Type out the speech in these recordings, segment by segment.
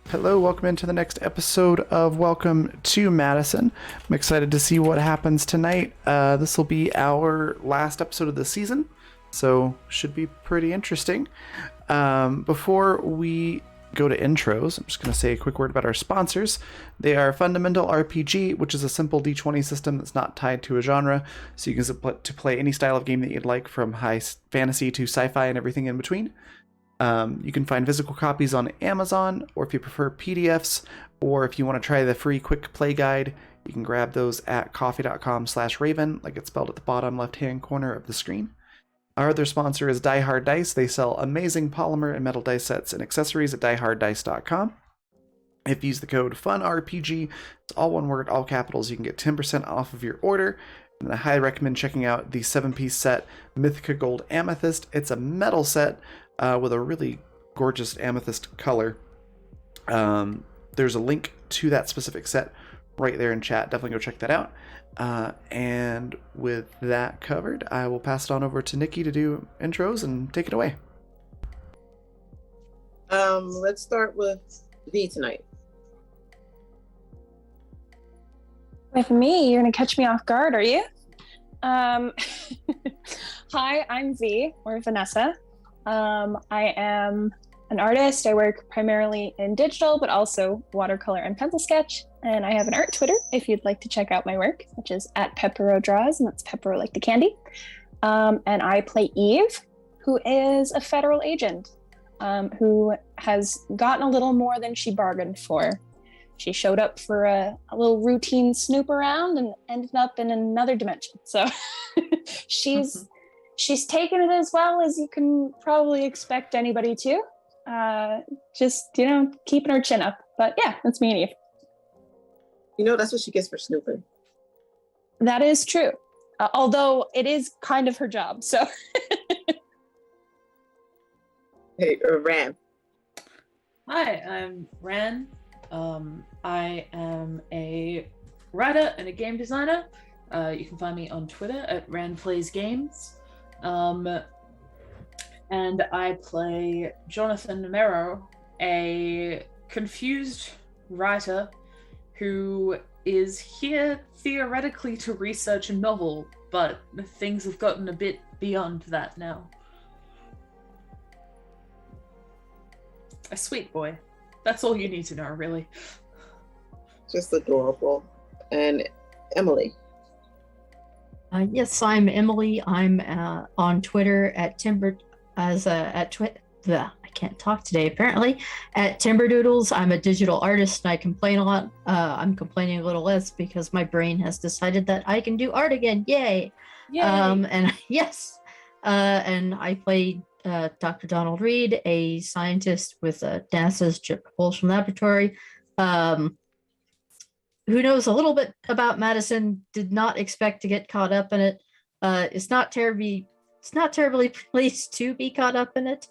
Hello, welcome into the next episode of Welcome to Madison. I'm excited to see what happens tonight. This will be our last episode of the season, so should be pretty interesting. Before we go to intros, I'm just going to say a quick word about our sponsors. They are Fundamental RPG, which is a simple D20 system that's not tied to a genre, so you can play any style of game that you'd like, from high fantasy to sci-fi and everything in between. You can find physical copies on Amazon, or if you prefer PDFs, or if you want to try the free quick play guide, you can grab those at coffee.com/raven, like it's spelled at the bottom left-hand corner of the screen. Our other sponsor is Die Hard Dice. They sell amazing polymer and metal dice sets and accessories at dieharddice.com. If you use the code FUNRPG, it's all one word, all capitals, you can get 10% off of your order. And I highly recommend checking out the 7-piece set Mythica Gold Amethyst. It's a metal set with a really gorgeous amethyst color. There's a link to that specific set right there in chat. Definitely go check that out. And with that covered, I will pass it on over to Nikki to do intros and take it away. Let's start with V tonight. With me, you're gonna catch me off guard, are you? Hi, I'm V, or Vanessa. I am an artist. I work primarily in digital, but also watercolor and pencil sketch. And I have an art Twitter if you'd like to check out my work, which is at Peppero Draws, and that's Peppero like the candy. And I play Eve, who is a federal agent, who has gotten a little more than she bargained for. She showed up for a little routine snoop around and ended up in another dimension. So she's taken it as well as you can probably expect anybody to. Just, keeping her chin up. But yeah, that's me and Eve. That's what she gets for snooping. That is true. Although it is kind of her job, so. Hey, Ran. Hi, I'm Ran. I am a writer and a game designer. You can find me on Twitter at RanPlaysGames. And I play Jonathan Mero, a confused writer who is here theoretically to research a novel, but things have gotten a bit beyond that now. A sweet boy. That's all you need to know, really. Just adorable. And Emily. Yes, I'm Emily. I'm on Twitter at I can't talk today, apparently. At Timberdoodles. I'm a digital artist and I complain a lot. I'm complaining a little less because my brain has decided that I can do art again. Yay! Yay! And yes, and I played Dr. Donald Reed, a scientist with NASA's Jet Propulsion Laboratory, who knows a little bit about Madison. Did not expect to get caught up in it. It's not terribly pleased to be caught up in it,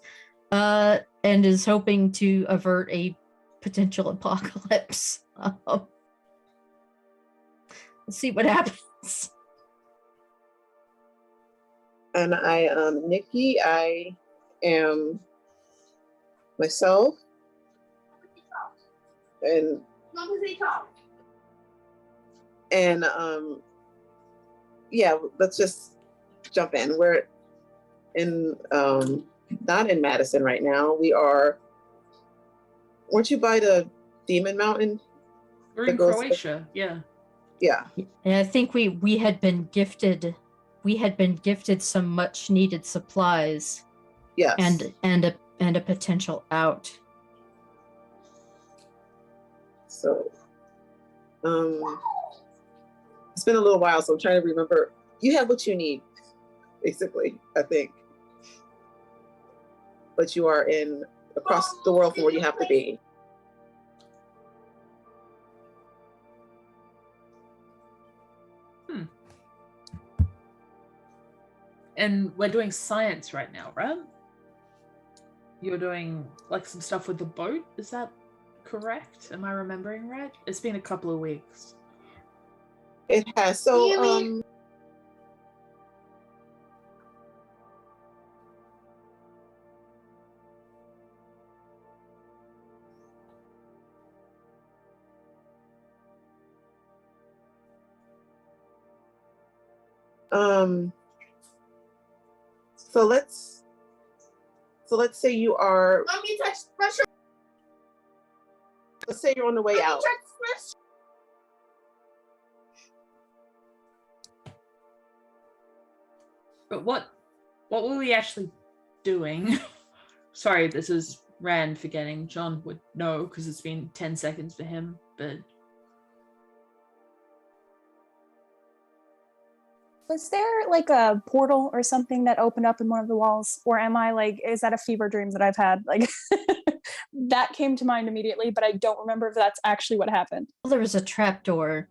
and is hoping to avert a potential apocalypse. Let's see what happens. And I am Nikki. I am myself. And yeah, let's just jump in. We're in not in Madison right now. We are, weren't you by the Demon Mountain? We're in Croatia, yeah. Yeah. And I think we had been gifted some much needed supplies. Yes. And a potential out. So it's been a little while, so I'm trying to remember. You have what you need, basically, I think. But you are across the world from where you have to be. And we're doing science right now, right? You're doing like some stuff with the boat, is that correct? Am I remembering right? It's been a couple of weeks. It has. So So let's say you are. Let's say you're on the way out. But what were we actually doing? Sorry, this is Rand forgetting. John would know because it's been 10 seconds for him, but... Was there like a portal or something that opened up in one of the walls? Or am I like, is that a fever dream that I've had? Like, that came to mind immediately, but I don't remember if that's actually what happened. Well, there was a trapdoor.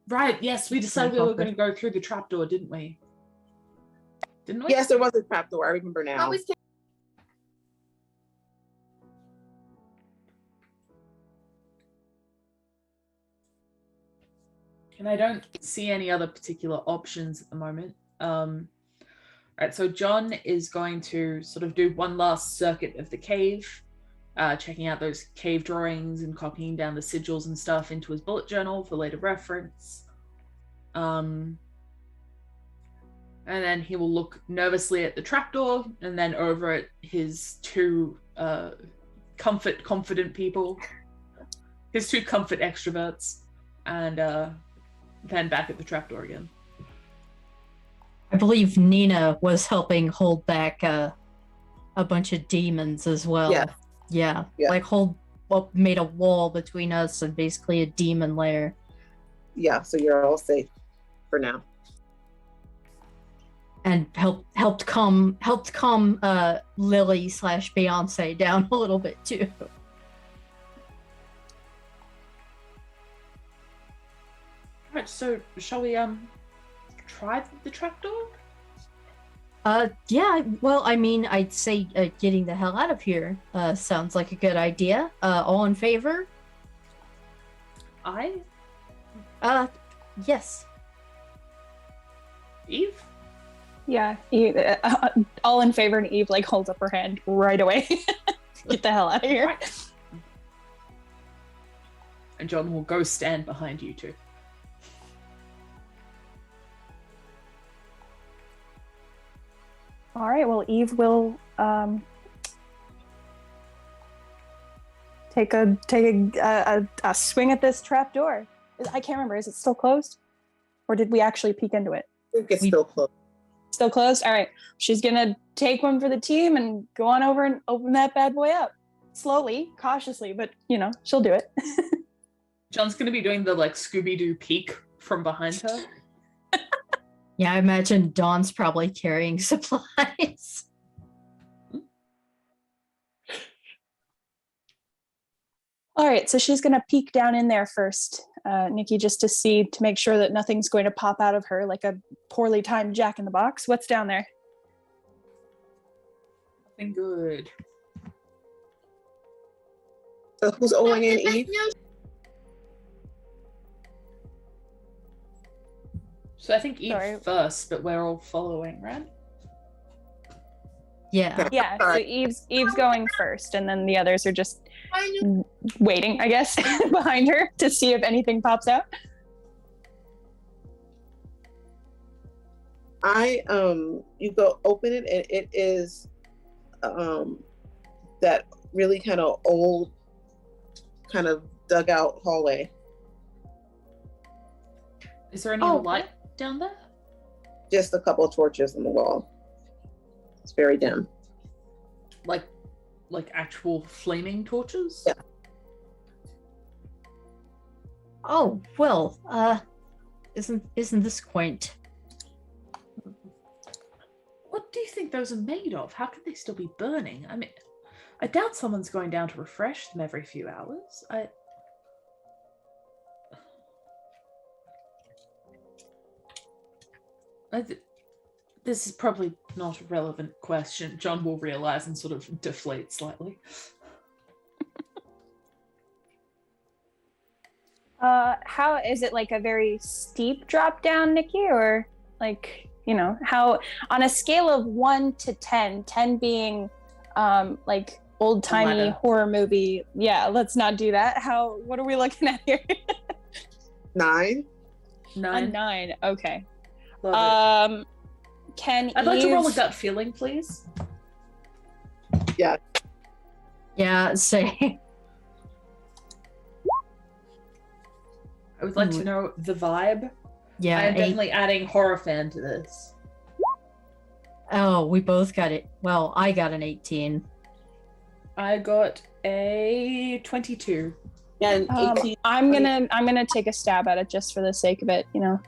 Right, yes, we decided we were going to go through the trapdoor, didn't we? Didn't we? Yes, there was a trapdoor. I remember now. And I don't see any other particular options at the moment. Right, so John is going to sort of do one last circuit of the cave, checking out those cave drawings and copying down the sigils and stuff into his bullet journal for later reference. And then he will look nervously at the trapdoor and then over at his two confident people, his two comfort extroverts, and then back at the trapdoor again. I believe Nina was helping hold back a bunch of demons as well. Yeah. Yeah. Like made a wall between us and basically a demon lair. Yeah, so you're all safe for now. And helped calm Lily / Beyonce down a little bit too. Right, so shall we try the trapdoor? Yeah, well, I mean, I'd say getting the hell out of here sounds like a good idea. All in favor? I? Yes. Eve? Yeah, all in favor, and Eve like holds up her hand right away. Get the hell out of here. Right. And John will go stand behind you two. All right, well, Eve will take a swing at this trap door. I can't remember. Is it still closed? Or did we actually peek into it? I think it's still closed. Still closed? All right. She's going to take one for the team and go on over and open that bad boy up. Slowly, cautiously, but, she'll do it. John's going to be doing the, Scooby-Doo peek from behind her. Yeah, I imagine Dawn's probably carrying supplies. All right, so she's going to peek down in there first, Nikki, just to make sure that nothing's going to pop out of her like a poorly timed Jack in the Box. What's down there? Nothing good. So who's owing in, Eve? So I think Eve first, but we're all following, right? Yeah. Yeah, so Eve's going first, and then the others are just waiting, I guess, behind her to see if anything pops out. You go open it, and it is that really kind of old, kind of dugout hallway. Is there any light down there? Just a couple of torches on the wall. It's very dim. Like actual flaming torches? Yeah. Oh, well, isn't this quaint? What do you think those are made of? How could they still be burning? I mean, I doubt someone's going down to refresh them every few hours. This is probably not a relevant question. John will realize and sort of deflate slightly. How is it, like a very steep drop down, Nikki, or how on a scale of 1 to 10, 10 being like old timey horror movie? Yeah, let's not do that. What are we looking at here? 9. A 9. Okay. Love Can it. I'd like to Eve- roll a gut feeling, please. Yeah, say. I would like to know the vibe. Yeah. I am definitely adding horror fan to this. Oh, we both got it. Well, I got an 18. I got a 22. Yeah, and 18. I'm gonna take a stab at it just for the sake of it. You know,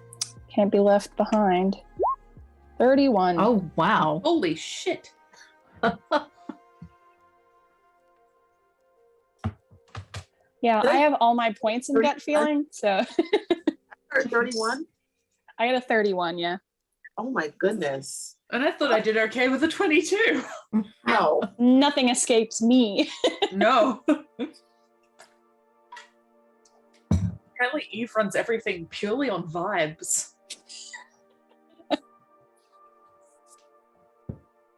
can't be left behind. 31. Oh, wow. Holy shit. Yeah, I have all my points in gut feeling, so 31? I got a 31. Yeah. Oh my goodness. And I thought I did okay with a 22. No. Nothing escapes me. No. Apparently Eve runs everything purely on vibes.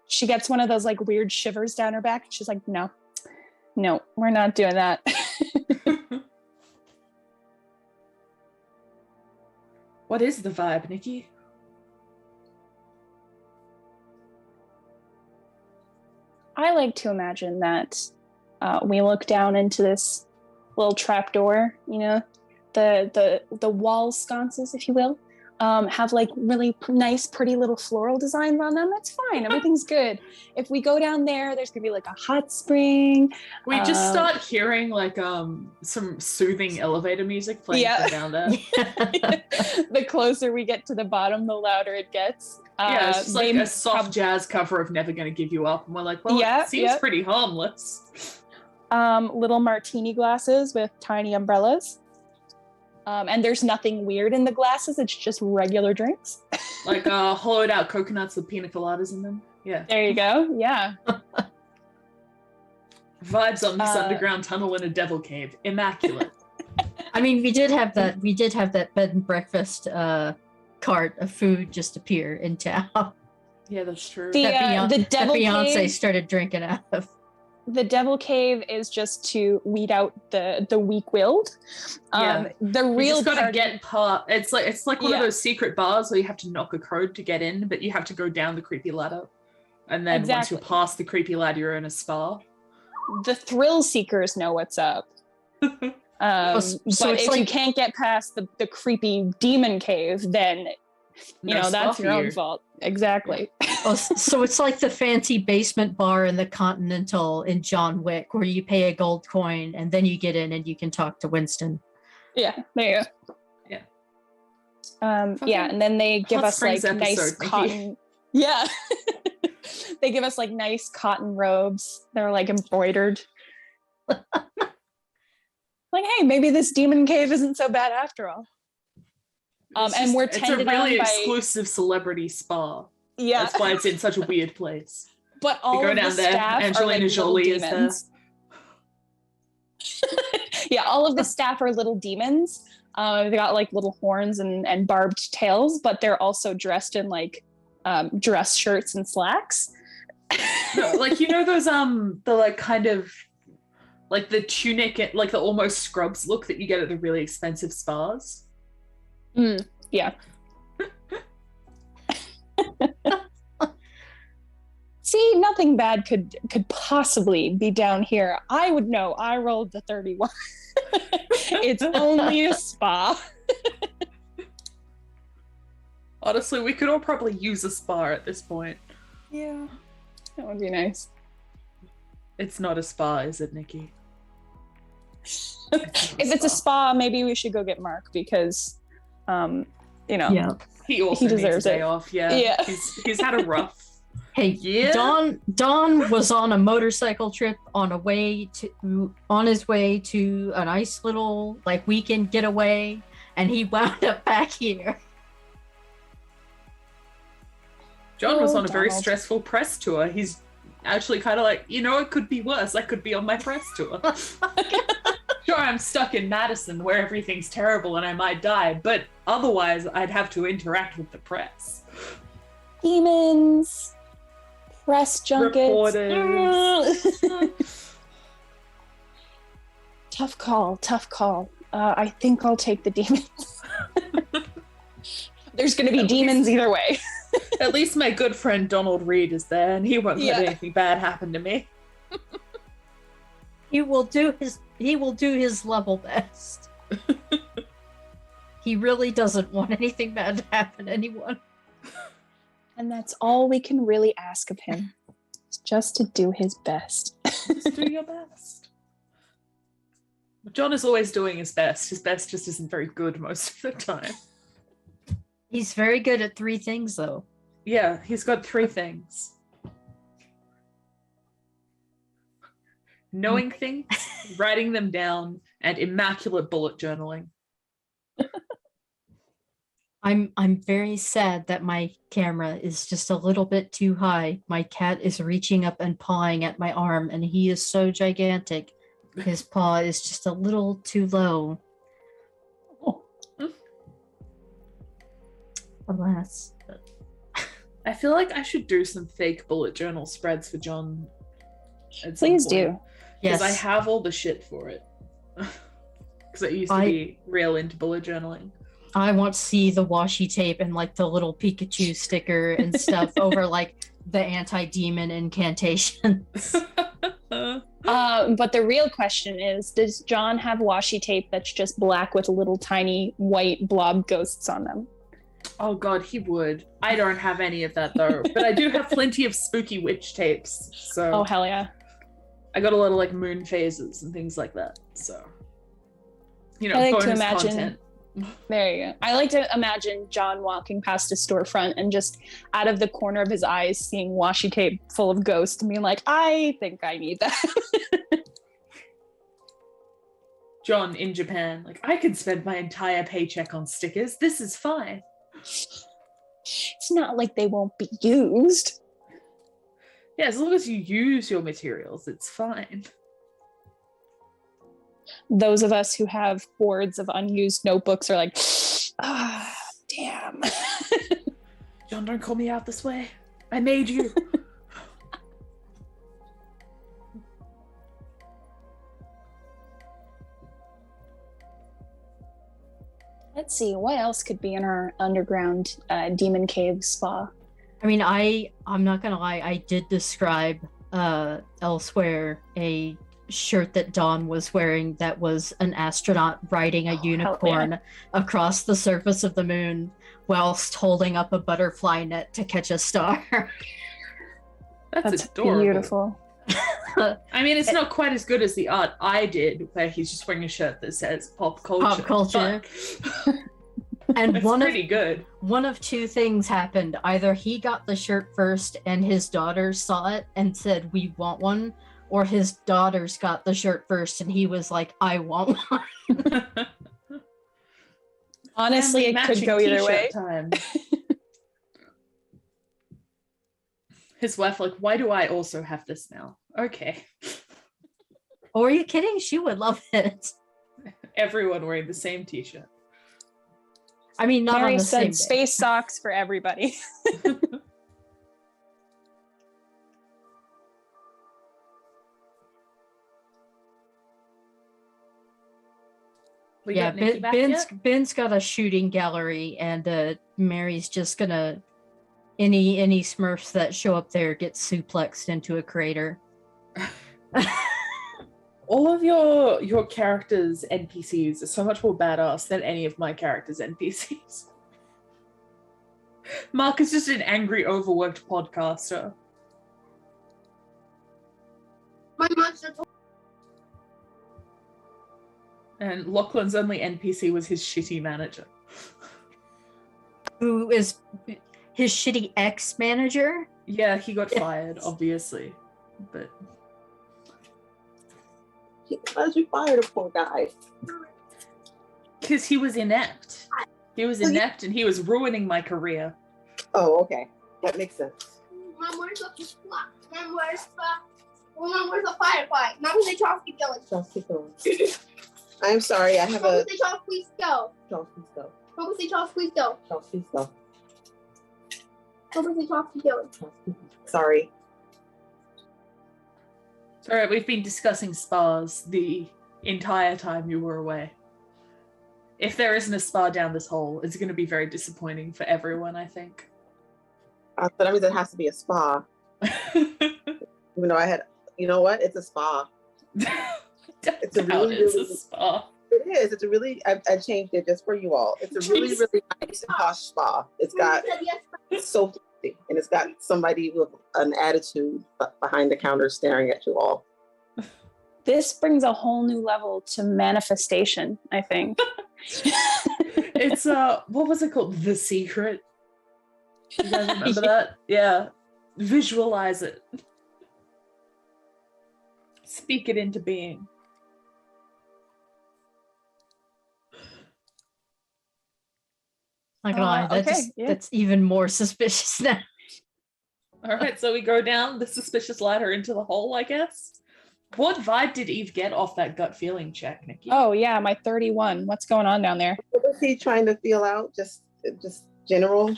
She gets one of those like weird shivers down her back. She's like, no, we're not doing that. What is the vibe, Nikki? I like to imagine that we look down into this little trapdoor, you know, the wall sconces, if you will, have like really nice, pretty little floral designs on them. That's fine. Everything's good. If we go down there, there's gonna be like a hot spring. We just start hearing like some soothing elevator music playing from down there. The closer we get to the bottom, the louder it gets. Yeah, it's just like a soft jazz cover of Never Gonna Give You Up. And we're like, well, it seems pretty harmless. Little martini glasses with tiny umbrellas. And there's nothing weird in the glasses. It's just regular drinks. Like hollowed out coconuts with pina coladas in them. Yeah. There you go. Yeah. Vibes on this underground tunnel in a devil cave. Immaculate. I mean, we did have that bed and breakfast cart of food just appear in town. Yeah, that's true. The devil Beyonce cave, started drinking out of. The devil cave is just to weed out the weak-willed. The real you just gotta get part. It's like one of those secret bars where you have to knock a code to get in, but you have to go down the creepy ladder, and then once you're past the creepy ladder, you're in a spa. The thrill seekers know what's up. But if you can't get past the creepy demon cave, then that's your own fault. Exactly. So it's like the fancy basement bar in the Continental in John Wick, where you pay a gold coin and then you get in and you can talk to Winston. Yeah, there you go. Yeah. And then they give us like nice cotton. Yeah. They give us like nice cotton robes. They're like embroidered. Like, hey, maybe this demon cave isn't so bad after all. And we're tended it's a really on by exclusive celebrity spa. Yeah, that's why it's in such a weird place. But all go of down the there, staff Angelina are like Jolie is there. Yeah, all of the staff are little demons. They got like little horns and barbed tails, but they're also dressed in like dress shirts and slacks. No, like those the like kind of like the tunic, like the almost scrubs look that you get at the really expensive spas. Yeah. See, nothing bad could possibly be down here. I would know. I rolled the 31. It's only a spa. Honestly, we could all probably use a spa at this point. Yeah, that would be nice. It's not a spa, is it, Nikki? If it's a spa, maybe we should go get Mark because, he also deserves a day off. Yeah. He's had a rough. Hey, Don was on a motorcycle trip on his way to a nice little like weekend getaway, and he wound up back here. John was on a very stressful press tour. He's actually kind of like, it could be worse. I could be on my press tour. Sure, I'm stuck in Madison where everything's terrible and I might die, but otherwise I'd have to interact with the press. Demons, press junkets. Reporters. Tough call. I think I'll take the demons. There's going to be demons either way. At least my good friend Donald Reed is there, and he won't let anything bad happen to me. He will do his level best. He really doesn't want anything bad to happen to anyone. And that's all we can really ask of him. Just to do his best. Just do your best. John is always doing his best. His best just isn't very good most of the time. He's very good at 3 things, though. Yeah, he's got 3 things. Knowing things, writing them down, and immaculate bullet journaling. I'm very sad that my camera is just a little bit too high. My cat is reaching up and pawing at my arm, and he is so gigantic. His paw is just a little too low. Oh. Alas. I feel like I should do some fake bullet journal spreads for John. Please do. Because Yes. I have all the shit for it. Because I used to be real into bullet journaling. I want to see the washi tape and like the little Pikachu sticker and stuff over like the anti-demon incantations. But the real question is, does John have washi tape that's just black with little tiny white blob ghosts on them? Oh god, he would. I don't have any of that though, but I do have plenty of spooky witch tapes. So Oh, hell yeah. I got a lot of like moon phases and things like that. So you know, I like to bonus imagine- content. There you go. I like to imagine John walking past a storefront and just out of the corner of his eyes seeing washi tape full of ghosts and being like, I think I need that. John in Japan, like, I can spend my entire paycheck on stickers. This is fine. It's not like they won't be used. Yeah, as long as you use your materials, it's fine. Those of us who have hoards of unused notebooks are like, damn. John, don't call me out this way. I made you. Let's see, what else could be in our underground demon cave spa? I mean, I'm not gonna lie, I did describe elsewhere a shirt that Dawn was wearing that was an astronaut riding a unicorn across the surface of the moon whilst holding up a butterfly net to catch a star. That's adorable. Beautiful. I mean, it's not quite as good as the art I did, where he's just wearing a shirt that says pop culture. Pop culture. And It's pretty good. One of 2 things happened. Either he got the shirt first and his daughters saw it and said, we want one, or his daughters got the shirt first and he was like, I want one. Honestly, it could go either way. Time. His wife, like, why do I also have this now? Okay. Oh, are you kidding? She would love it. Everyone wearing the same t-shirt. I mean, not Mary on the said same day. space socks for everybody. We Yeah, got Nikki back yet? Ben's got a shooting gallery, and Mary's just gonna any Smurfs that show up there get suplexed into a crater. All of your characters' NPCs are so much more badass than any of my characters' NPCs. Mark is just an angry, overworked podcaster. My monster toy. And Lachlan's only NPC was his shitty manager. Who is his shitty ex-manager? Yeah, he got fired, obviously. But Why did you fire the poor guy? because he was inept. He was inept and he was ruining my career. Oh, okay. That makes sense. Mom, where's the spot? Mom, where's the firefight? Mom, they talk to going. Charles, keep going. I'm sorry, I have Mom, a... they talk, please go. Charles, please go. Mom, they talk, please go. Charles, please go. Mom, they talk to going. Charles, please go. Sorry. It's alright, we've been discussing spas the entire time you were away. If there isn't a spa down this hole, it's going to be very disappointing for everyone, I think. So that means it has to be a spa. Even though I had, you know what? It's a spa. It's a really, it's really a spa. It is. It's a really. I changed it just for you all. It's a really, Jeez. really nice and posh spa. It's got so fancy, and it's got somebody with an attitude behind the counter staring at you all. This brings a whole new level to manifestation, I think. It's what was it called? The Secret. You guys remember that? Yeah. Visualize it. Speak it into being. Not gonna lie, that's even more suspicious now. All right, so we go down the suspicious ladder into the hole, I guess. What vibe did Eve get off that gut feeling check, Nikki? Oh yeah, my 31. What's going on down there? What was he trying to feel out? Just general.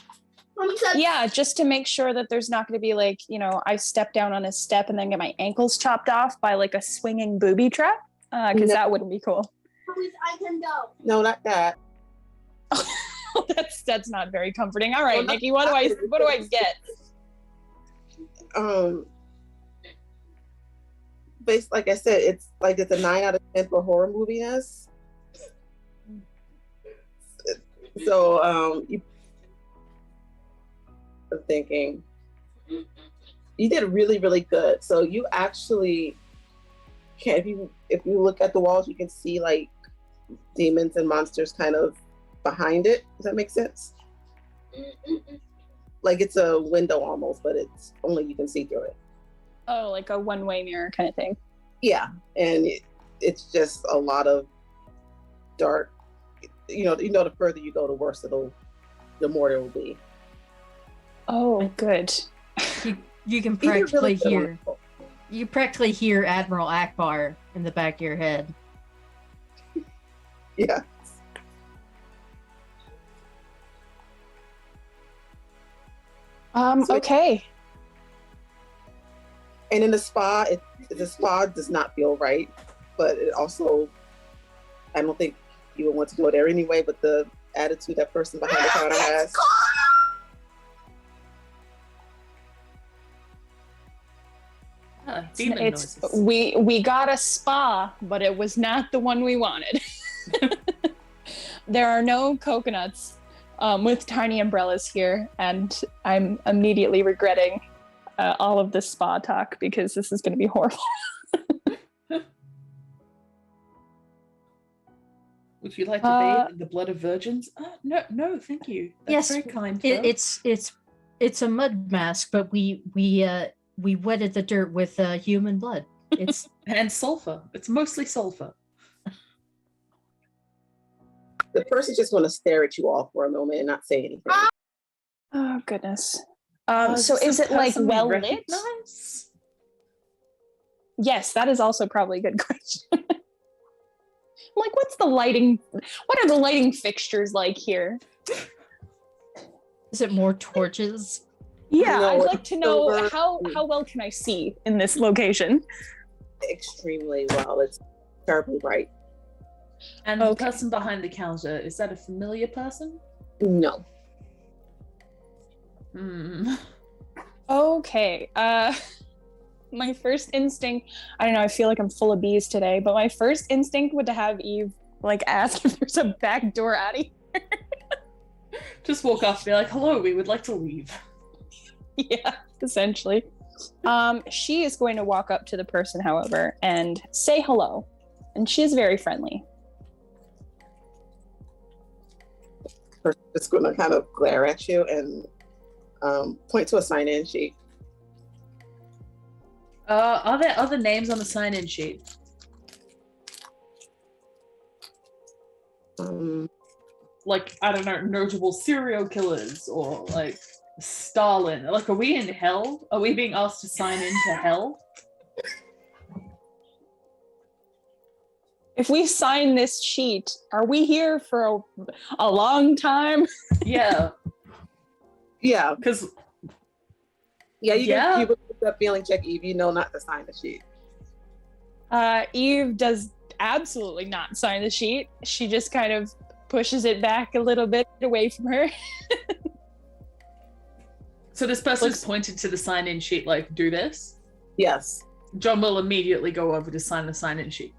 Yeah, just to make sure that there's not going to be like, I step down on a step and then get my ankles chopped off by like a swinging booby trap, because that wouldn't be cool. I can go. No, not that. That's not very comforting. All right, Nikki, what do I get? Based, like I said, it's a 9 out of 10 for horror moviness. So I'm thinking you did really, really good. So you actually can, if you look at the walls, you can see like demons and monsters kind of behind it. Does that make sense? Like it's a window almost, but it's only you can see through it. Oh, like a one-way mirror kind of thing. Yeah, and it's just a lot of dark. The further you go, the worse the more it will be. Oh, good. You can practically hear. You practically hear Admiral Akbar in the back of your head. Yeah. Okay. And in the spa, the spa does not feel right, but it also, I don't think you would want to go there anyway. But the attitude that person behind the counter has. We got a spa, but it was not the one we wanted. There are no coconuts with tiny umbrellas here, and I'm immediately regretting all of this spa talk because this is going to be horrible. Would you like to bathe in the blood of virgins? No, thank you. That's very kind. It's a mud mask, but we wetted the dirt with human blood. It's and sulfur. It's mostly sulfur. The person just want to stare at you all for a moment and not say anything. Oh goodness. So is it like well lit? Yes, that is also probably a good question. Like, what's the lighting? What are the lighting fixtures like here? Is it more torches? Yeah, No, I'd like to know silver. how well can I see in this location? Extremely well. It's terribly bright. And the person behind the counter, is that a familiar person? No. Okay. My first instinct, I don't know, I feel like I'm full of bees today, but my first instinct would to have Eve like ask if there's a back door out of here. Just walk up and be like, hello, we would like to leave. Yeah, essentially. She is going to walk up to the person, however, and say hello. And she is very friendly. Person's just going to kind of glare at you and point to a sign-in sheet. Are there other names on the sign-in sheet? Like, I don't know, notable serial killers or like Stalin. Like, are we in hell? Are we being asked to sign into hell? If we sign this sheet, are we here for a long time? Yeah. Yeah. Because you can do that feeling check, Eve. You know not to sign the sheet. Eve does absolutely not sign the sheet. She just kind of pushes it back a little bit away from her. So this person's pointed to the sign-in sheet, like, do this. Yes. John will immediately go over to sign the sign-in sheet.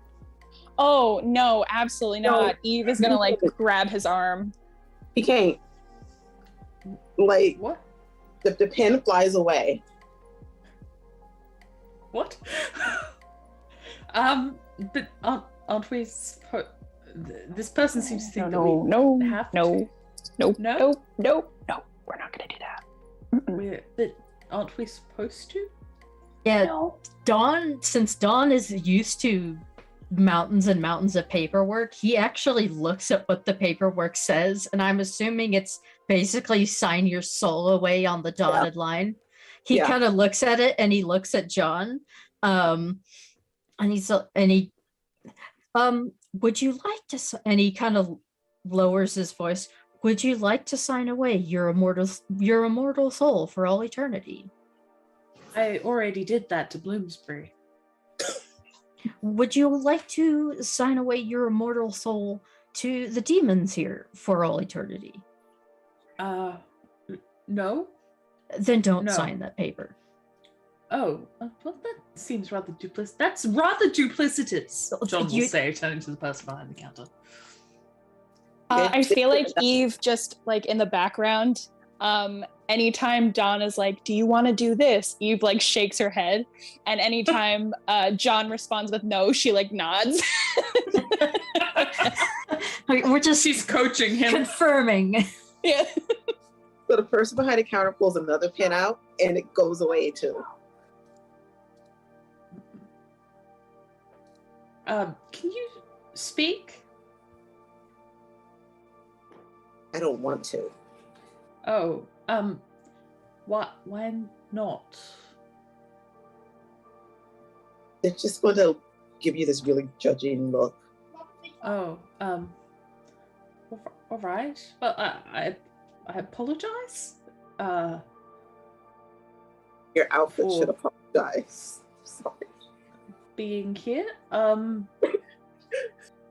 Oh, no, absolutely No. not. Eve is going to, like, grab his arm. He can't. Like, What? the pen flies away. What? But aren't we supposed... This person seems to think that we have to. No. No? We're not going to do that. But aren't we supposed to? Yeah, No. Since Dawn is used to mountains and mountains of paperwork, he actually looks at what the paperwork says, and I'm assuming it's basically sign your soul away on the dotted line. He kind of looks at it, and he looks at John, and would you like to? And he kind of lowers his voice. Would you like to sign away your immortal soul for all eternity? I already did that to Bloomsbury. Would you like to sign away your immortal soul to the demons here for all eternity? No. Then don't No. sign that paper. Oh, well, that seems rather duplicitous. That's rather duplicitous, John will say, turning to the person behind the counter. I feel like Eve just, like, in the background, anytime Dawn is like, do you want to do this? Eve, like, shakes her head. And anytime John responds with no, she, like, nods. We're just She's coaching him. confirming. Yeah. So the person behind the counter pulls another pen out, and it goes away too. Can you speak? I don't want to. Oh, why not? They're just going to give you this really judging look. Oh, all right. Well, I apologize. Your outfit Cool. should apologize. Sorry. Being here,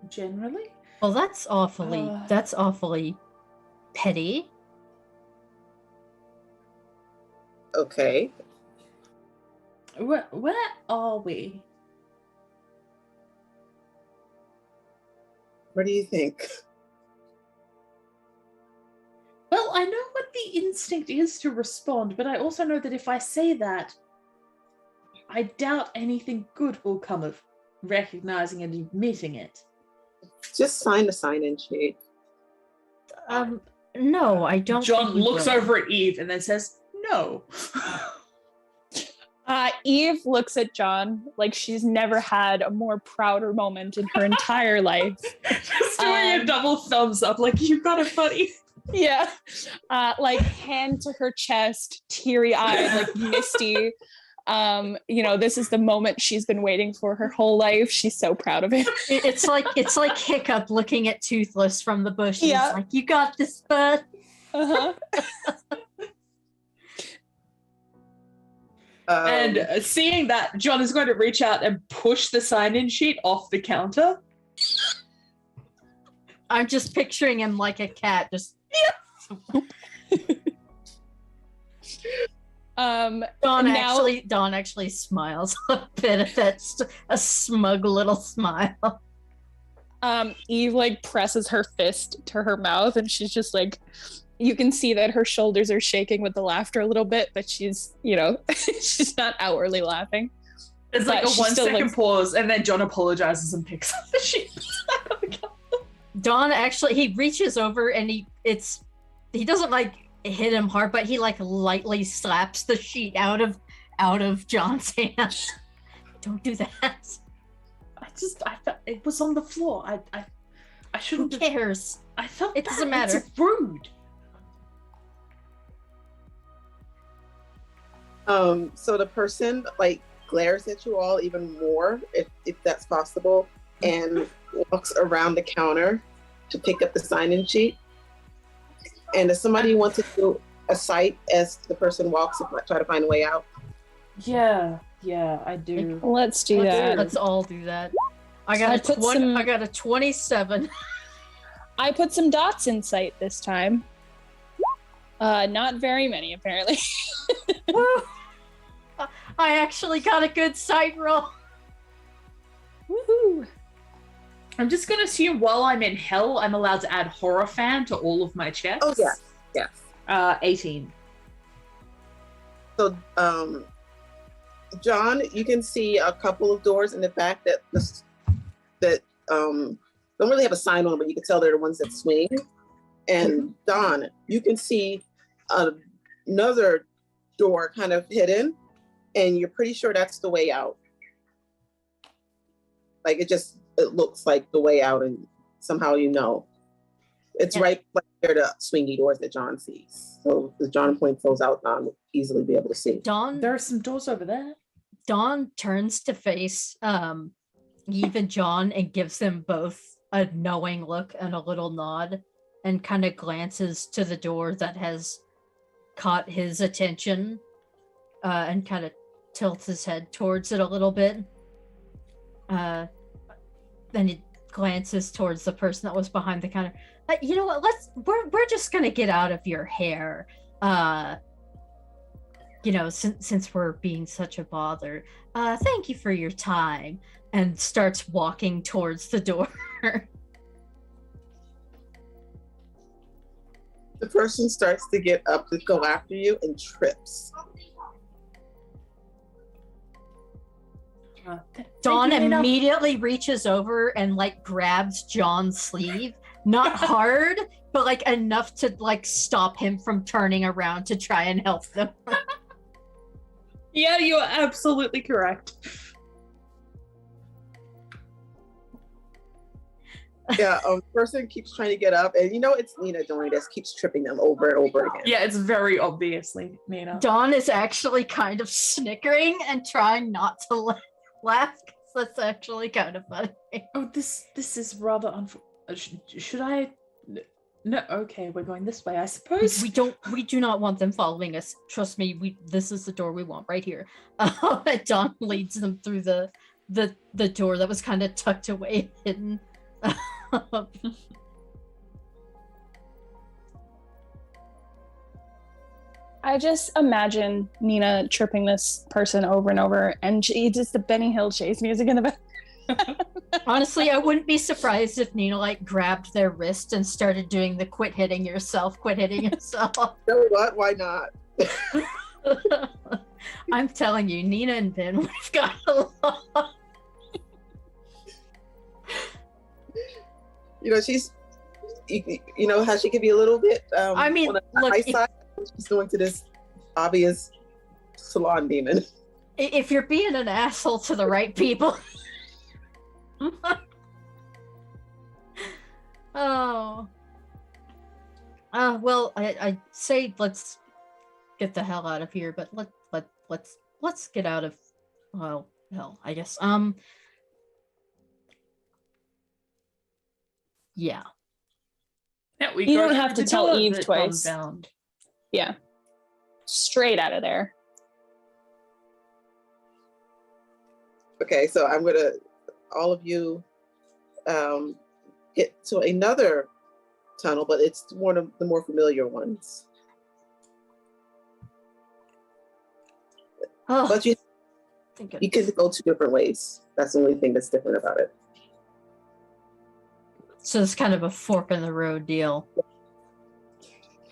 generally. Well, that's awfully petty. Okay. Where are we? What do you think? Well, I know what the instinct is to respond, but I also know that if I say that, I doubt anything good will come of recognizing and admitting it. Just sign the sign-in sheet. No, I don't. John think you looks will. over at Eve and then says, no. Eve looks at John like she's never had a more prouder moment in her entire life. Just doing a double thumbs up, like, you got it, buddy. Yeah. Like, hand to her chest, teary-eyed, like misty. This is the moment she's been waiting for her whole life. She's so proud of it. It's like Hiccup looking at Toothless from the bush. Yeah. It's like, you got this, bud. Uh-huh. And seeing that, John is going to reach out and push the sign-in sheet off the counter. I'm just picturing him like a cat, just. Dawn actually smiles a bit at that, a smug little smile. Eve, like, presses her fist to her mouth, and she's just like, you can see that her shoulders are shaking with the laughter a little bit, but she's, she's not outwardly laughing. It's like But a she 1 still second looks- pause, and then John apologizes and picks up the sheet. Dawn actually, he reaches over and he doesn't like hit him hard, but he like lightly slaps the sheet out of John's hand. Don't do that. I felt it was on the floor. I shouldn't Who have. cares? I felt It doesn't matter. It's rude. So the person like glares at you all even more, if that's possible, and walks around the counter to pick up the sign-in sheet. And does somebody want to do a sight as the person walks and try to find a way out? Yeah, I do. Let's do that. Let's all do that. I I got put some- I got a 27. I put some dots in sight this time. Not very many, apparently. Woo! I actually got a good sight roll. Woohoo! I'm just gonna assume while I'm in hell, I'm allowed to add horror fan to all of my checks. Oh yeah, yeah. 18. So, John, you can see a couple of doors in the back that don't really have a sign on, but you can tell they're the ones that swing. And Don, you can see another door kind of hidden, and you're pretty sure that's the way out. Like it looks like the way out, and somehow you know. It's right there, the swingy doors that John sees. So if John points those out, Don will easily be able to see. There are some doors over there. Dawn turns to face Eve and John and gives them both a knowing look and a little nod, and kind of glances to the door that has caught his attention, and kind of tilts his head towards it a little bit. Then he glances towards the person that was behind the counter. You know what? We're just gonna get out of your hair. Since we're being such a bother. Thank you for your time. And starts walking towards the door. The person starts to get up to go after you and trips. Dawn immediately reaches over and grabs John's sleeve. Not hard, but enough to stop him from turning around to try and help them. Yeah, you are absolutely correct. Yeah, person keeps trying to get up, and it's Nina doing this, keeps tripping them over and over again. Yeah, it's very obviously Nina. Dawn is actually kind of snickering and trying not to laugh, because that's actually kind of funny. Oh, this is rather should I? No, okay, we're going this way, I suppose. We do not want them following us. Trust me, this is the door we want right here. Dawn leads them through the door that was kind of tucked away, hidden. I just imagine Nina tripping this person over and over, and just the Benny Hill chase music in the back. Honestly, I wouldn't be surprised if Nina grabbed their wrist and started doing the quit hitting yourself. You know what? Why not? I'm telling you, Nina and Ben, we've got a lot. She's, how she could be a little bit. I mean, on the look, high side. She's going to this obvious salon demon. If you're being an asshole to the right people. Oh. Well, I say let's get the hell out of here, but let's get out of, well, hell, I guess. Yeah. Yeah, You don't have to tell Eve twice. Yeah. Straight out of there. Okay, so I'm gonna, all of you get to another tunnel, but it's one of the more familiar ones. Oh, but you can go two different ways. That's the only thing that's different about it. So it's kind of a fork in the road deal.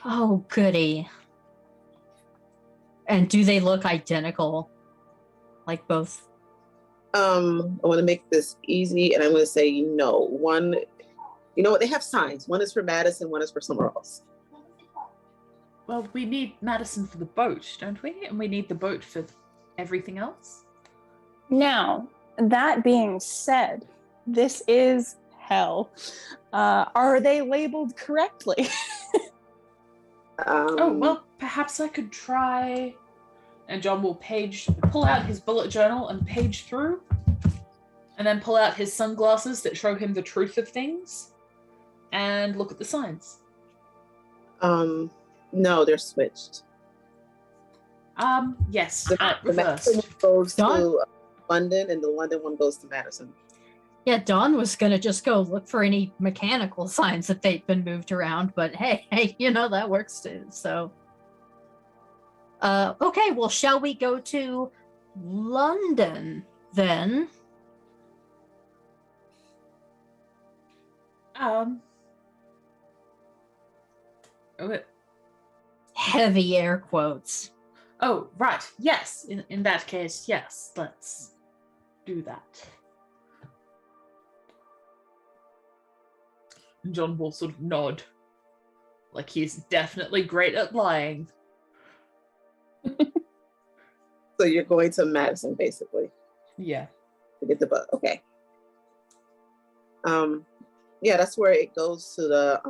Oh, goody. And do they look identical? Like both? I want to make this easy, and I'm going to say no. One, you know what? They have signs. One is for Madison, one is for somewhere else. Well, we need Madison for the boat, don't we? And we need the boat for everything else. Now, that being said, this is hell. Are they labeled correctly? Oh, well, perhaps I could try. And John will pull out his bullet journal and page through, and then pull out his sunglasses that show him the truth of things, and look at the signs. No, they're switched. Yes, The Madison reversed. one goes to London, and the London one goes to Madison. Yeah, Dawn was gonna just go look for any mechanical signs that they'd been moved around, but hey, that works too. So, okay, well, shall we go to London then? Oh, Heavy air quotes. oh, right. Yes. In that case, yes. Let's do that. John will sort of nod, like he's definitely great at lying. So you're going to Madison, basically, Yeah. to get the book. Okay. Yeah, that's where it goes to the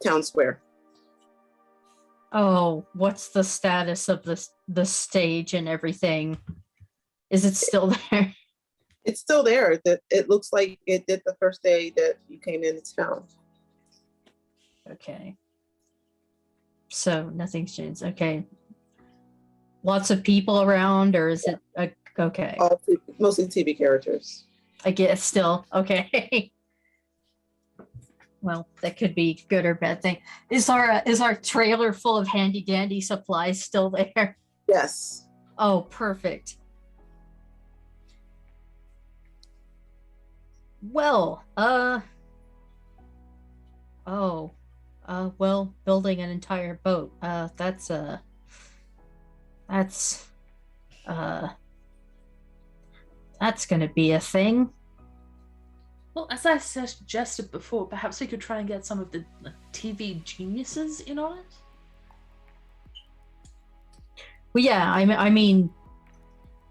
town square. Oh, what's the status of the stage and everything? Is it still there? It's still there. That it looks like it did the first day that you came into town. Okay. So nothing's changed. Okay. Lots of people around, or is it okay? Mostly TV characters. I guess still okay. Well, that could be good or bad thing. Is our trailer full of handy dandy supplies still there? Yes. Oh, perfect. Well, well, building an entire boat. That's gonna be a thing. Well, as I suggested before, perhaps we could try and get some of the TV geniuses in on it. Well, yeah, I mean,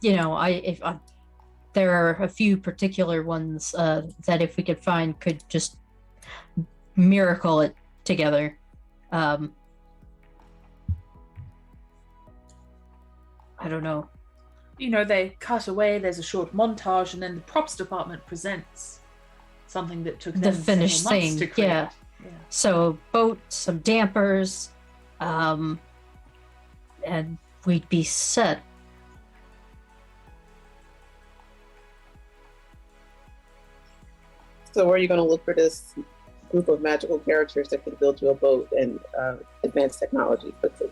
there are a few particular ones that if we could find could just miracle it together. I don't know. They cut away, there's a short montage, and then the props department presents something that took The them finished several months thing, to create. yeah. So a boat, some dampers, and we'd be set. So where are you going to look for this group of magical characters that can build you a boat and advanced technology quickly?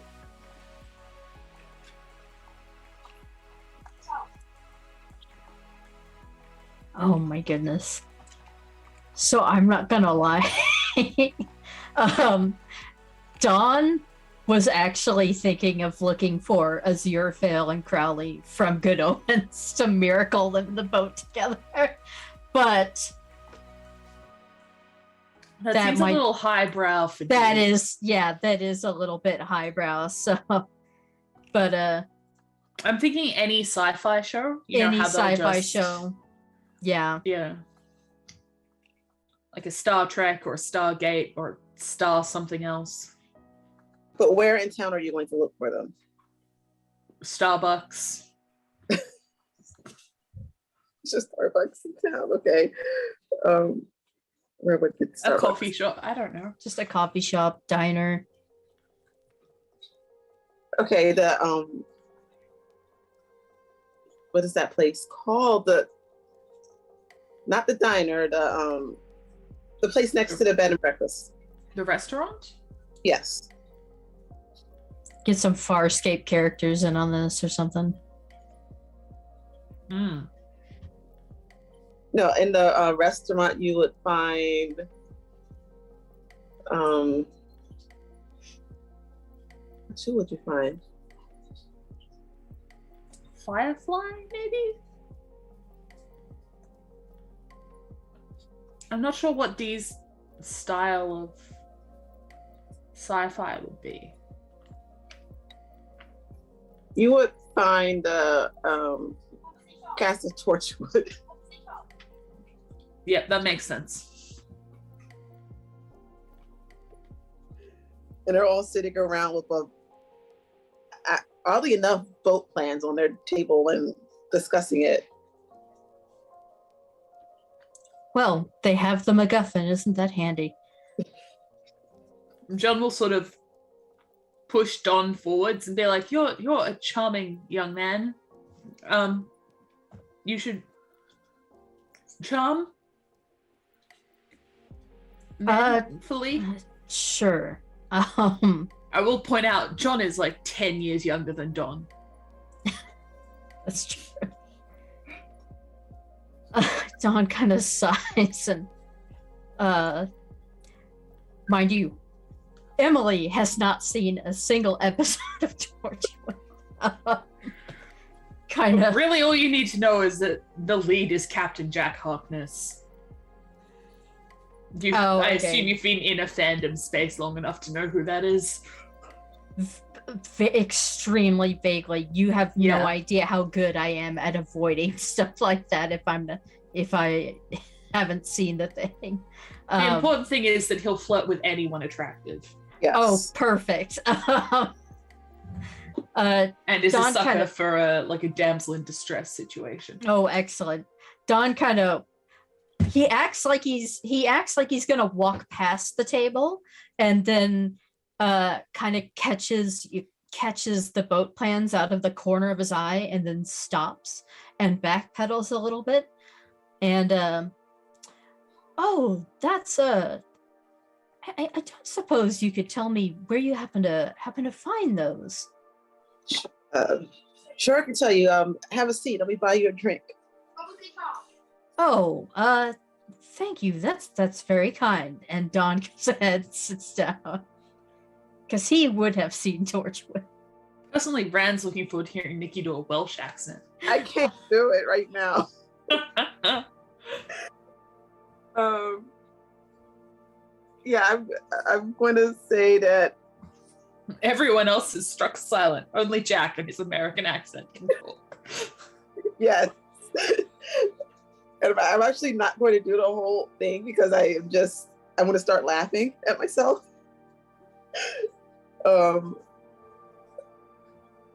Oh my goodness. So I'm not gonna lie. Dawn was actually thinking of looking for Aziraphale and Crowley from Good Omens to miracle them in the boat together. But That seems a little highbrow for that Dee. that is a little bit highbrow. So, but I'm thinking any sci-fi show. any how they'll sci-fi just- show, yeah. Yeah. Like a Star Trek or a Stargate or Star something else. But where in town are you going to look for them? Starbucks. It's just Starbucks in town, okay. Where would it A Starbucks? coffee shop. I don't know. Just a coffee shop, diner. Okay, what is that place called? Not the diner, the place next to the bed and breakfast. The restaurant? Yes. Get some Farscape characters in on this or something. Hmm. No, in the restaurant you would find who would you find? Firefly, maybe? I'm not sure what Dee's style of sci-fi would be. You would find the cast of Torchwood. Yeah, that makes sense. And they're all sitting around with oddly enough, boat plans on their table and discussing it. Well, they have the MacGuffin, isn't that handy? John will sort of push Don forwards and be like, "You're a charming young man. You should charm? Uh, Fully? Sure. I will point out, John is like 10 years younger than Don. That's true. Dawn kind of sighs and, mind you, Emily has not seen a single episode of Torchwood. Kind of. Really, all you need to know is that the lead is Captain Jack Harkness. I assume you've been in a fandom space long enough to know who that is. Extremely vaguely. You have no Yeah. idea how good I am at avoiding stuff like that if I haven't seen the thing. The important thing is that he'll flirt with anyone attractive. Yes. Oh, perfect. And is Don a sucker kinda- for a damsel in distress situation. Oh, excellent. Don kind of he acts like he's gonna walk past the table, and then kind of catches the boat plans out of the corner of his eye, and then stops and backpedals a little bit, and oh, that's I don't suppose you could tell me where you happen to find those. Sure, I can tell you. Have a seat. Let me buy you a drink. Oh, thank you. That's very kind. And Don goes ahead and sits down. Because he would have seen Torchwood. Personally, Rand's looking forward to hearing Nikki do a Welsh accent. I can't do it right now. Yeah, I'm going to say that. Everyone else is struck silent. Only Jack and his American accent can talk. Yes. And I'm actually not going to do the whole thing because I'm going to start laughing at myself.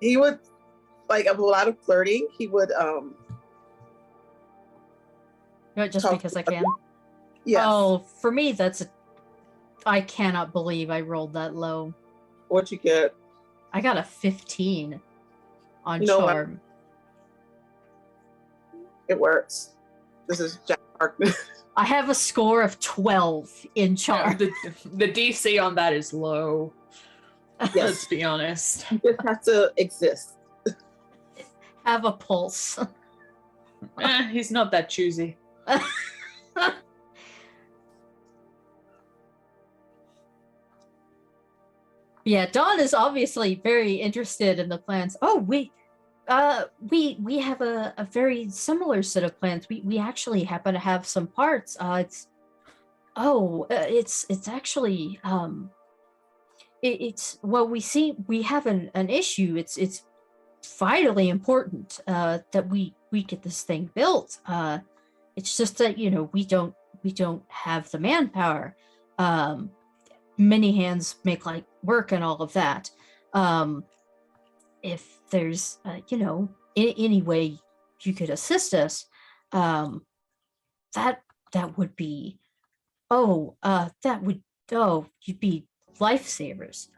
He would, like, a lot of flirting. He would, Just talk- because I can. yes. Oh, for me, I cannot believe I rolled that low. What you get? I got a 15 on You know what? charm. It works. This is Jack Harkness. I have a score of 12 in charm. The DC on that is low. Let's Yes. be honest. You just have to exist. Have a pulse. He's not that choosy. Yeah, Dawn is obviously very interested in the plans. Oh, we have a very similar set of plans. We actually happen to have some parts. It's actually it's well, we have an issue. It's vitally important that we get this thing built. It's just that we don't have the manpower. Many hands make light work and all of that. If there's any way you could assist us, that would be you'd be lifesavers.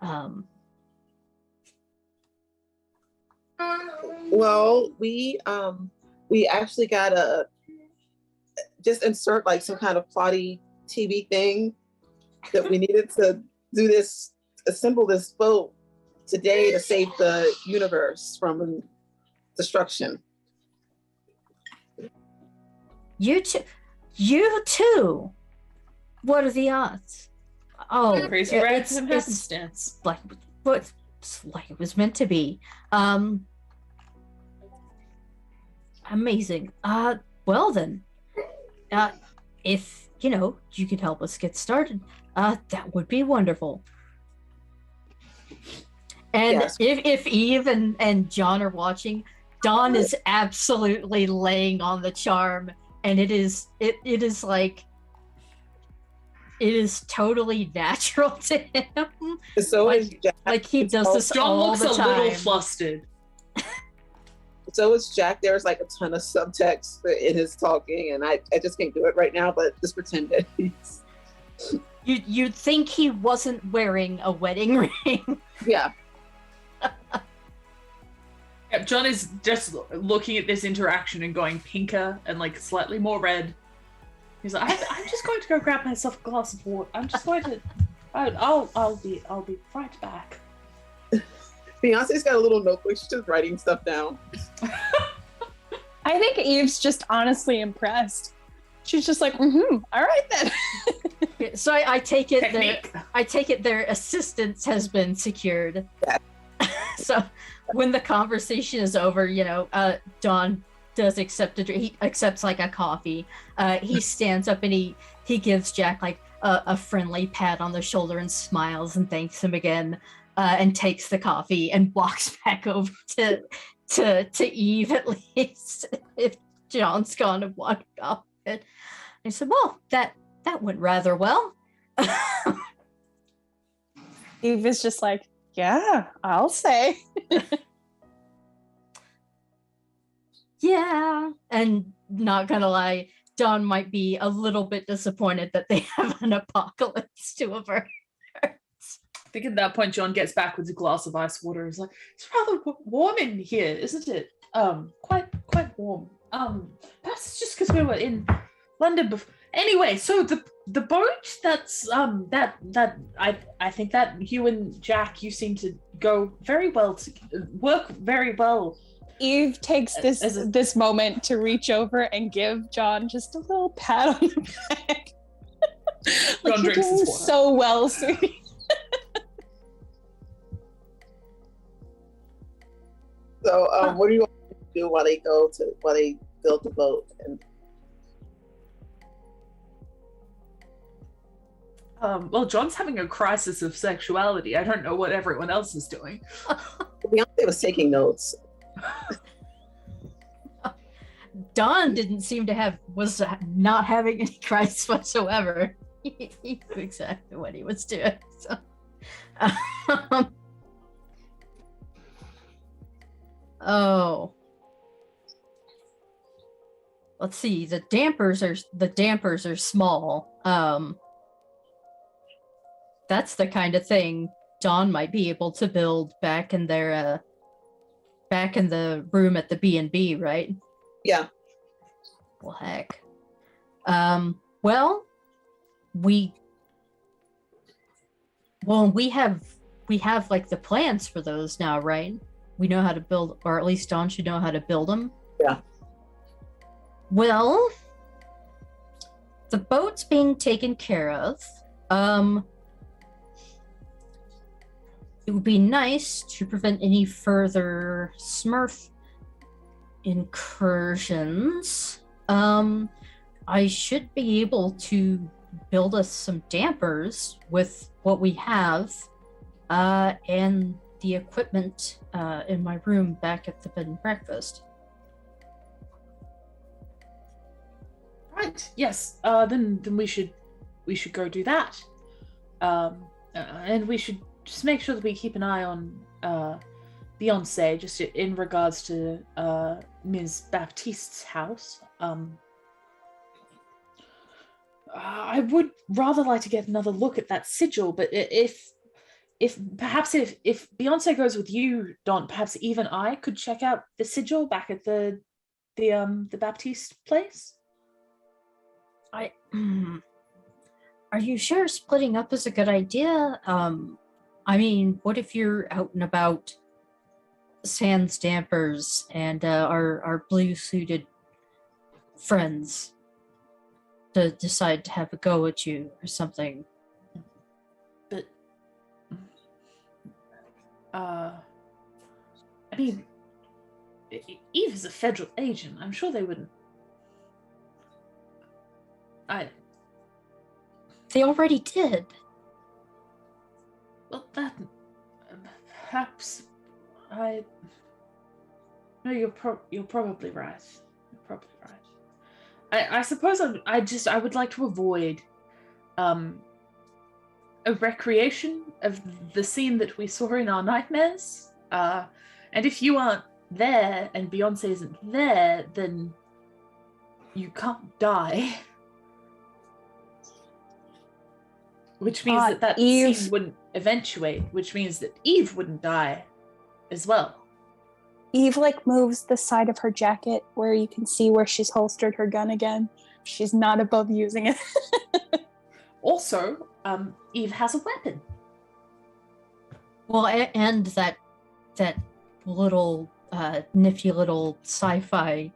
Well, we actually gotta just insert like some kind of plotty TV thing that we needed to do this, assemble this boat today to save the universe from destruction. You too. What are the odds? Oh, Crazy random happenstance. like it's like it was meant to be. Amazing. Well then, if you could help us get started, that would be wonderful. And Yes. if Eve and John are watching, Dawn is absolutely laying on the charm, and it is totally natural to him. So Like- is Jack. Like he does this John all looks the a time. little flustered. So is Jack. There's like a ton of subtext in his talking, and I just can't do it right now. But just pretend that he's You'd think he wasn't wearing a wedding ring. yeah. Yeah, John is just looking at this interaction and going pinker and like slightly more red He's like, I'm just going to go grab myself a glass of water. I'm just going to. I'll be right back. Beyonce's got a little notebook. She's just writing stuff down. I think Eve's just honestly impressed. She's just like, all right then. So I take it Technique. their assistance has been secured. Yeah. So when the conversation is over, Don does accept he accepts like a coffee. He stands up and he gives Jack like a friendly pat on the shoulder and smiles and thanks him again, and takes the coffee and walks back over to Eve, at least if John's gone and walked off it. I said, well, that went rather well. Eve is just like, yeah, I'll say. Yeah. And not gonna lie, Dawn might be a little bit disappointed that they have an apocalypse to avert. I think at that point, John gets back with a glass of ice water. He's like, it's rather warm in here, isn't it? Quite warm. Perhaps it's just because we were in London before. Anyway, so the boat that's that I think that you and Jack, you seem to go very well to work very well. Eve takes this moment to reach over and give John just a little pat on the back. Like, John you're drinks his doing water. so well, sweetie. So, what do you want to do while they build the boat? And Well, John's having a crisis of sexuality. I don't know what everyone else is doing. Beyonce was taking notes. Dawn didn't seem to was not having any crisis whatsoever. He knew exactly what he was doing. So. Oh. Let's see. The dampers are small. That's the kind of thing Dawn might be able to build back in the room at the B&B, right? Yeah. Well, heck. Well, we have like the plans for those now, right? We know how to build, or at least Dawn should know how to build them. Yeah. Well, the boat's being taken care of. It would be nice to prevent any further Smurf incursions. I should be able to build us some dampers with what we have, and the equipment in my room back at the bed and breakfast. Right. Yes. Then we should go do that. And we should just make sure that we keep an eye on Beyonce, just in regards to Ms. Baptiste's house. I would rather like to get another look at that sigil, but if Beyonce goes with you, Don, perhaps even I could check out the sigil back at the Baptiste place. Are you sure splitting up is a good idea? I mean, what if you're out and about sans dampers and our blue-suited friends to decide to have a go at you or something? But I mean, Eve is a federal agent. I'm sure they wouldn't. They already did. Well, that perhaps no. You're probably right. You're probably right. I suppose I would like to avoid a recreation of the scene that we saw in our nightmares. And if you aren't there and Beyonce isn't there, then you can't die. Which means that scene wouldn't eventuate, which means that Eve wouldn't die as well. Eve like moves the side of her jacket where you can see where she's holstered her gun again. She's not above using it. Also, Eve has a weapon. Well, and that little nifty little sci-fi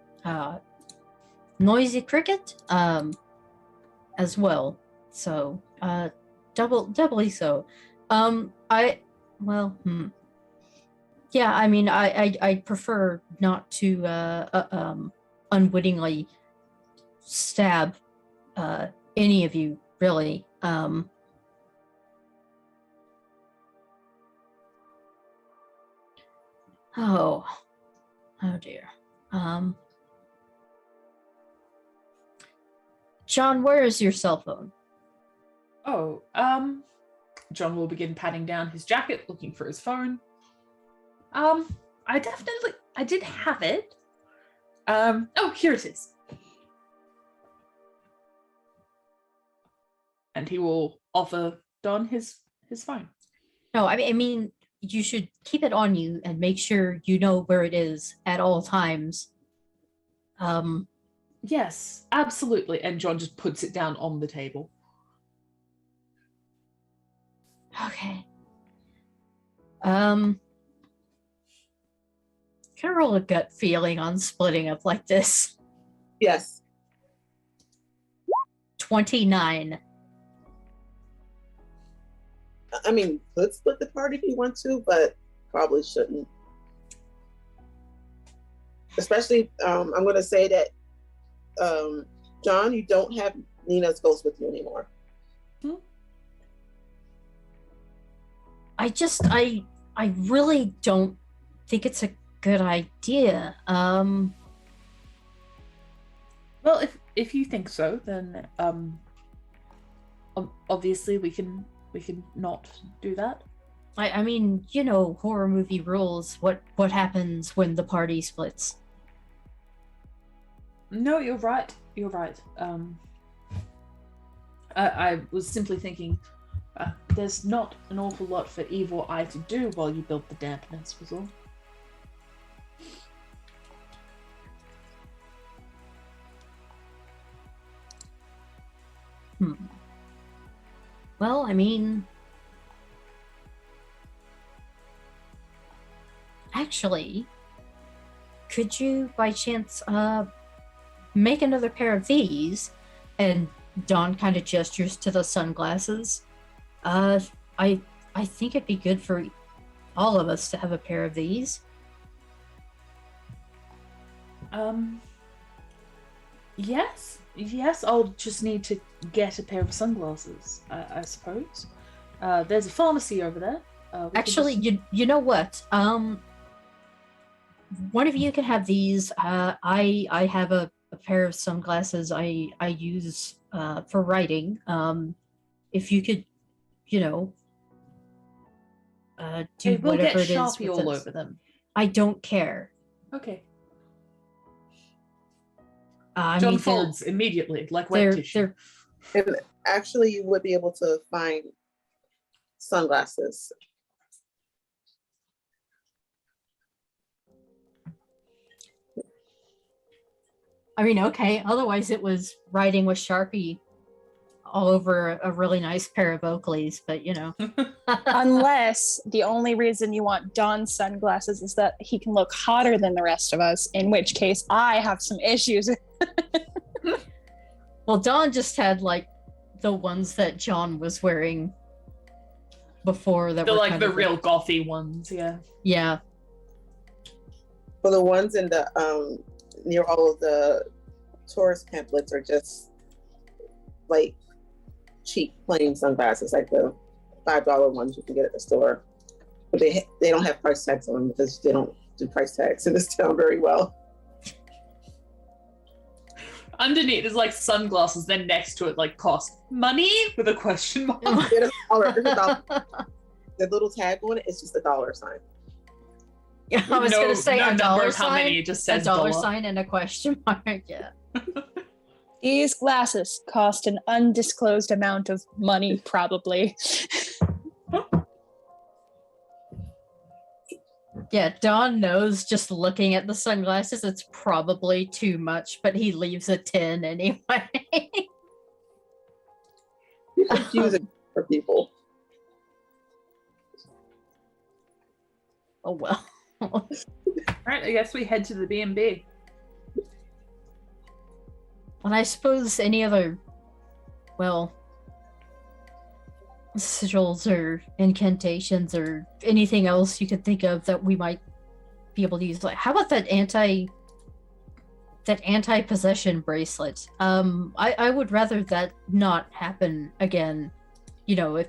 noisy cricket as well. So doubly so. Yeah, I mean, I prefer not to unwittingly stab any of you, really. Oh dear. John, where is your cell phone? Oh, John will begin patting down his jacket, looking for his phone. I did have it. Oh, here it is. And he will offer Don his phone. No, I mean, you should keep it on you and make sure you know where it is at all times. Yes, absolutely. And John just puts it down on the table. Okay. Can I roll a gut feeling on splitting up like this? Yes. 29. I mean, could split the party if you want to, but probably shouldn't. Especially, I'm going to say that, John, you don't have Nina's ghost with you anymore. I really don't think it's a good idea. Well, if you think so, then obviously we can not do that. I mean, you know, horror movie rules. What happens when the party splits? No, you're right. You're right. I was simply thinking, there's not an awful lot for Eve or I to do while you build the dampness, was all. Well, I mean, actually, could you by chance make another pair of these? And Dawn kind of gestures to the sunglasses. I think it'd be good for all of us to have a pair of these. Yes, I'll just need to get a pair of sunglasses, I suppose. There's a pharmacy over there. Actually, you know what? One of you can have these. I have a pair of sunglasses I use for writing. If you could, you know, do we'll whatever get it is Sharpie with all this. over them. I don't care. Okay. I John mean, folds immediately, like wet tissue. And actually, you would be able to find sunglasses. I mean, okay. Otherwise, it was writing with Sharpie all over a really nice pair of Oakleys, but you know. Unless the only reason you want Don's sunglasses is that he can look hotter than the rest of us, in which case I have some issues. Well, Dawn just had like the ones that John was wearing before that They're were like kind the of real gothy ones, yeah. Yeah. For the ones in the near all of the tourist pamphlets are just like cheap plain sunglasses, like the $5 ones you can get at the store. But they don't have price tags on them because they don't do price tags in this town very well. Underneath is like sunglasses, then next to it like cost money with a question mark. It's the little tag on it is just a dollar sign. Yeah, I was going to say no a number dollar of how sign, many, it just says a dollar sign, and a question mark. Yeah. These glasses cost an undisclosed amount of money, probably. Yeah, Don knows just looking at the sunglasses, it's probably too much, but he leaves a 10 anyway. You're confusing for people. Oh well. All right, I guess we head to the B&B. And I suppose any other, well, sigils or incantations or anything else you could think of that we might be able to use. Like, how about that anti-possession bracelet? I would rather that not happen again. You know, if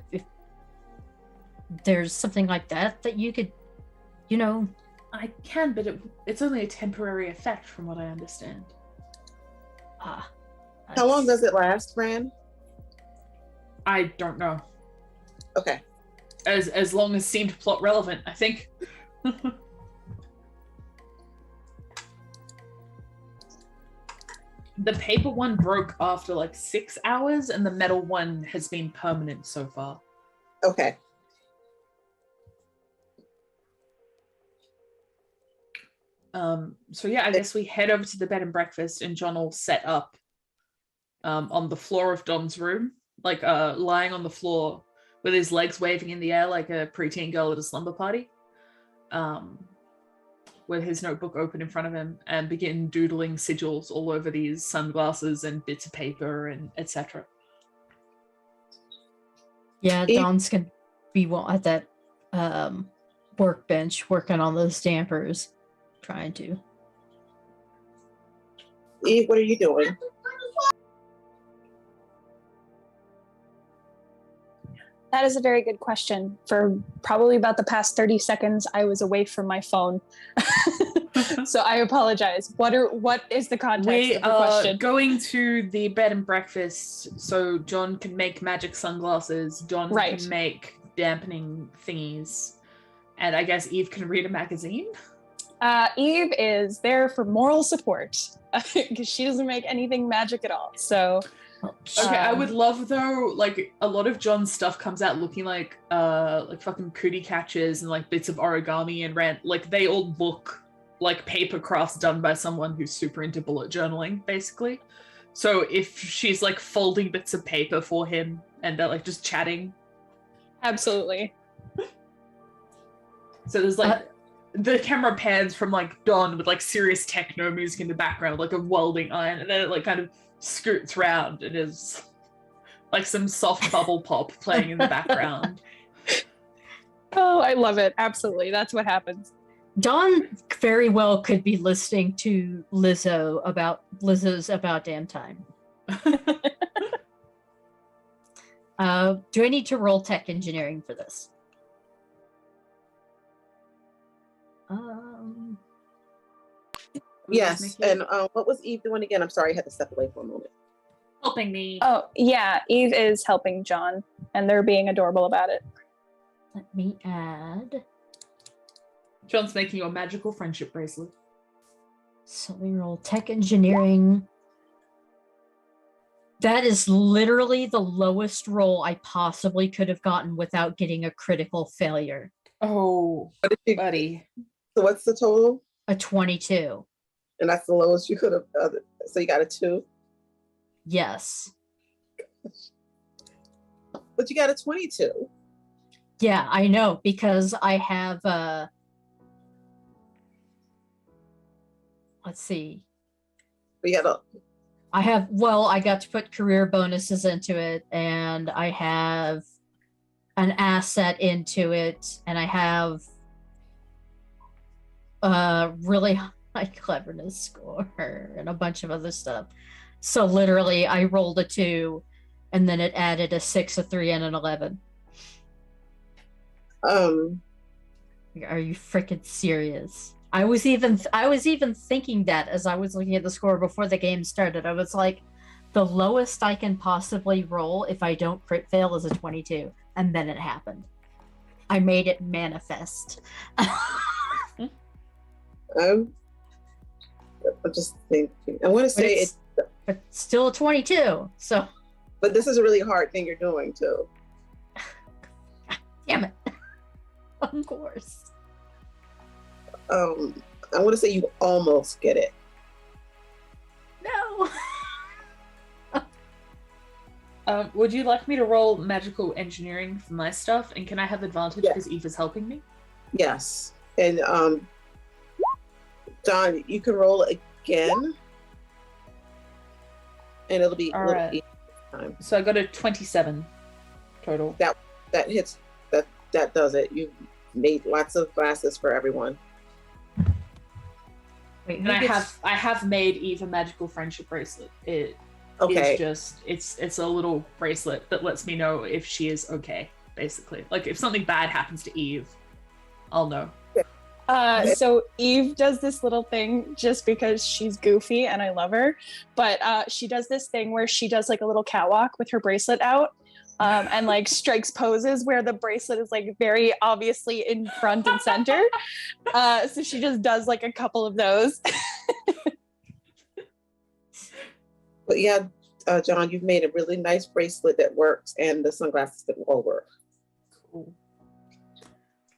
there's something like that you could, you know. I can, but it's only a temporary effect from what I understand. How long does it last, Fran? I don't know. Okay. As long as seemed plot relevant, I think. The paper one broke after like 6 hours, and the metal one has been permanent so far. Okay. So yeah, I guess we head over to the bed and breakfast, and John will set up on the floor of Don's room, like lying on the floor with his legs waving in the air like a preteen girl at a slumber party, with his notebook open in front of him, and begin doodling sigils all over these sunglasses and bits of paper and etc. Yeah, Don's gonna be at that workbench working on those dampers, trying to. Eve, what are you doing? That is a very good question. For probably about the past 30 seconds, I was away from my phone. So I apologize. What is the context We of the are question? going to the bed and breakfast so John can make magic sunglasses, John Right. can make dampening thingies, and I guess Eve can read a magazine? Eve is there for moral support because she doesn't make anything magic at all. So Okay, I would love though, like a lot of John's stuff comes out looking like fucking cootie catchers and like bits of origami and rant. Like they all look like paper crafts done by someone who's super into bullet journaling, basically. So if she's like folding bits of paper for him and they're like just chatting. Absolutely. So there's like the camera pans from like Dawn with like serious techno music in the background, like a welding iron, and then it like kind of scoots round and is like some soft bubble pop playing in the background. Oh, I love it. Absolutely. That's what happens. Dawn very well could be listening to Lizzo's About Damn Time. Do I need to roll tech engineering for this? Yes. And what was Eve doing again? I'm sorry, I had to step away for a moment. Helping me. Oh, yeah. Eve is helping John, and they're being adorable about it. Let me add. John's making you a magical friendship bracelet. So we roll tech engineering. That is literally the lowest roll I possibly could have gotten without getting a critical failure. Oh, What did you, buddy. so what's the total? A 22. And that's the lowest you could have. So you got a 2, Yes. but you got a 22. Yeah, I know, because I have let's see. We had a. I got to put career bonuses into it, and I have an asset into it, and I have really high cleverness score and a bunch of other stuff. So literally I rolled a 2 and then it added a 6, a 3, and an 11. Are you freaking serious? I was even thinking that as I was looking at the score before the game started. I was like, the lowest I can possibly roll if I don't crit fail is a 22, and then it happened. I made it manifest. I'm just thinking. I want to say it, but still a 22. So, but this is a really hard thing you're doing too. damn it. Of course. I want to say you almost get it. No. Would you like me to roll magical engineering for my stuff? And can I have advantage Yeah. because Eve is helping me? Yes. And John, you can roll again. And it'll be All a little right. easier this time. So I got a 27 total. That hits that does it. You made lots of glasses for everyone. Wait, And I have made Eve a magical friendship bracelet. It Okay. is just it's a little bracelet that lets me know if she is okay, basically. Like if something bad happens to Eve, I'll know. So Eve does this little thing just because she's goofy and I love her, but she does this thing where she does like a little catwalk with her bracelet out, and like strikes poses where the bracelet is like very obviously in front and center. So she just does like a couple of those. But yeah, John, you've made a really nice bracelet that works and the sunglasses that will work. Cool.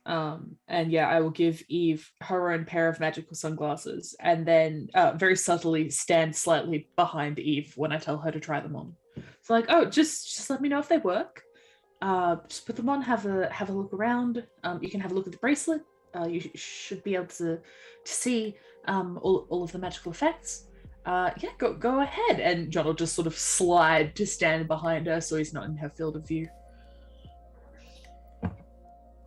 And yeah, I will give Eve her own pair of magical sunglasses and then very subtly stand slightly behind Eve when I tell her to try them on. So like, oh, just let me know if they work. Just put them on, have a look around. You can have a look at the bracelet. You should be able to see all of the magical effects. Yeah, go ahead. And John will just sort of slide to stand behind her so he's not in her field of view.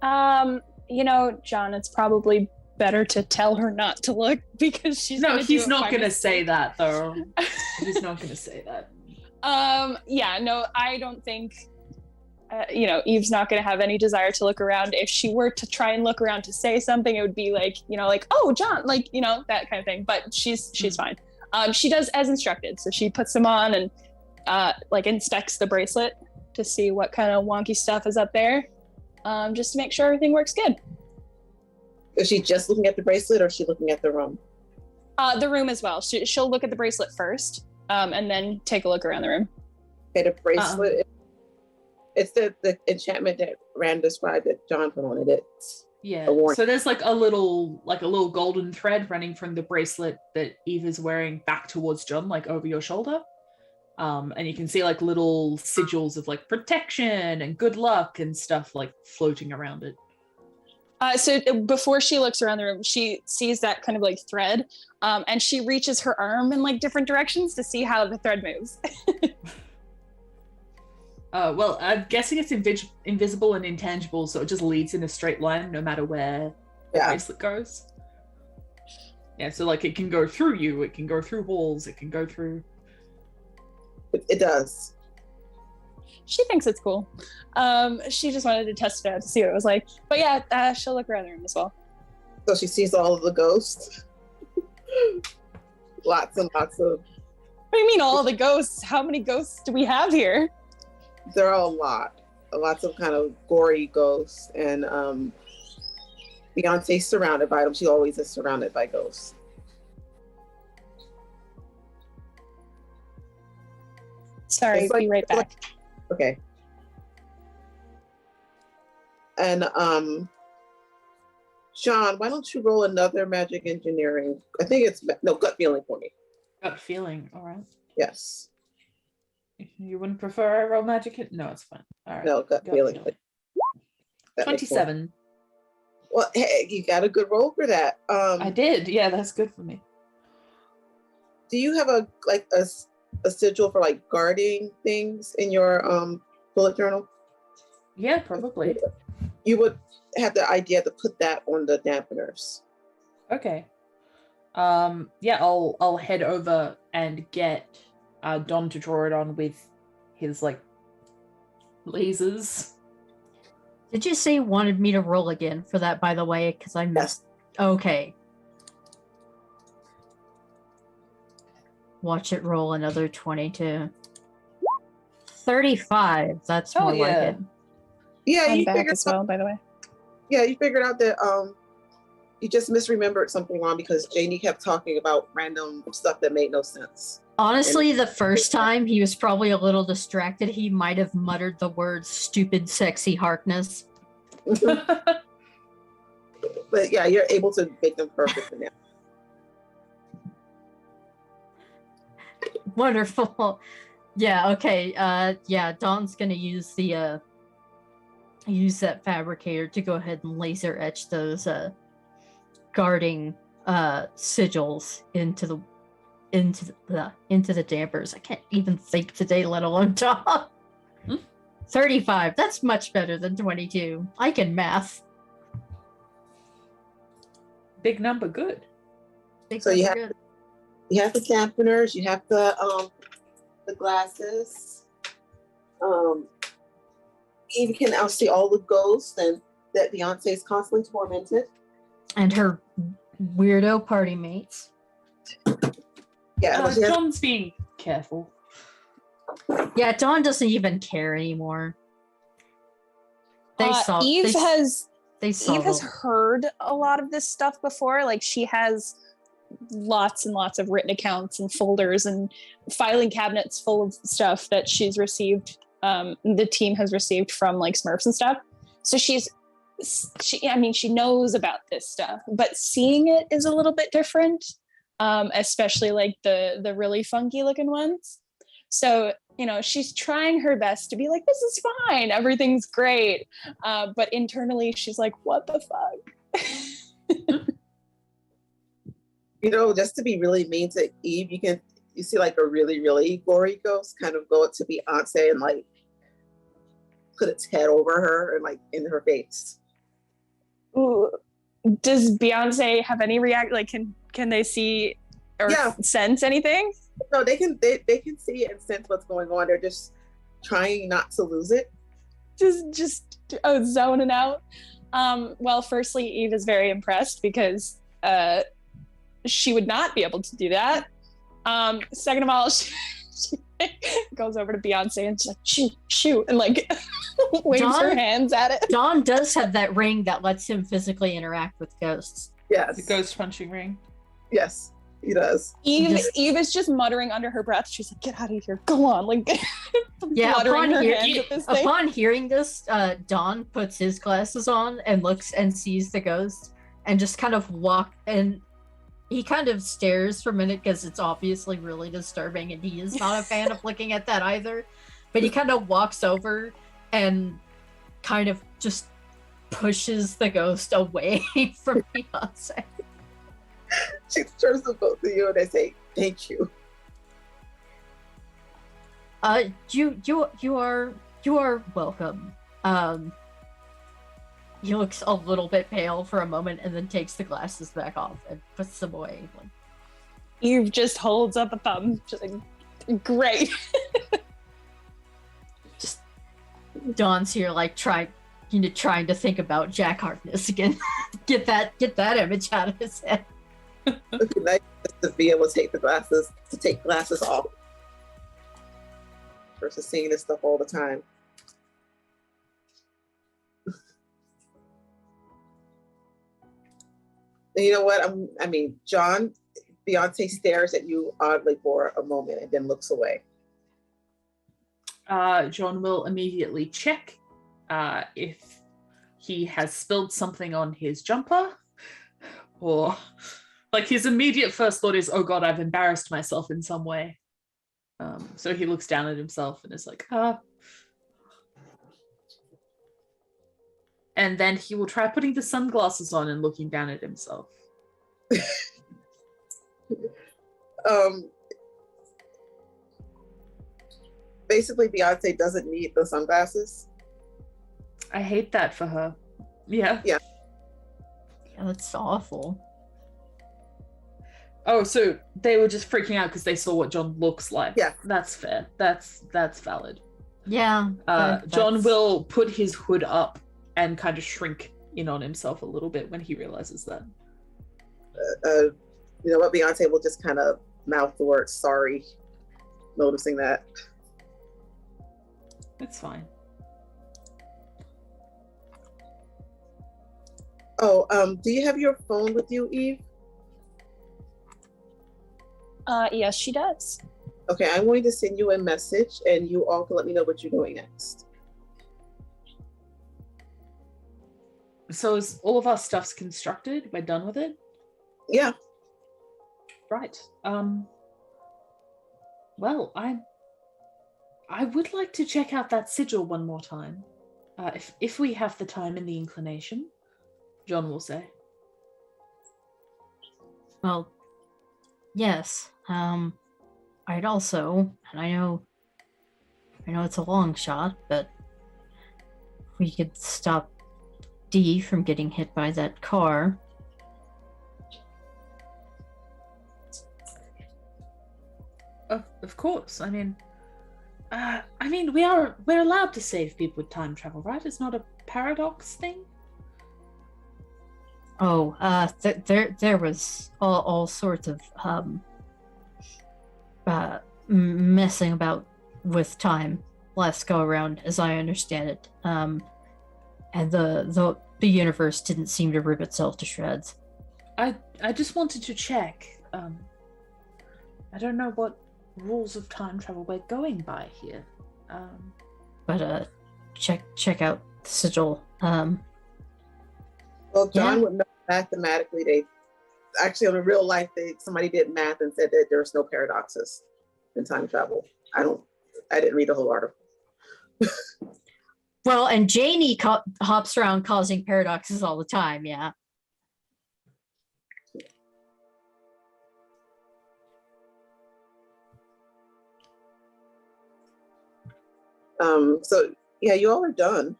John, it's probably better to tell her not to look because she's No, gonna he's do it not by gonna mistake. say that though. He's not gonna say that. Yeah, no, I don't think Eve's not going to have any desire to look around. If she were to try and look around to say something, it would be like, like, oh, John, like, that kind of thing. But she's fine. She does as instructed. So she puts them on and like inspects the bracelet to see what kind of wonky stuff is up there, just to make sure everything works good. Is she just looking at the bracelet or is she looking at the room? The room as well. She'll look at the bracelet first, and then take a look around the room. Okay, the bracelet, it's the enchantment that Rand described that John put on it. It's Yeah. a warning. So there's like a little golden thread running from the bracelet that Eve is wearing back towards John, like over your shoulder. And you can see like little sigils of like protection and good luck and stuff like floating around it. So before she looks around the room, she sees that kind of like thread, and she reaches her arm in like different directions to see how the thread moves. Well, I'm guessing it's invisible and intangible, so it just leads in a straight line no matter where the bracelet goes. Yeah, so like it can go through you, it can go through walls, it can go through... It does. She thinks it's cool. She just wanted to test it out to see what it was like. But yeah, she'll look around the room as well. So she sees all of the ghosts. Lots and lots of... What do you mean all of the ghosts? How many ghosts do we have here? There are lots of kind of gory ghosts, and Beyonce's surrounded by them. She always is surrounded by ghosts. Sorry, It's like- be right back. Okay. And Sean, why don't you roll another magic engineering? I think it's gut feeling for me. Gut feeling, all right. Yes. You wouldn't prefer I roll magic? No, it's fine. All right. No, gut feeling. That makes sense. 27. Well, hey, you got a good roll for that. I did. Yeah, that's good for me. Do you have a sigil for like guarding things in your bullet journal? Yeah, probably. You would have the idea to put that on the dampeners. Okay. Yeah, I'll head over and get Don to draw it on with his like lasers. Did you say you wanted me to roll again for that, by the way? Because I missed. Okay. Watch it roll another 22. 35. That's more like it. Yeah, I'm you back figured as well, by the way. Yeah, you figured out that you just misremembered something wrong because Janie kept talking about random stuff that made no sense. Honestly, the first time he was probably a little distracted. He might have muttered the words "stupid, sexy Harkness." But yeah, you're able to make them perfect now. Wonderful. Yeah, okay. Yeah, Dawn's gonna use the use that fabricator to go ahead and laser etch those guarding sigils into the dampers. I can't even think today, let alone talk. 35. That's much better than 22. I can math. Big number, good. Big So you number, have good. You have the dampeners, you have the glasses. You can now see all the ghosts and that Beyonce is constantly tormented. And her weirdo party mates. Yeah, but she has- John's being careful. Yeah, Dawn doesn't even care anymore. They saw Eve they, has they saw Eve has the- heard a lot of this stuff before. Like she has lots and lots of written accounts and folders and filing cabinets full of stuff that she's received. The team has received from like Smurfs and stuff. So she knows about this stuff, but seeing it is a little bit different, especially like the really funky looking ones. So, she's trying her best to be like, this is fine, everything's great. But internally she's like, what the fuck? Just to be really mean to Eve, you see like a really, really gory ghost kind of go up to Beyonce and like put its head over her and like in her face. Ooh. Does Beyonce have any like can they see or sense anything? No, they can see and sense what's going on. They're just trying not to lose it. Just zoning out. Well, firstly, Eve is very impressed because she would not be able to do that. Second of all, she goes over to Beyonce and she's like, shoot, and like waves her hands at it. Dawn does have that ring that lets him physically interact with ghosts. Yes. The ghost punching ring. Yes, he does. Eve is just muttering under her breath. She's like, get out of here. Go on. Like, yeah, upon hearing this, Dawn puts his glasses on and looks and sees the ghost and just kind of he kind of stares for a minute because it's obviously really disturbing and he is not a fan of looking at that either. But he kind of walks over and kind of just pushes the ghost away from Beyonce. She turns to both of you and they say, thank you. You are welcome. He looks a little bit pale for a moment and then takes the glasses back off and puts them away. Eve just holds up a thumb, just like, great. Just Dawn's here, like trying to think about Jack Harkness again. get that image out of his head. It'd be nice to be able to take glasses off versus seeing this stuff all the time. And you know what? John, Beyonce stares at you oddly for a moment and then looks away. John will immediately check if he has spilled something on his jumper, or like his immediate first thought is, oh God, I've embarrassed myself in some way. So he looks down at himself and is like, and then he will try putting the sunglasses on and looking down at himself. Basically, Beyonce doesn't need the sunglasses. I hate that for her. Yeah. Yeah, that's awful. Oh, so they were just freaking out because they saw what John looks like. Yeah. That's fair. That's valid. Yeah. John will put his hood up and kind of shrink in on himself a little bit when he realizes that. You know what? Beyonce will just kind of mouth the word sorry, noticing that. It's fine. Oh, do you have your phone with you, Eve? Yes, she does. Okay, I'm going to send you a message and you all can let me know what you're doing next. So is all of our stuff's constructed? We're done with it? Yeah. Right. Well, I would like to check out that sigil one more time. If we have the time and the inclination, John will say. Well, yes. I'd also, and I know it's a long shot, but if we could stop D from getting hit by that car. Of course. We're allowed to save people with time travel, right? It's not a paradox thing. Oh, there was all sorts of messing about with time last go around, as I understand it. And the universe didn't seem to rip itself to shreds. I just wanted to check. I don't know what rules of time travel we're going by here. But check out the sigil. Well, John would know mathematically. They actually, in real life, somebody did math and said that there's no paradoxes in time travel. I didn't read the whole article. Well, and Janie hops around causing paradoxes all the time. Yeah. So yeah, you all are done.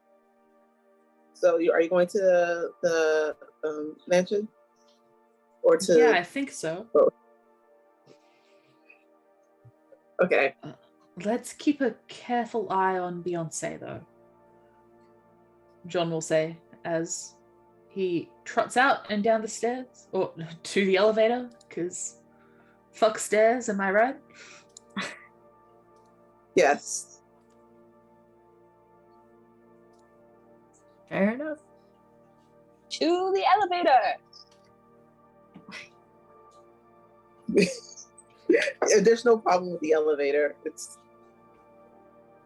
So are you going to the mansion, or to? Yeah, I think so. Oh. Okay. Let's keep a careful eye on Beyonce, though. John will say as he trots out and down the stairs, or to the elevator, because fuck stairs, am I right? Yes. Fair enough. To the elevator. There's no problem with the elevator. It's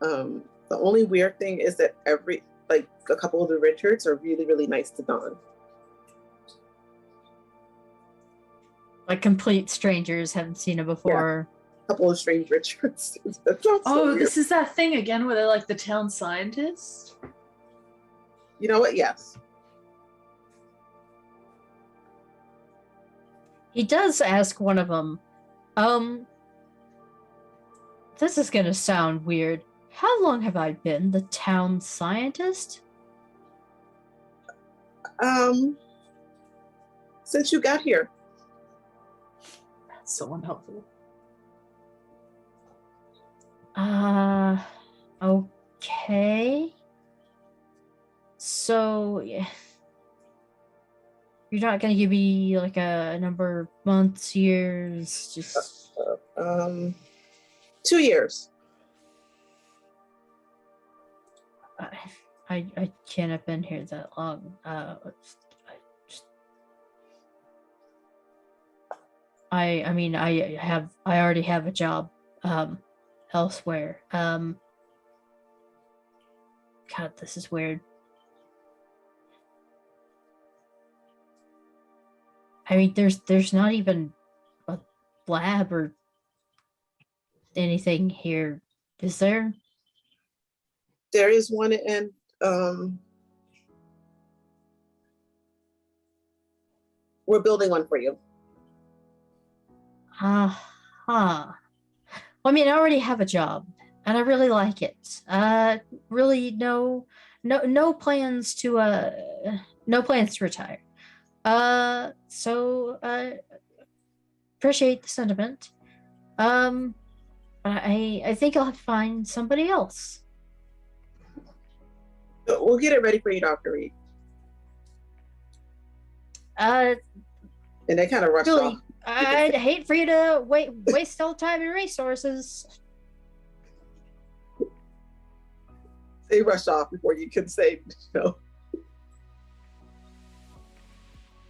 the only weird thing is that a couple of the Richards are really, really nice to Dawn. Like complete strangers, haven't seen it before. A couple of strange Richards. So this is that thing again where they're like the town scientist. You know what? Yes. He does ask one of them, this is gonna sound weird. How long have I been the town scientist? Since you got here. That's so unhelpful. Okay. So, yeah. You're not gonna give me like a number of months, years, just 2 years. I can't have been here that long. I already have a job elsewhere. God, this is weird. I mean, there's not even a lab or anything here, is there? There is one in we're building one for you. Well, I mean, I already have a job, and I really like it. Really no plans to retire. So appreciate the sentiment. But I think I'll have to find somebody else. We'll get it ready for you, Dr. Reed. And they kind of rush really, off. I'd hate for you to waste all time and resources. They rush off before you can say no.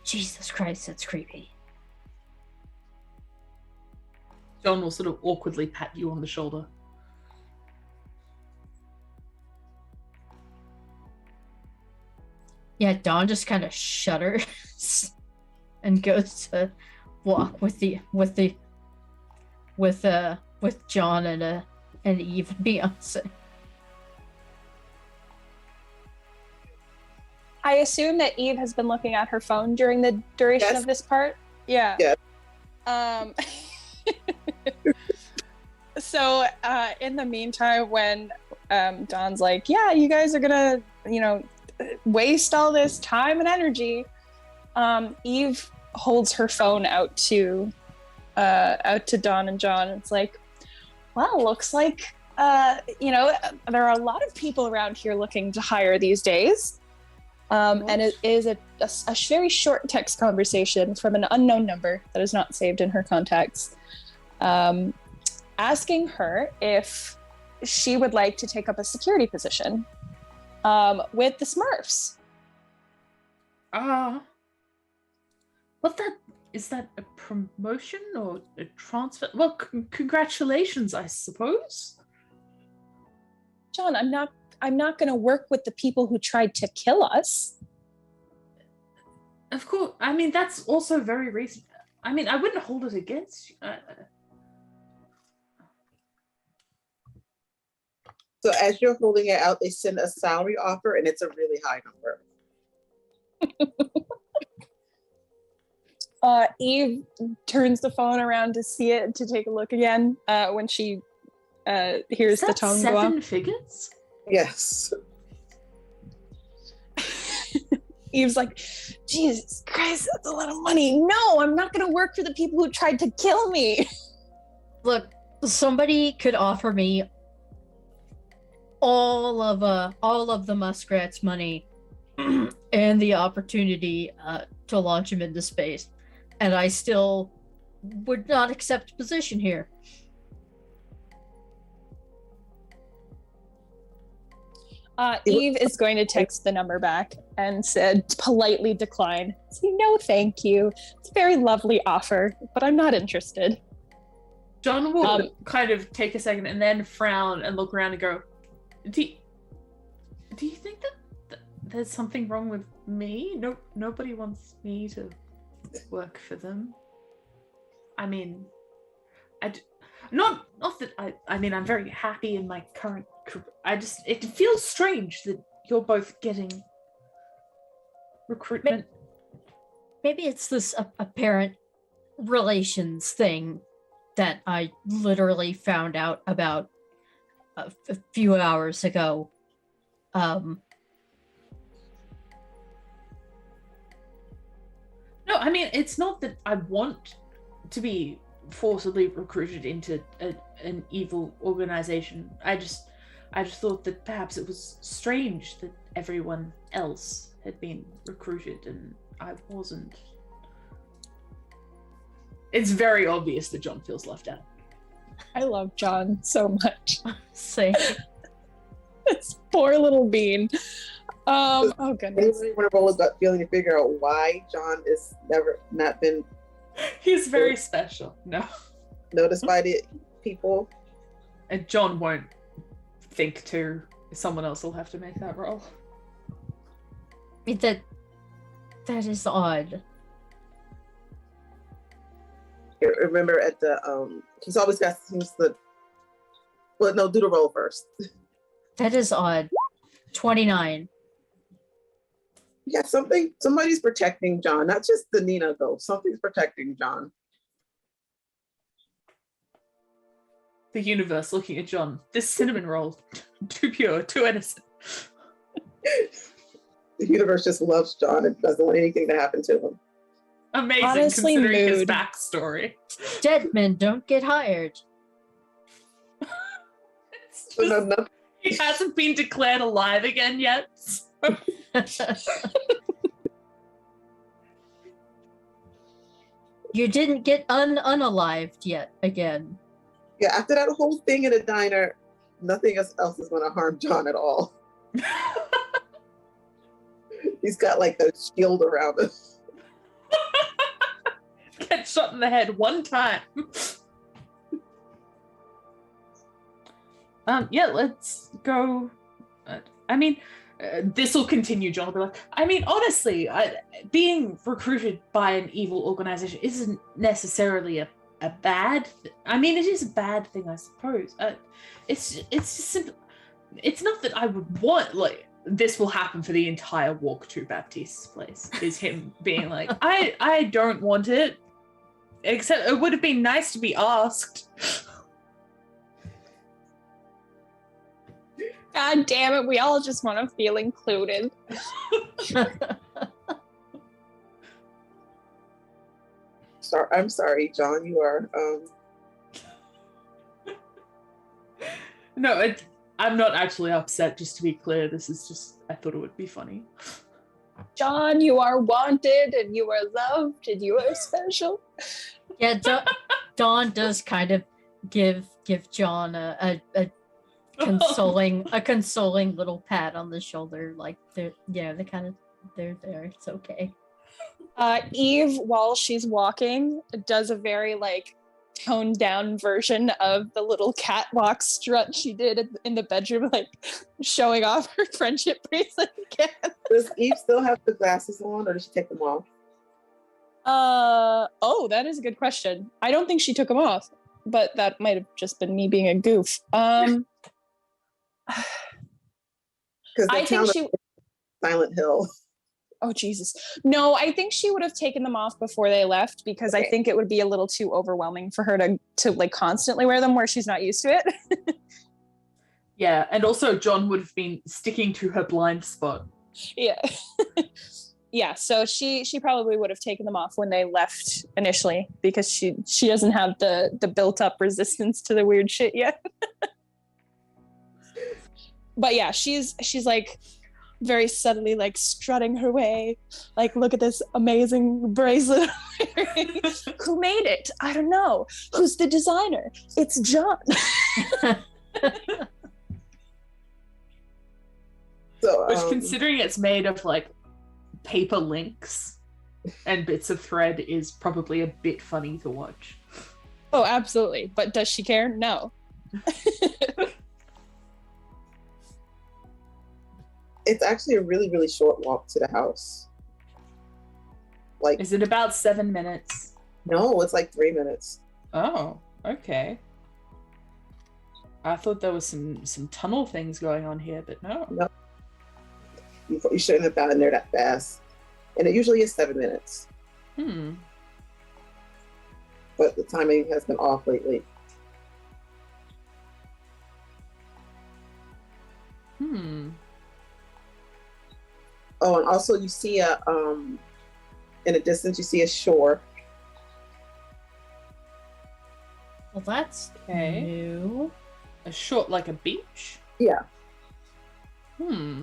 Jesus Christ, that's creepy. John will sort of awkwardly pat you on the shoulder. Yeah, Dawn just kind of shudders and goes to walk with John and Eve and Beyonce. I assume that Eve has been looking at her phone during the duration Yes. of this part. Yeah. Yeah. So in the meantime, when Dawn's like, "Yeah, you guys are gonna, waste all this time and energy," Eve holds her phone out to Dawn and John. It's like, well, looks like there are a lot of people around here looking to hire these days. And it is a very short text conversation from an unknown number that is not saved in her contacts, asking her if she would like to take up a security position with the Smurfs. Is that a promotion or a transfer? Well, congratulations, I suppose. John, I'm not going to work with the people who tried to kill us. Of course. I mean, that's also very reasonable. I mean, I wouldn't hold it against you. So as you're holding it out, they send a salary offer, and it's a really high number. Eve turns the phone around to see it, to take a look again when she hears the tone go up. 7 figures? Yes. Eve's like, Jesus Christ, that's a lot of money. No, I'm not going to work for the people who tried to kill me. Look, somebody could offer me all of the Muskrat's money and the opportunity to launch him into space, and I still would not accept a position here. Eve is going to text the number back and politely decline. Say, no, thank you. It's a very lovely offer, but I'm not interested. John will kind of take a second and then frown and look around and go, do you think that there's something wrong with me? Nobody wants me to work for them. I mean, not that I mean, I'm very happy in my current career. It feels strange that you're both getting recruitment. Maybe it's this apparent relations thing that I literally found out about a few hours ago. No, I mean, it's not that I want to be forcibly recruited into an evil organization. I just thought that perhaps it was strange that everyone else had been recruited and I wasn't. It's very obvious that John feels left out. I love John so much. Say, This poor little bean. Oh goodness. Anyone want to roll a gut feeling to figure out why John is never not been He's very special. No. noticed by the people? And John won't think to. Someone else will have to make that roll. that is odd. Remember at the he's always got things that. Well, no, do the roll first. That is odd. 29. Yeah, somebody's protecting John, not just the Nina though. Something's protecting John. The universe looking at John. This cinnamon roll, too pure, too innocent. The universe just loves John and doesn't want anything to happen to him. Amazing, Honestly, considering his mood. backstory. Dead men don't get hired. It's So just- no, he hasn't been declared alive again yet. You didn't get unalived yet again. yeah, after that whole thing in the diner, nothing else is going to harm John at all. He's got like a shield around him. Get shot in the head one time. Yeah, let's go. I mean, this will continue. John will be like, I mean, honestly, being recruited by an evil organization isn't necessarily a bad I mean, it is a bad thing, I suppose. It's just simple. It's not that I would want, like, this will happen for the entire walk to Baptiste's place, is him being like, I don't want it, except it would have been nice to be asked. God damn it, we all just want to feel included. I'm sorry, John. You are. No, I'm not actually upset, just to be clear. This is just, I thought it would be funny. John, you are wanted and you are loved and you are special. Yeah, Dawn does kind of give John a consoling little pat on the shoulder, like they're there. It's okay. Eve, while she's walking, does a very like toned down version of the little catwalk strut she did in the bedroom, like showing off her friendship bracelet again. Does Eve still have the glasses on, or does she take them off? Oh, that is a good question. I don't think she took them off, but that might have just been me being a goof. Because I think she. Silent Hill. Oh Jesus. No, I think she would have taken them off before they left, because I think it would be a little too overwhelming for her to like constantly wear them where she's not used to it. Yeah, and also John would have been sticking to her blind spot. Yeah. Yeah, so she probably would have taken them off when they left initially, because she doesn't have the built up resistance to the weird shit yet. But yeah, she's like very subtly like strutting her way, like, look at this amazing bracelet. Who made it? I don't know. Who's the designer? It's John. So, Which, considering it's made of like paper links and bits of thread, is probably a bit funny to watch. Oh, absolutely. But does she care? No. it's actually a really, really short walk to the house. Like, Is it about 7 minutes? no, it's like 3 minutes. Oh, okay. I thought there was some tunnel things going on here, but no. No. You shouldn't have gotten there that fast. And it usually is 7 minutes. But the timing has been off lately. Oh, and also you see in the distance, you see a shore. Well, that's Okay. new. A short, like a beach? Yeah. Hmm.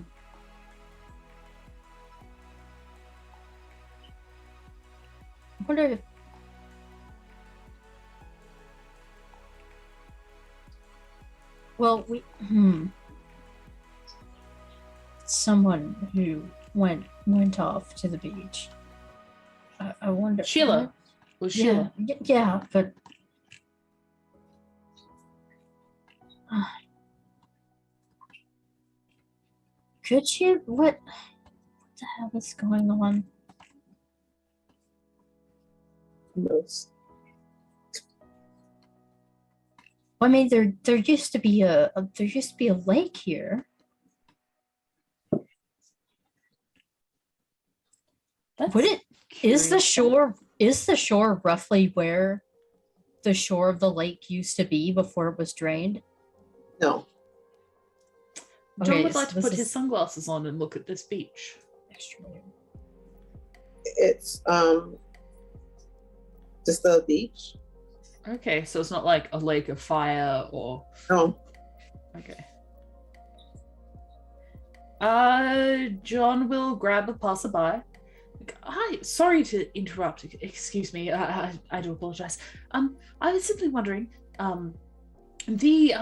I wonder if someone who went off to the beach. I wonder. Sheila. Was Sheila. Yeah, but could you? What the hell is going on? Who knows? I mean, there used to be a lake here. That's Would it? Is the curious. shore roughly where the shore of the lake used to be before it was drained? No. John Okay, would like to this put is- his sunglasses on and look at this beach. It's just a beach. Okay, so it's not like a lake of fire or... No. Okay. John will grab a passerby. Hi, sorry to interrupt. Excuse me. I do apologize. I was simply wondering, the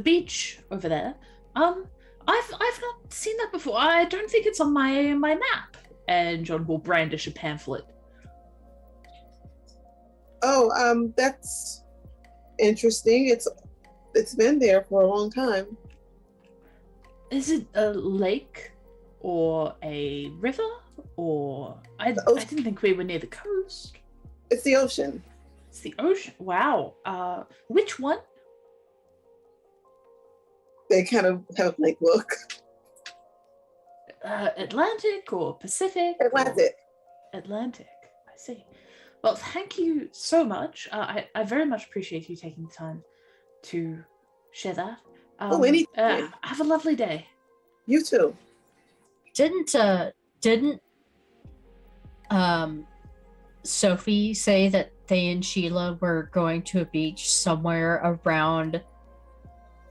beach over there. I've not seen that before. I don't think it's on my map. And John will brandish a pamphlet. Oh, that's interesting. It's been there for a long time. Is it a lake or a river? Or I didn't think we were near the coast. It's the ocean. It's the ocean. Wow. Which one? They kind of have like look. Atlantic or Pacific? Atlantic. Atlantic. I see. Well, thank you so much. I very much appreciate you taking the time to share that. Anything. Have a lovely day. You too. Didn't Sophie say that they and Sheila were going to a beach somewhere around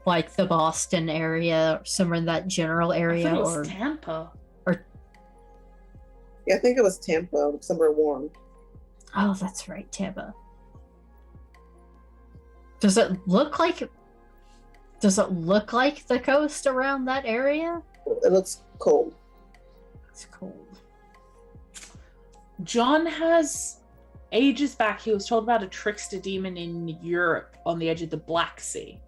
like the Boston area, somewhere in that general area? I thought it was Tampa. Yeah, I think it was Tampa, somewhere warm. Oh, that's right, Tampa. Does it look like the coast around that area? It looks cold. It's cold. John has ages back, he was told about a trickster demon in Europe on the edge of the Black Sea.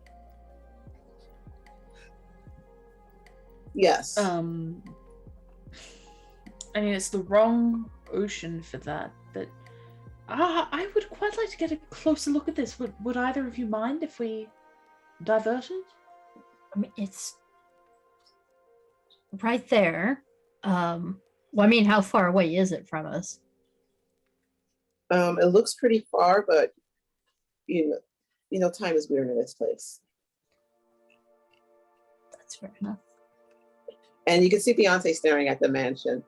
Yes. I mean, it's the wrong ocean for that, but I would quite like to get a closer look at this. Would either of you mind if we diverted? I mean, it's right there. Well, I mean, how far away is it from us? It looks pretty far, but you know, time is weird in this place. That's fair enough. And you can see Beyonce staring at the mansion.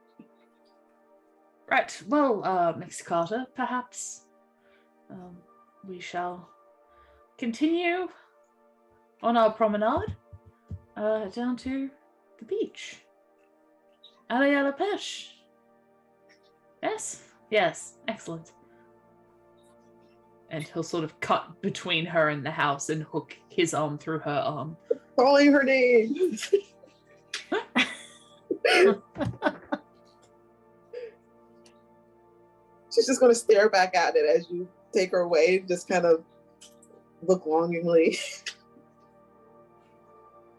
Right. Well, Miss Carter, perhaps we shall continue on our promenade down to the beach. Allez à la pêche. Yes? Yes. Excellent. And he'll sort of cut between her and the house and hook his arm through her arm. Calling her name. She's just going to stare back at it as you take her away, just kind of look longingly.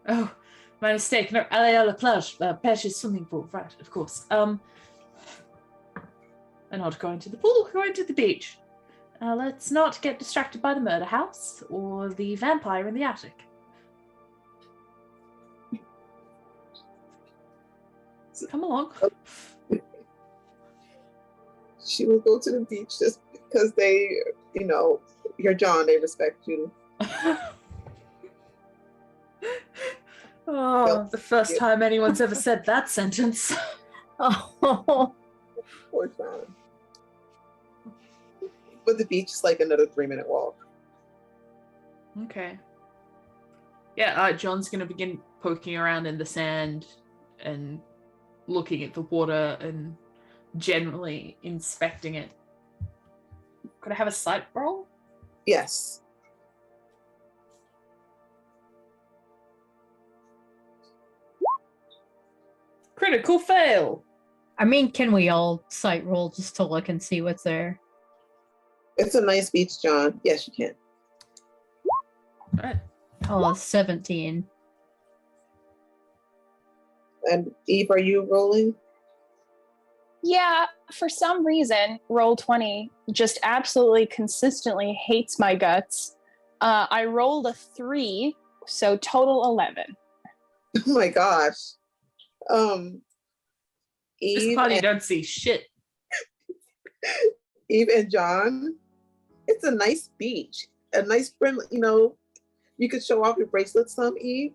Oh, my mistake. No, allez à la plage. Pêche is swimming pool, right, of course. And not going to the pool, going to the beach. Let's not get distracted by the murder house or the vampire in the attic. Come along. She will go to the beach just because they, you're John, they respect you. Oh, the first time anyone's ever said that sentence. Oh, Poor John. But the beach is like another 3-minute walk. Okay. Yeah, John's gonna begin poking around in the sand and looking at the water and generally inspecting it. Could I have a sight roll? Yes. Critical fail. I mean, can we all sight roll just to look and see what's there? It's a nice beach, John. Yes, you can. Right. Oh, 17. And Eve, are you rolling? Yeah, for some reason, Roll20 just absolutely consistently hates my guts. I rolled a 3, so total 11. Oh my gosh. This Eve party don't see shit. Eve and John, it's a nice beach. A nice friendly, you could show off your bracelets some, Eve.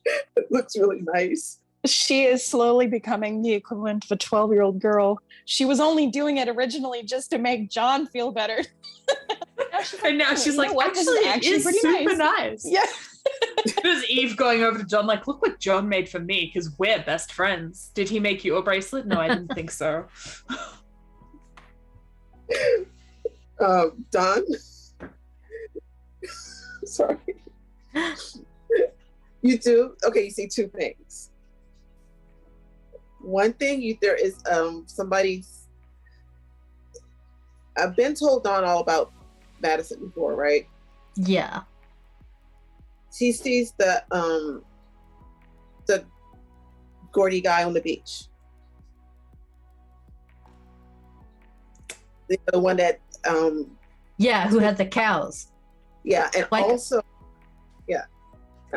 It looks really nice. She is slowly becoming the equivalent of a 12-year-old girl. She was only doing it originally just to make John feel better. And now she's like, This is actually, it is pretty super nice. Yeah. There's Eve going over to John like, look what John made for me, because we're best friends. Did he make you a bracelet? No, I didn't think so. Don? Sorry. You do? Okay, you see 2 things. One thing, there is somebody's... I've been told Don all about Madison before, right? Yeah. he sees the Gordy guy on the beach. The one that Yeah, who had the cows? yeah, and Like-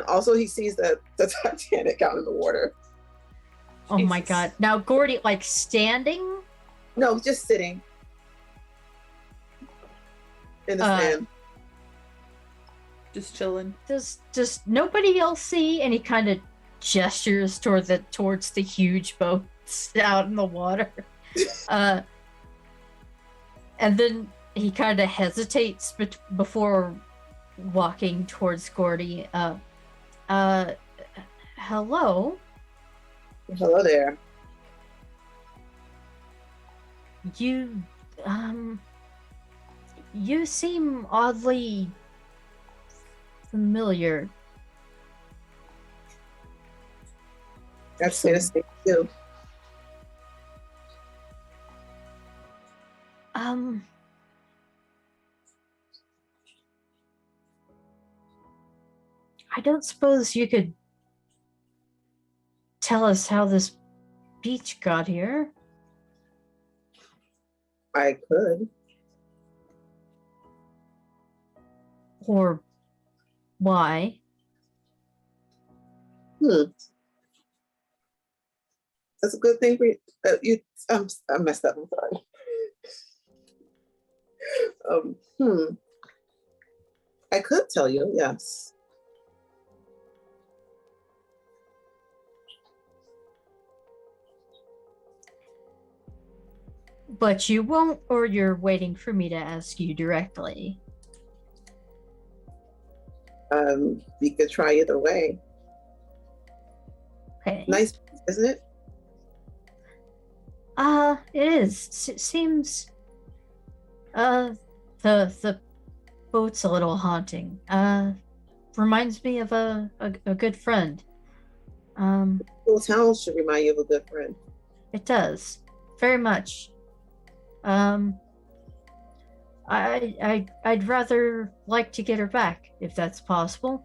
also he sees the Titanic out in the water. Oh my Jesus. god! Now Gordy, like standing. No, just sitting in the sand. Just chilling. Does nobody else see? And he kind of gestures towards the huge boats out in the water. And then he kind of hesitates before walking towards Gordy. Hello. Hello there. You seem oddly familiar. That's innocent too. I don't suppose you could tell us how this beach got here? I could. Or why? That's a good thing for you. I messed up. I'm sorry. I could tell you, yes. But you won't, or you're waiting for me to ask you directly? We could try either way. Okay. Nice, isn't it? It is. It seems the boat's a little haunting. Reminds me of a good friend. Little town should remind you of a good friend. It does. Very much. I'd rather like to get her back, if that's possible.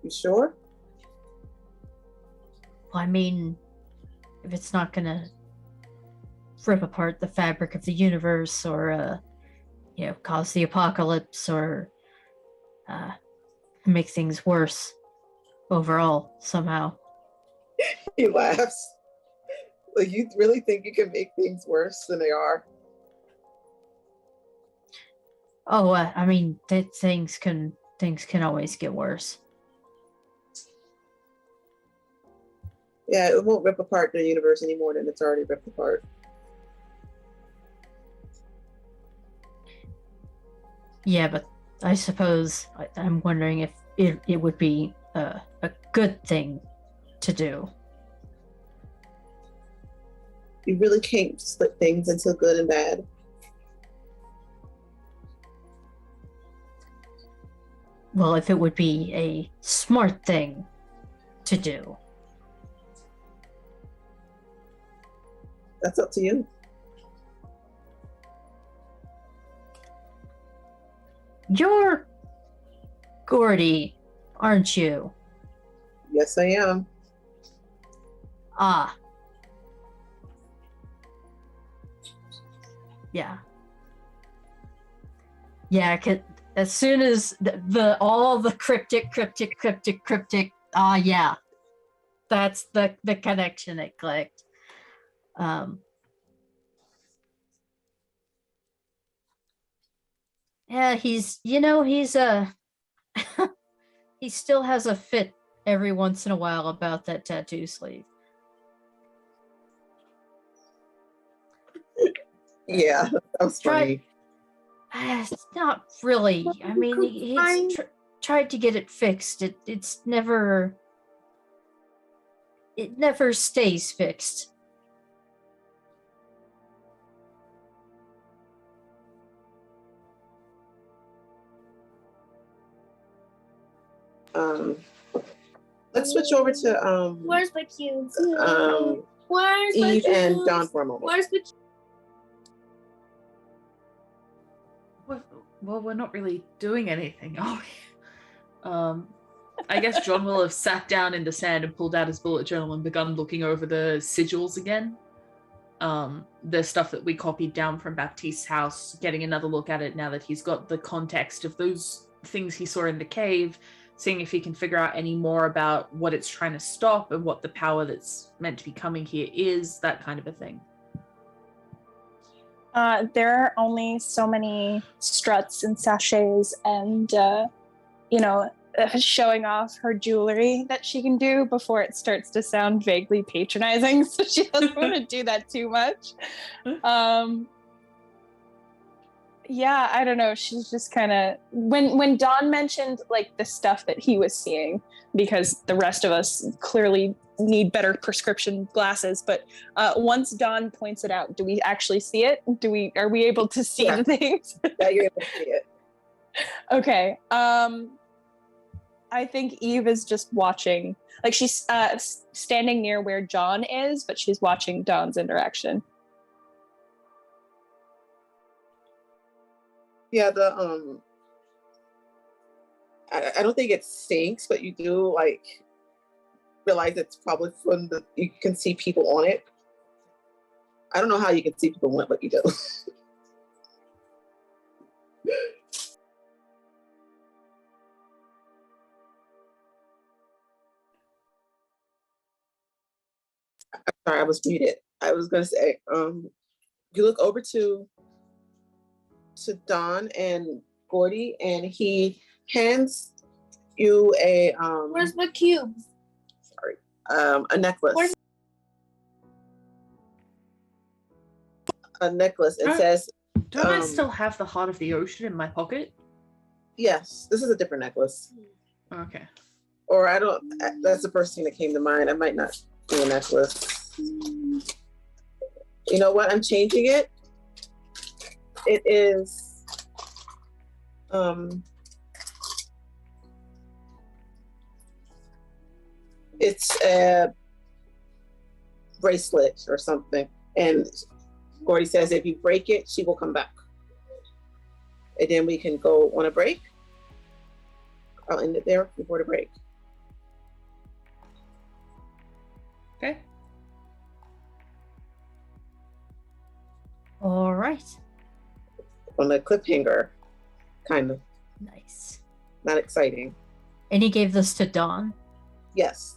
You sure? I mean, if it's not gonna rip apart the fabric of the universe, or cause the apocalypse, or make things worse overall somehow. He laughs. Like, you really think you can make things worse than they are? Oh, I mean, things can always get worse. Yeah, it won't rip apart the universe any more than it's already ripped apart. Yeah, but I suppose I'm wondering if it would be a good thing to do. You really can't split things into good and bad. Well, if it would be a smart thing to do. That's up to you. You're Gordy, aren't you? Yes, I am. Ah. Yeah. Yeah, as soon as all the cryptic, yeah. That's the connection it clicked. Yeah, he's he still has a fit every once in a while about that tattoo sleeve. Yeah, that was funny. It's not really. I mean, he's tried to get it fixed. It never stays fixed. Let's switch over to Where's my cubes? Eve Where's my cubes? and Don for a moment. Where's my Well, we're not really doing anything, are we? I guess John will have sat down in the sand and pulled out his bullet journal and begun looking over the sigils again. The stuff that we copied down from Baptiste's house, getting another look at it now that he's got the context of those things he saw in the cave, seeing if he can figure out any more about what it's trying to stop and what the power that's meant to be coming here is, that kind of a thing. There are only so many struts and sachets and, showing off her jewelry that she can do before it starts to sound vaguely patronizing. So she doesn't want to do that too much. Yeah, I don't know. She's just kind of, when Don mentioned like the stuff that he was seeing, because the rest of us clearly need better prescription glasses, but once Don points it out, do we actually see it? Are we able to see the things? Yeah, you're able to see it. Okay. I think Eve is just watching, like she's standing near where John is, but she's watching Don's interaction. Yeah, I don't think it stinks, but you do like realize it's probably from you can see people on it. I don't know how you can see people on it, but you do. Sorry, I was muted. I was gonna say, you look over to Don and Gordy, and he hands you a Where's my cube? a necklace. A necklace. It says, Don't I still have the Heart of the Ocean in my pocket? yes, this is a different necklace. Okay. Or I don't, that's the first thing that came to mind. I might not do a necklace. You know what? I'm changing it. It is, it's a bracelet or something. And Gordy says if you break it, she will come back. And then we can go on a break. I'll end it there before the break. Okay. All right. On the cliffhanger, kind of. Nice. Not exciting. And he gave this to Dawn. Yes.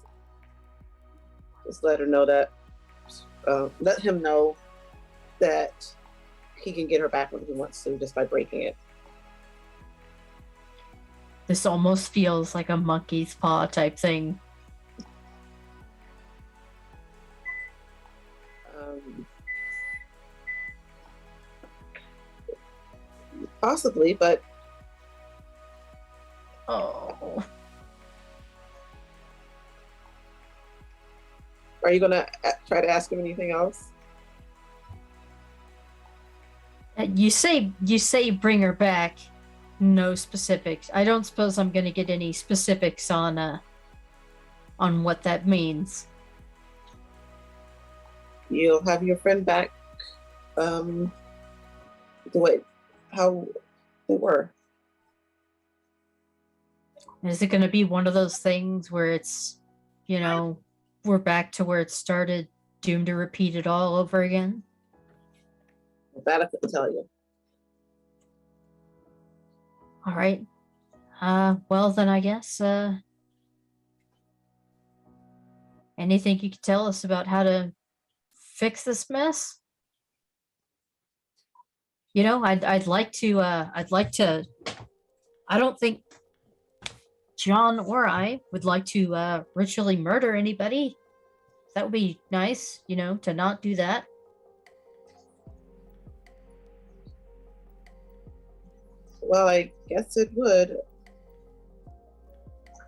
Just let her know that, let him know that he can get her back when he wants to just by breaking it. This almost feels like a monkey's paw type thing. Possibly, but Oh. are you gonna try to ask him anything else? You say bring her back. No specifics. I don't suppose I'm gonna get any specifics on what that means. You'll have your friend back the way how they were. Is it gonna be one of those things where it's, we're back to where it started, doomed to repeat it all over again? That I couldn't tell you. All right. Well then I guess anything you could tell us about how to fix this mess? I'd like to I don't think John or I would like to ritually murder anybody. That would be nice, to not do that. Well, I guess it would.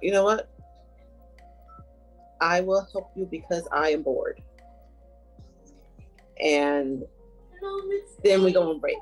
You know what? I will help you because I am bored. And then we go on break.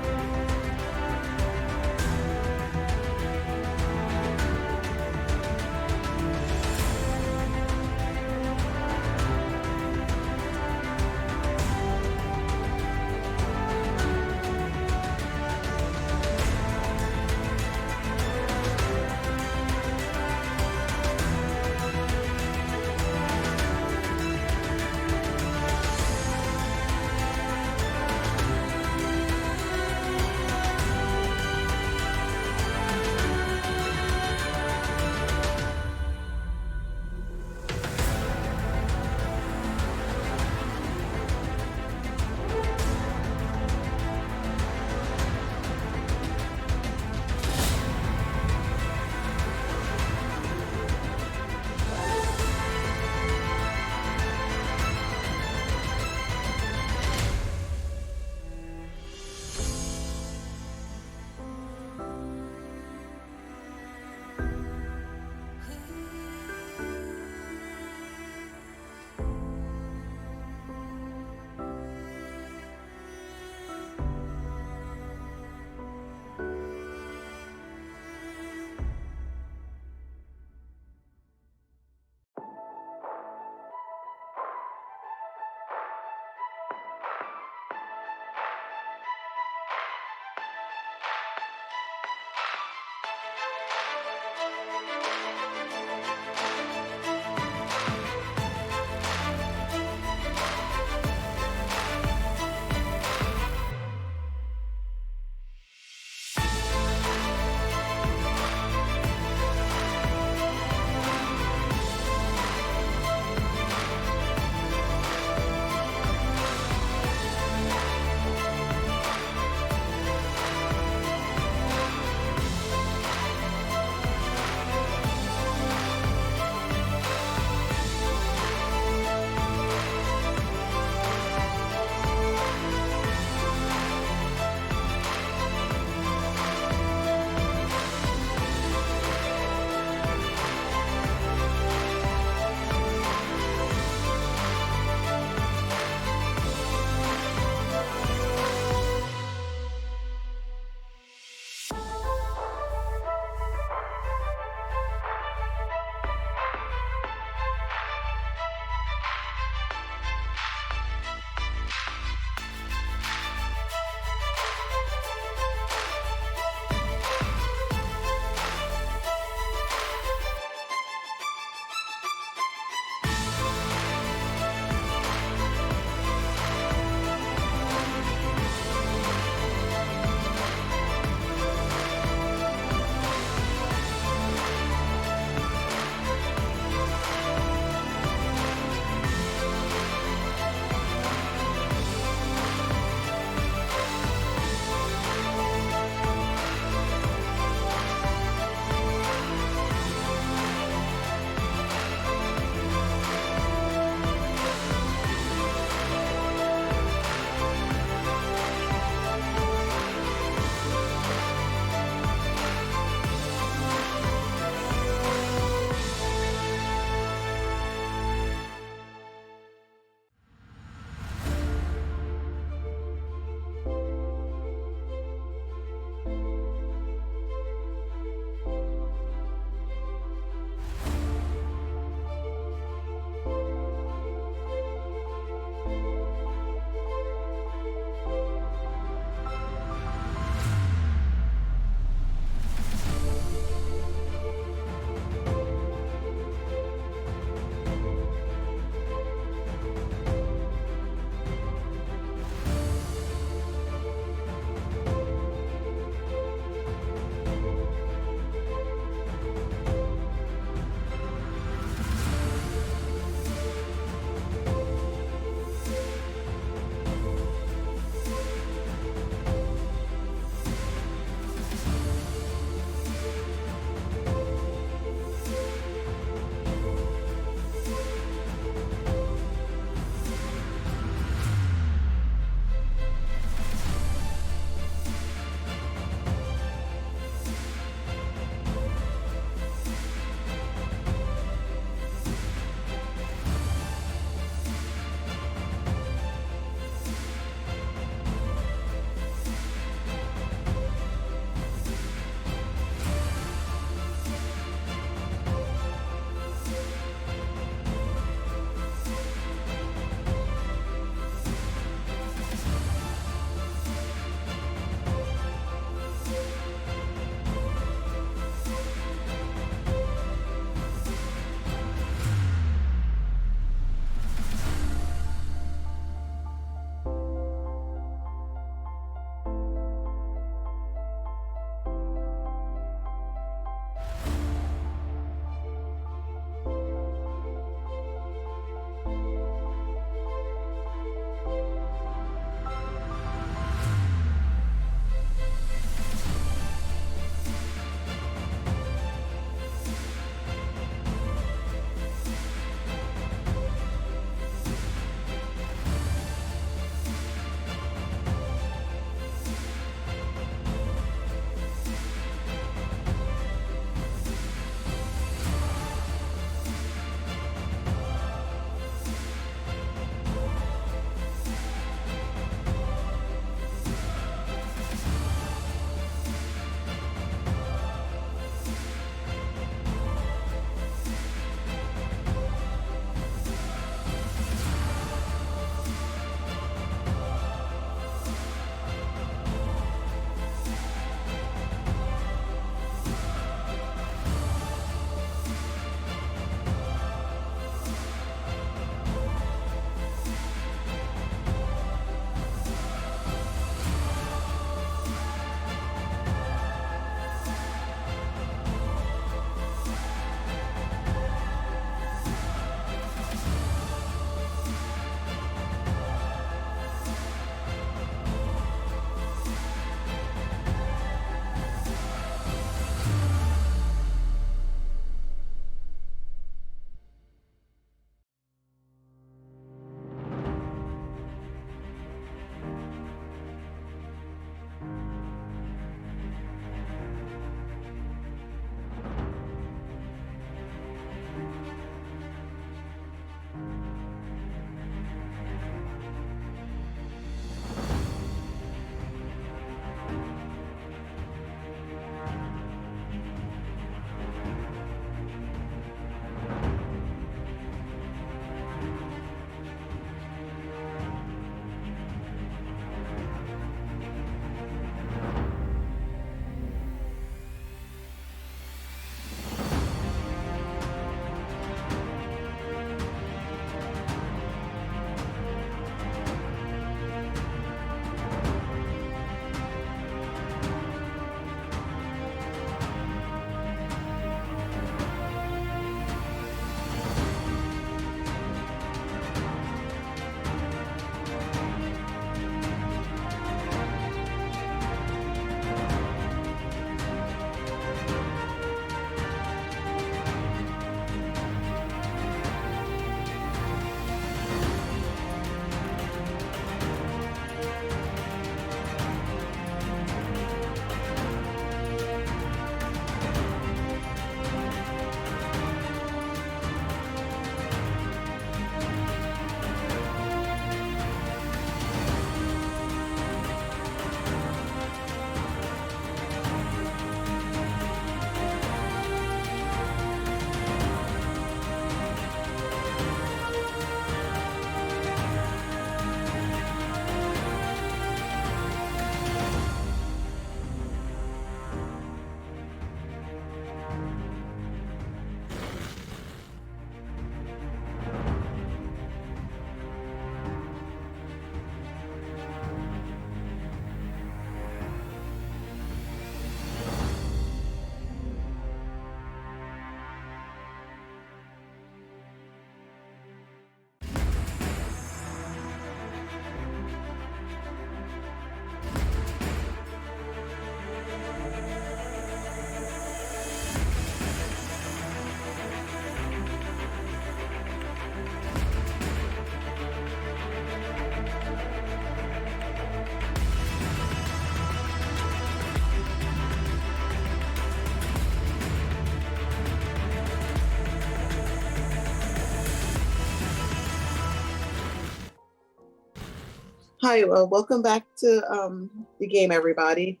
Hi, welcome back to the game, everybody.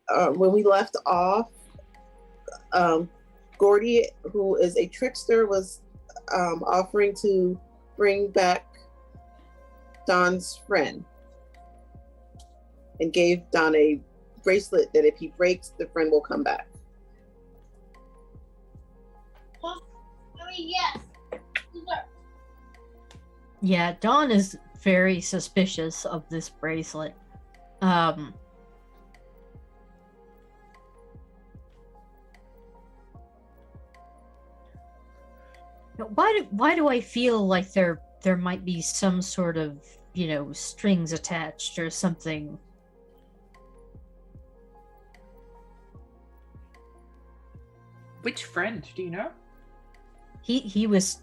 When we left off, Gordy, who is a trickster, was offering to bring back Don's friend and gave Don a bracelet that if he breaks, the friend will come back. Yes. Yeah, Dawn is very suspicious of this bracelet. Why do I feel like there might be some sort of, strings attached or something? Which friend, do you know? He was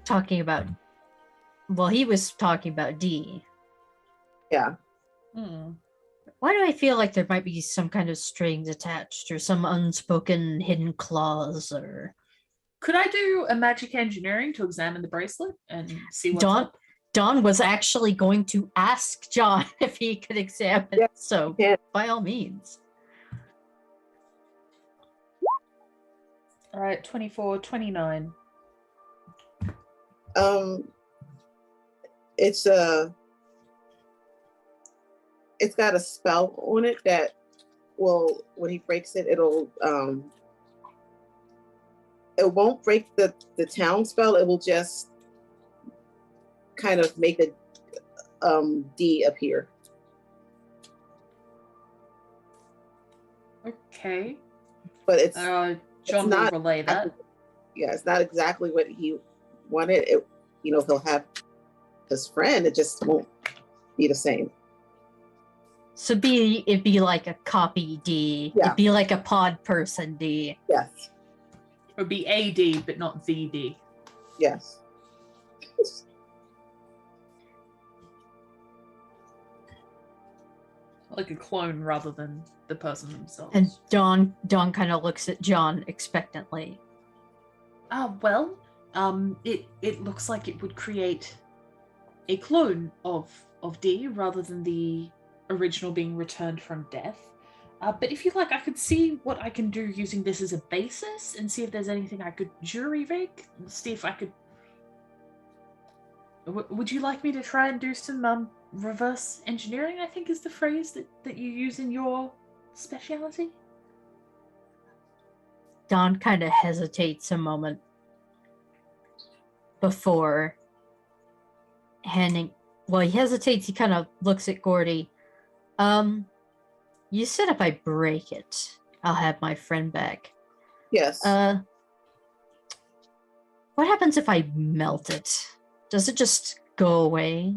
talking about D. Yeah. Why do I feel like there might be some kind of strings attached or some unspoken hidden clause or Could I do a magic engineering to examine the bracelet and see what's up? Don was actually going to ask John if he could examine it, so by all means. All right, 24, 29. It's got a spell on it that will, when he breaks it, it won't break the town spell. It will just kind of make a D appear. Okay. But it's John will relay that. Yeah, it's not exactly what he wanted. He'll have his friend. It just won't be the same. So it'd be like a copy D. Yeah. It'd be like a pod person D. Yes. It would be AD, but not VD. Yes. Like a clone rather than the person themselves. And Dawn kind of looks at John expectantly. It looks like it would create a clone of D rather than the original being returned from death. But if you like, I could see what I can do using this as a basis and see if there's anything I could jury rig. See if I could. Would you like me to try and do some reverse engineering? I think is the phrase that you use in your speciality. Don kind of hesitates a moment before handing. Well, he hesitates. He kind of looks at Gordy. You said if I break it, I'll have my friend back. Yes. What happens if I melt it? Does it just go away?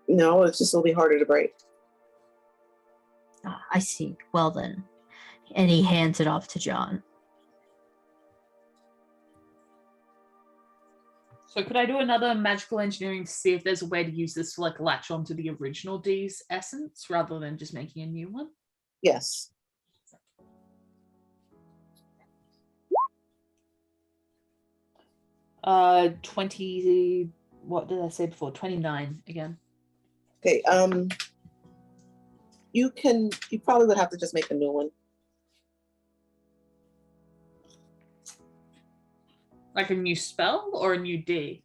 No, it's just a little bit harder to break. Ah, I see. Well then. And he hands it off to John. So could I do another magical engineering to see if there's a way to use this to like latch onto the original D's essence rather than just making a new one? Yes. Uh, 20. What did I say before? 29 again. Okay. You probably would have to just make a new one. Like a new spell or a new D?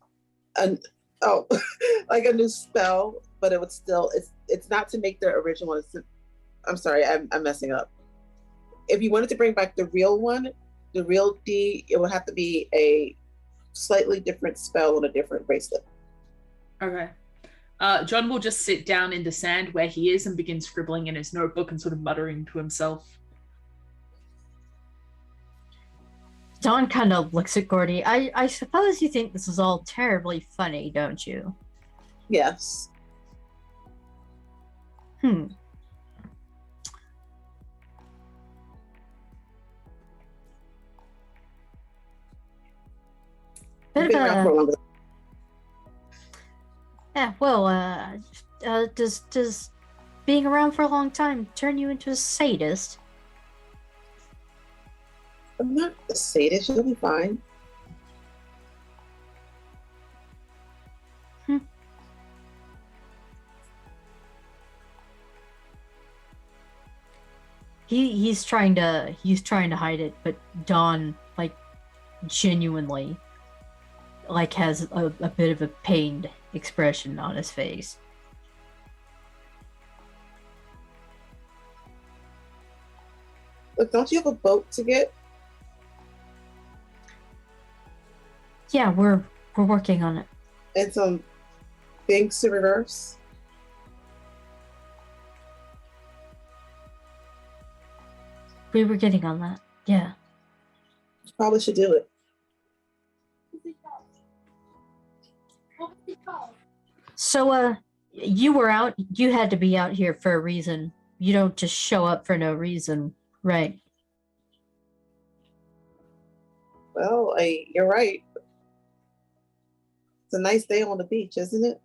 Like a new spell, but it would still, it's not to make the original one. I'm sorry, I'm messing up. If you wanted to bring back the real one, the real D, it would have to be a slightly different spell on a different bracelet. Okay. John will just sit down in the sand where he is and begin scribbling in his notebook and sort of muttering to himself. Don kind of looks at Gordy. I suppose you think this is all terribly funny, don't you? Yes. Bit Been of around for a, longer. yeah, well, does being around for a long time turn you into a sadist? I'm not a sadist. You'll be fine. he's trying to hide it, but Dawn like genuinely like has a bit of a pained expression on his face. Look, don't you have a boat to get? Yeah, we're working on it. And some things to reverse? We were getting on that. Yeah. Probably should do it. So you were out, you had to be out here for a reason. You don't just show up for no reason, right? Well, you're right. It's a nice day on the beach, isn't it?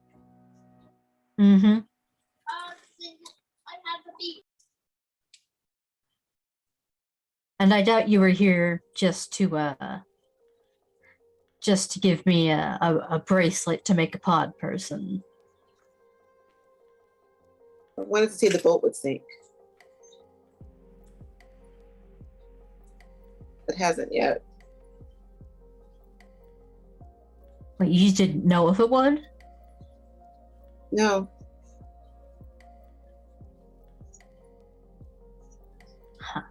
Mm-hmm. I have the beat. And I doubt you were here just to give me a bracelet to make a pod person. I wanted to see the boat would sink. It hasn't yet. Wait, you didn't know if it would? No. Huh.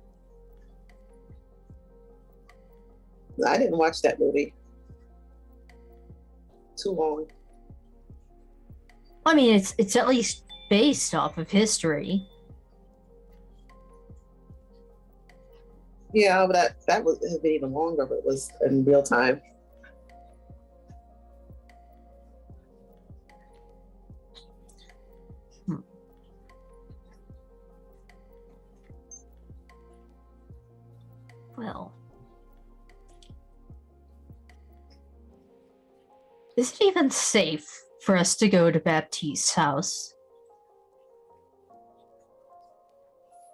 I didn't watch that movie. Too long. I mean, it's at least based off of history. Yeah, but that was have been even longer, but it was in real time. Well, is it even safe for us to go to Baptiste's house?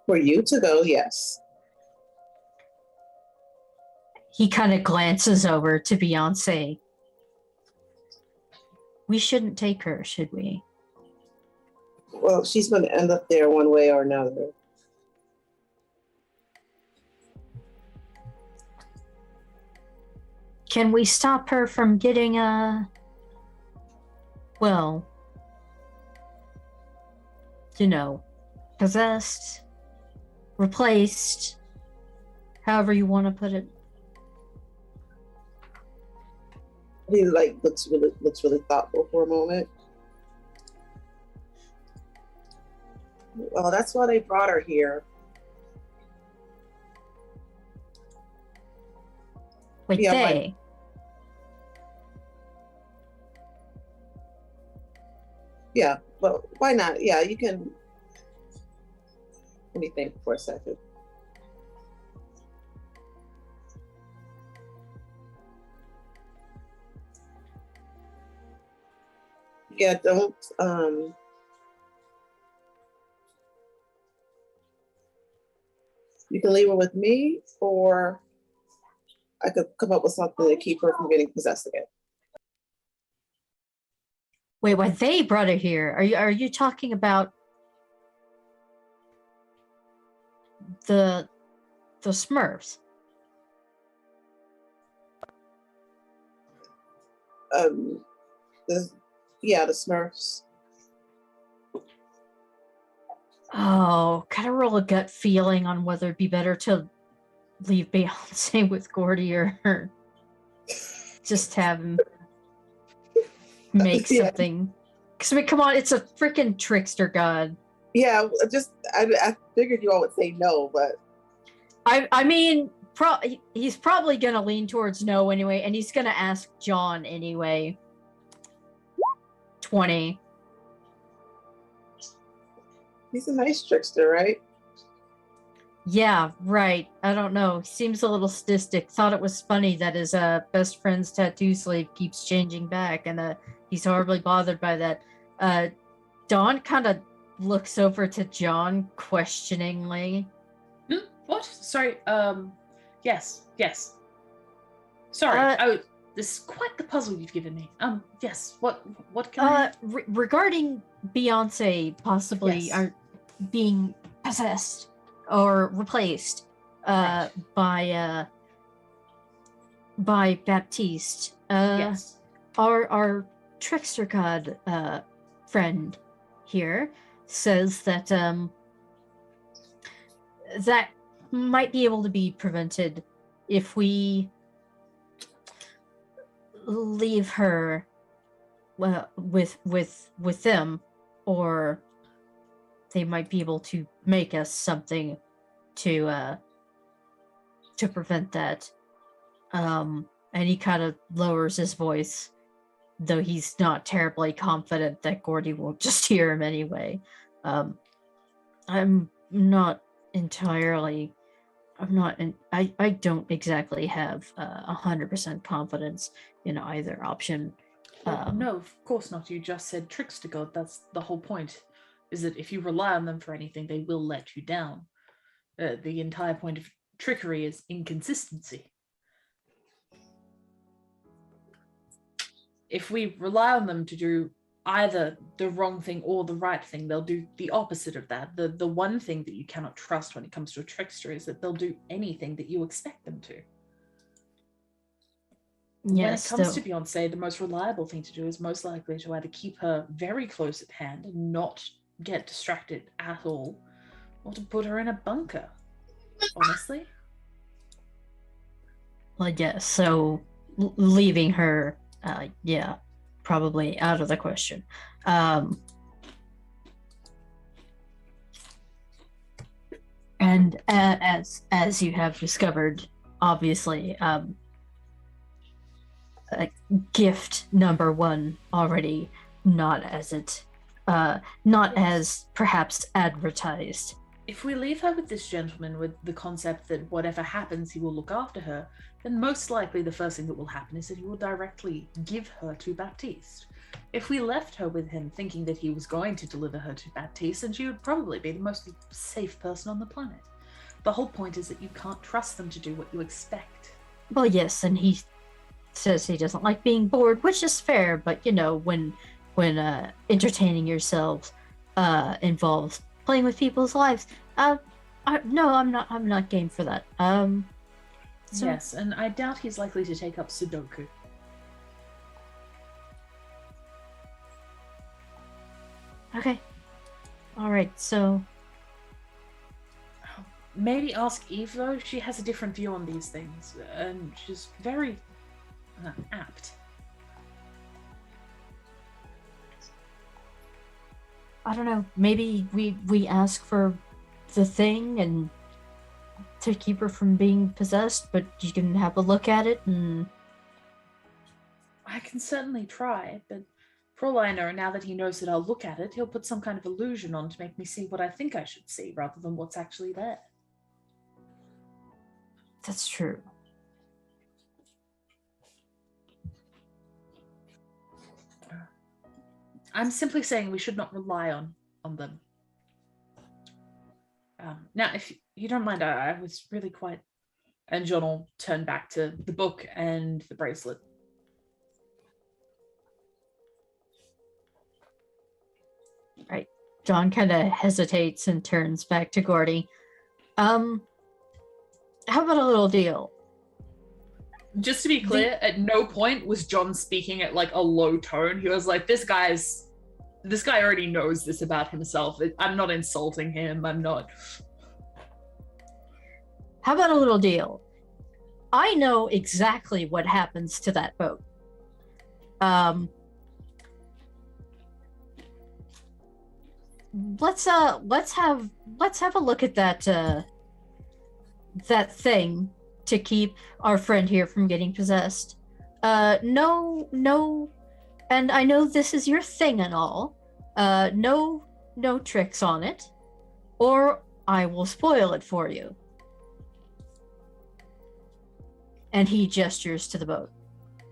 For you to go, yes. He kind of glances over to Beyonce. We shouldn't take her, should we? Well, she's going to end up there one way or another. Can we stop her from getting possessed, replaced, however you want to put it? He looks really thoughtful for a moment. Well, that's why they brought her here. Wait, Yeah, they? Yeah, but why not? Yeah, you can. Let me think for a second. Yeah, don't. You can leave her with me, or I could come up with something to keep her from getting possessed again. Wait, what? They brought her here? Are you talking about the Smurfs? The Smurfs. Oh, kind of roll a gut feeling on whether it'd be better to leave Beyonce with Gordy or just have him make Yeah. something. Because I mean, come on, it's a freaking trickster god. Yeah, I figured you all would say no, but I mean, he's probably gonna lean towards no anyway, and he's gonna ask John anyway. 20. he's a nice trickster, right? Yeah, right. I don't know. He seems a little sadistic. Thought it was funny that his best friend's tattoo sleeve keeps changing back, and he's horribly bothered by that. Dawn kind of looks over to John questioningly. What? Sorry. Yes. Sorry. This is quite the puzzle you've given me. Yes. What can I? Regarding Beyonce possibly Yes. being possessed. or replaced Right. by Baptiste. Yes. Our trickster god friend here says that that might be able to be prevented if we leave her with them, or they might be able to make us something to prevent that. And he kind of lowers his voice, though he's not terribly confident that Gordy will just hear him anyway. I'm not entirely. I don't exactly have 100% confidence in either option. Well, no, of course not. You just said trickster god. That's the whole point. Is that if you rely on them for anything, they will let you down. The entire point of trickery is inconsistency. If we rely on them to do either the wrong thing or the right thing, they'll do the opposite of that. The one thing that you cannot trust when it comes to a trickster is that they'll do anything that you expect them to. Yes, when it comes to Beyonce, the most reliable thing to do is most likely to either keep her very close at hand and not get distracted at all, or to put her in a bunker, honestly. Well, yes, so leaving her, yeah, probably out of the question. And as you have discovered, obviously, gift number one already not as perhaps advertised. If we leave her with this gentleman with the concept that whatever happens, he will look after her, then most likely the first thing that will happen is that he will directly give her to Baptiste. If we left her with him thinking that he was going to deliver her to Baptiste, then she would probably be the most safe person on the planet. The whole point is that you can't trust them to do what you expect. Well, yes, and he says he doesn't like being bored, which is fair, but you know, when entertaining yourselves involves playing with people's lives, no, I'm not game for that. So... Yes, and I doubt he's likely to take up Sudoku. Okay. All right, so maybe ask Eve, though. She has a different view on these things, and she's very apt. I don't know. Maybe we ask for the thing and to keep her from being possessed, but you can have a look at it and... I can certainly try, but for all I know, now that he knows that I'll look at it, he'll put some kind of illusion on to make me see what I think I should see, rather than what's actually there. That's true. I'm simply saying we should not rely on them. Now, if you don't mind, I was really quite... And John will turn back to the book and the bracelet. Right. John kind of hesitates and turns back to Gordy. How about a little deal? Just to be clear, at no point was John speaking at like a low tone. He was like, this guy already knows this about himself. I'm not insulting him. I'm not. How about a little deal? I know exactly what happens to that boat. Let's have a look at that thing to keep our friend here from getting possessed. No, and I know this is your thing and all. No tricks on it, or I will spoil it for you. And he gestures to the boat.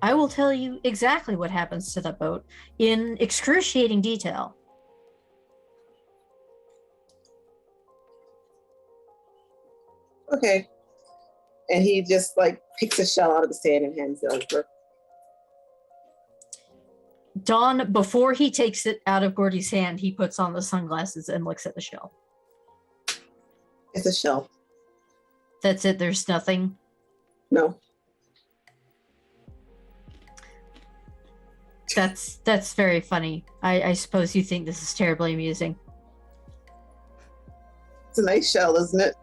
I will tell you exactly what happens to that boat in excruciating detail. Okay. And he just like picks a shell out of the sand and hands it over. Dawn, before he takes it out of Gordy's hand, he puts on the sunglasses and looks at the shell. It's a shell. That's it. There's nothing. No. That's very funny. I suppose you think this is terribly amusing. It's a nice shell, isn't it?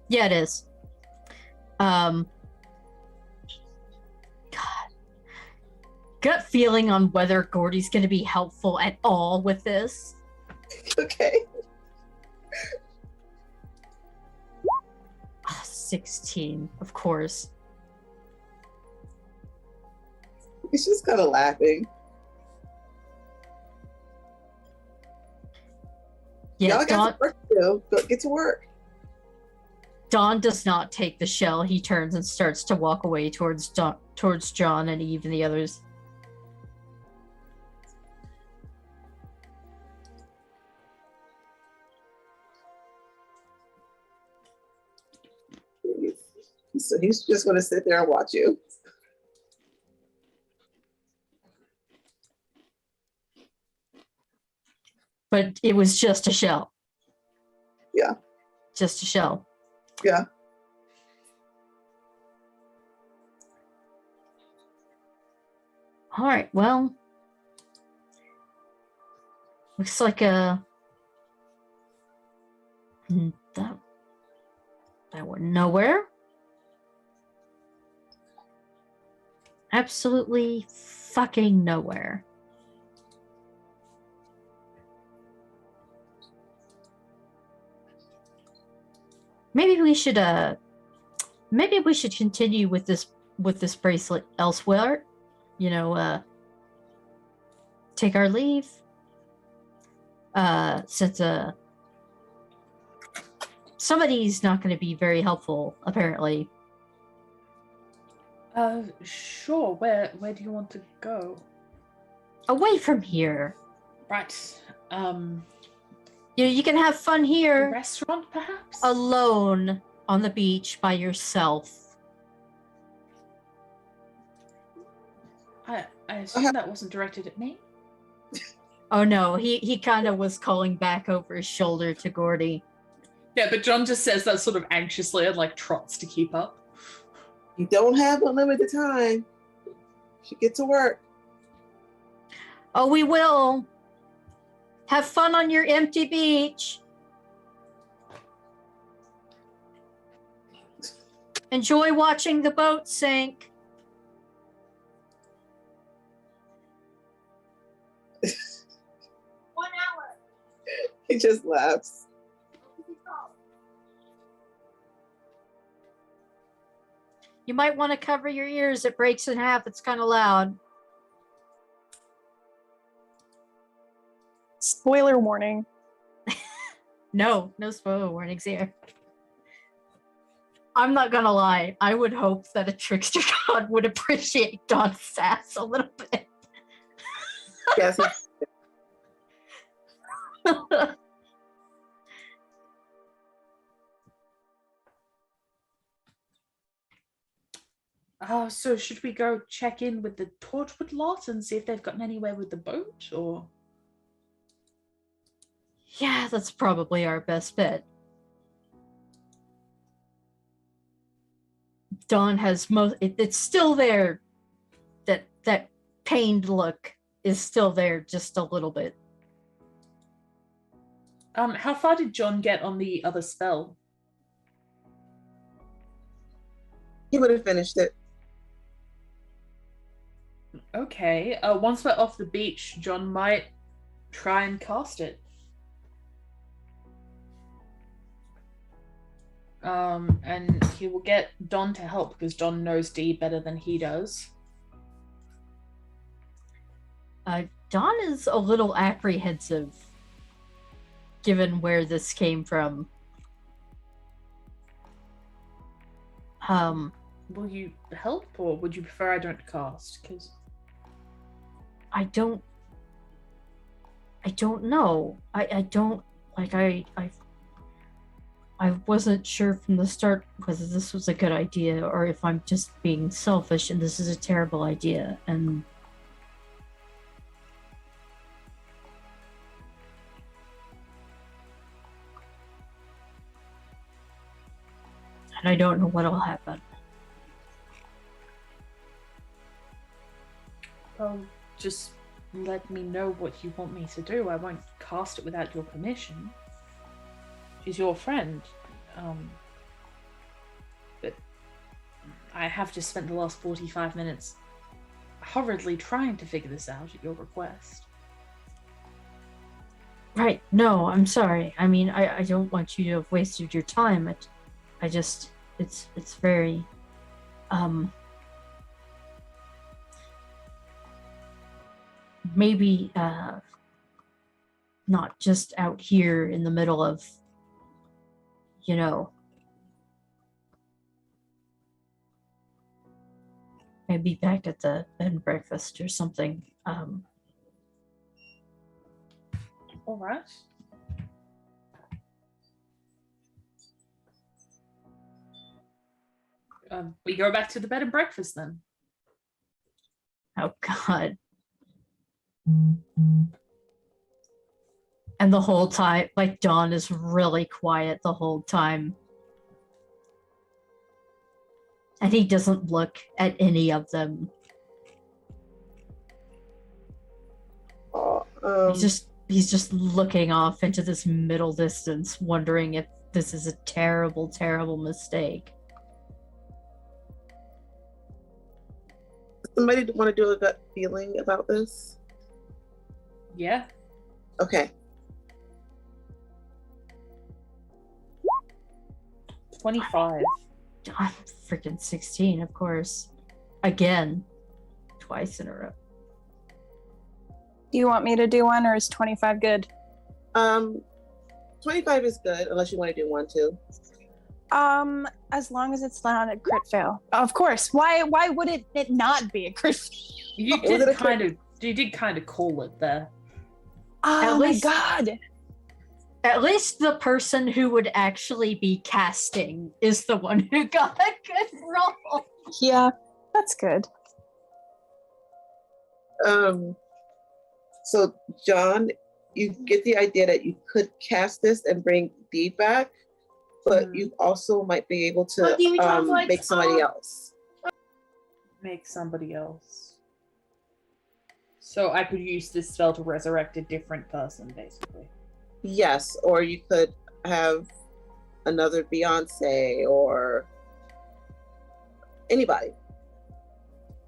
Yeah, it is. God. Gut feeling on whether Gordy's going to be helpful at all with this. Okay. 16, of course. He's just kind of laughing. Yeah, Y'all got to work too. Go get to work. Don does not take the shell. He turns and starts to walk away towards John and Eve and the others. So he's just going to sit there and watch you. But it was just a shell. Yeah. Just a shell. Yeah. All right, well. Looks like that went nowhere. Absolutely fucking nowhere. Maybe we should continue with this bracelet elsewhere. You know, take our leave. Since somebody's not going to be very helpful, apparently. Sure. Where do you want to go? Away from here. Right. You can have fun A here, restaurant, perhaps? alone on the beach by yourself. I assume that wasn't directed at me. Oh no, he kind of was calling back over his shoulder to Gordy. Yeah, but John just says that sort of anxiously and like trots to keep up. You don't have unlimited time. You should get to work. Oh, we will. Have fun on your empty beach. Enjoy watching the boat sink. 1 hour. He just laughs. You might want to cover your ears. It breaks in half. It's kind of loud. Spoiler warning. No spoiler warnings here. I'm not gonna lie. I would hope that a trickster god would appreciate Don's sass a little bit. Yes. So should we go check in with the Torchwood lot and see if they've gotten anywhere with the boat, or? Yeah, that's probably our best bet. Dawn has it's still there. That pained look is still there just a little bit. How far did John get on the other spell? He would have finished it. Okay. Once we're off the beach, John might try and cast it. And he will get Don to help because Don knows Dee better than he does. Don is a little apprehensive, given where this came from. Will you help, or would you prefer I don't cast? Because I don't know. I wasn't sure from the start whether this was a good idea or if I'm just being selfish and this is a terrible idea. And and I don't know what'll happen. Well, just let me know what you want me to do. I won't cast it without your permission. She's your friend. But I have just spent the last 45 minutes hurriedly trying to figure this out at your request. Right, no, I'm sorry. I mean, I don't want you to have wasted your time. I just, it's very, maybe, not just out here in the middle of, you know, maybe back at the bed and breakfast or something. All right. We go back to the bed and breakfast then. Oh God. And the whole time, like, Dawn is really quiet the whole time. And he doesn't look at any of them. He's just looking off into this middle distance, wondering if this is a terrible, terrible mistake. Somebody want to do a gut feeling about this? Yeah. Okay. 25. I'm freaking 16, of course. Again. Twice in a row. Do you want me to do one, or is 25 good? 25 is good, unless you want to do one too. As long as it's not a crit fail. Of course. Why would it not be a crit fail? You did kind of call it there. Oh my God. At least the person who would actually be casting is the one who got a good roll. Yeah, that's good. So John, you get the idea that you could cast this and bring Dee back, but you also might be able to make somebody else. Make somebody else. So I could use this spell to resurrect a different person, basically. Yes, or you could have another Beyonce or anybody.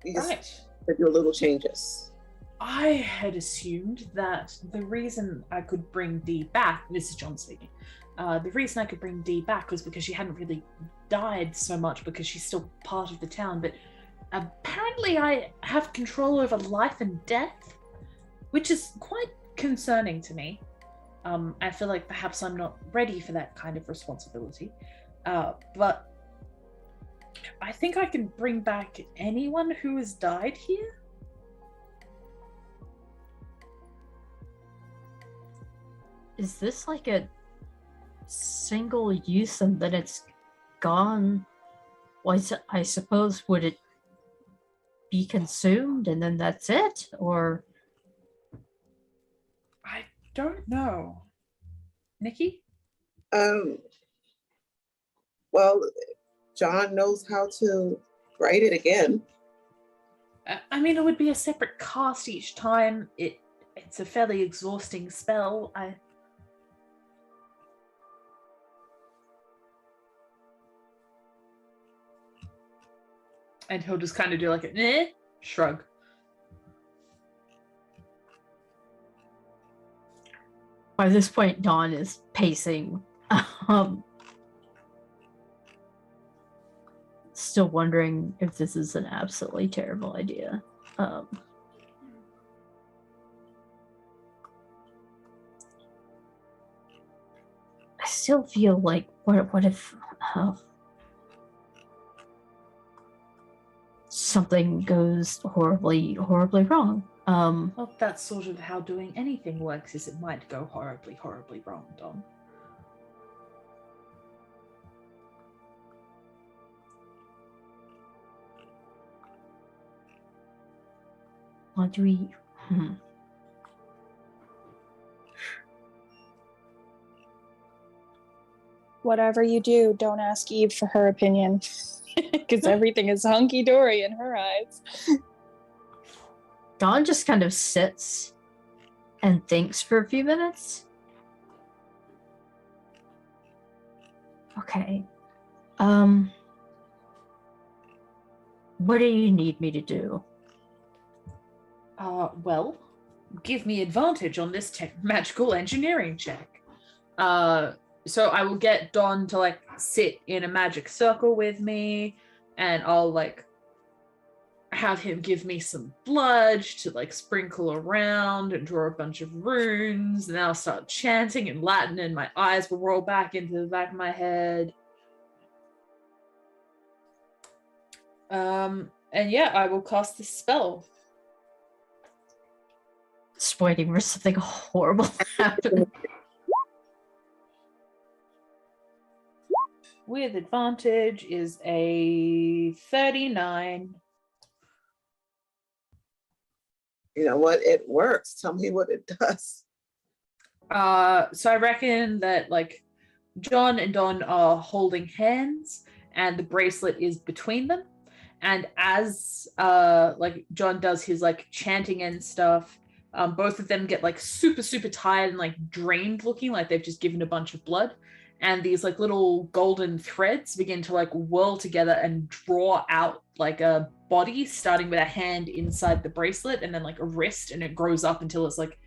You just do a little changes. I had assumed that the reason I could bring Dee back, this is John speaking, the reason I could bring Dee back was because she hadn't really died so much because she's still part of the town, but apparently I have control over life and death, which is quite concerning to me. I feel like perhaps I'm not ready for that kind of responsibility, but I think I can bring back anyone who has died here. Is this like a single use and then it's gone? Well, I suppose, would it be consumed and then that's it? Or I don't know. Nikki? Well, John knows how to write it again. I mean, it would be a separate cast each time. It's a fairly exhausting spell. And he'll just kind of do like a shrug. by this point, Dawn is pacing, still wondering if this is an absolutely terrible idea. I still feel like, what if something goes horribly wrong? Well, that's sort of how doing anything works, is it might go horribly wrong, Don. What do we... whatever you do, don't ask Eve for her opinion. Because everything is hunky-dory in her eyes. Dawn just kind of sits and thinks for a few minutes. Okay. What do you need me to do? Well, give me advantage on this magical engineering check. So I will get Don to like sit in a magic circle with me, and I'll like have him give me some blood to like sprinkle around and draw a bunch of runes, and then I'll start chanting in Latin and my eyes will roll back into the back of my head. And yeah, I will cast the spell. Just waiting for something horrible to happen. With advantage is a 39. You know what? It works. Tell me what it does. So I reckon that like John and Don are holding hands and the bracelet is between them. And as like John does his like chanting and stuff, both of them get like super, super tired and like drained looking, like they've just given a bunch of blood. And these like little golden threads begin to like whirl together and draw out like a body, starting with a hand inside the bracelet and then like a wrist, and it grows up until it's like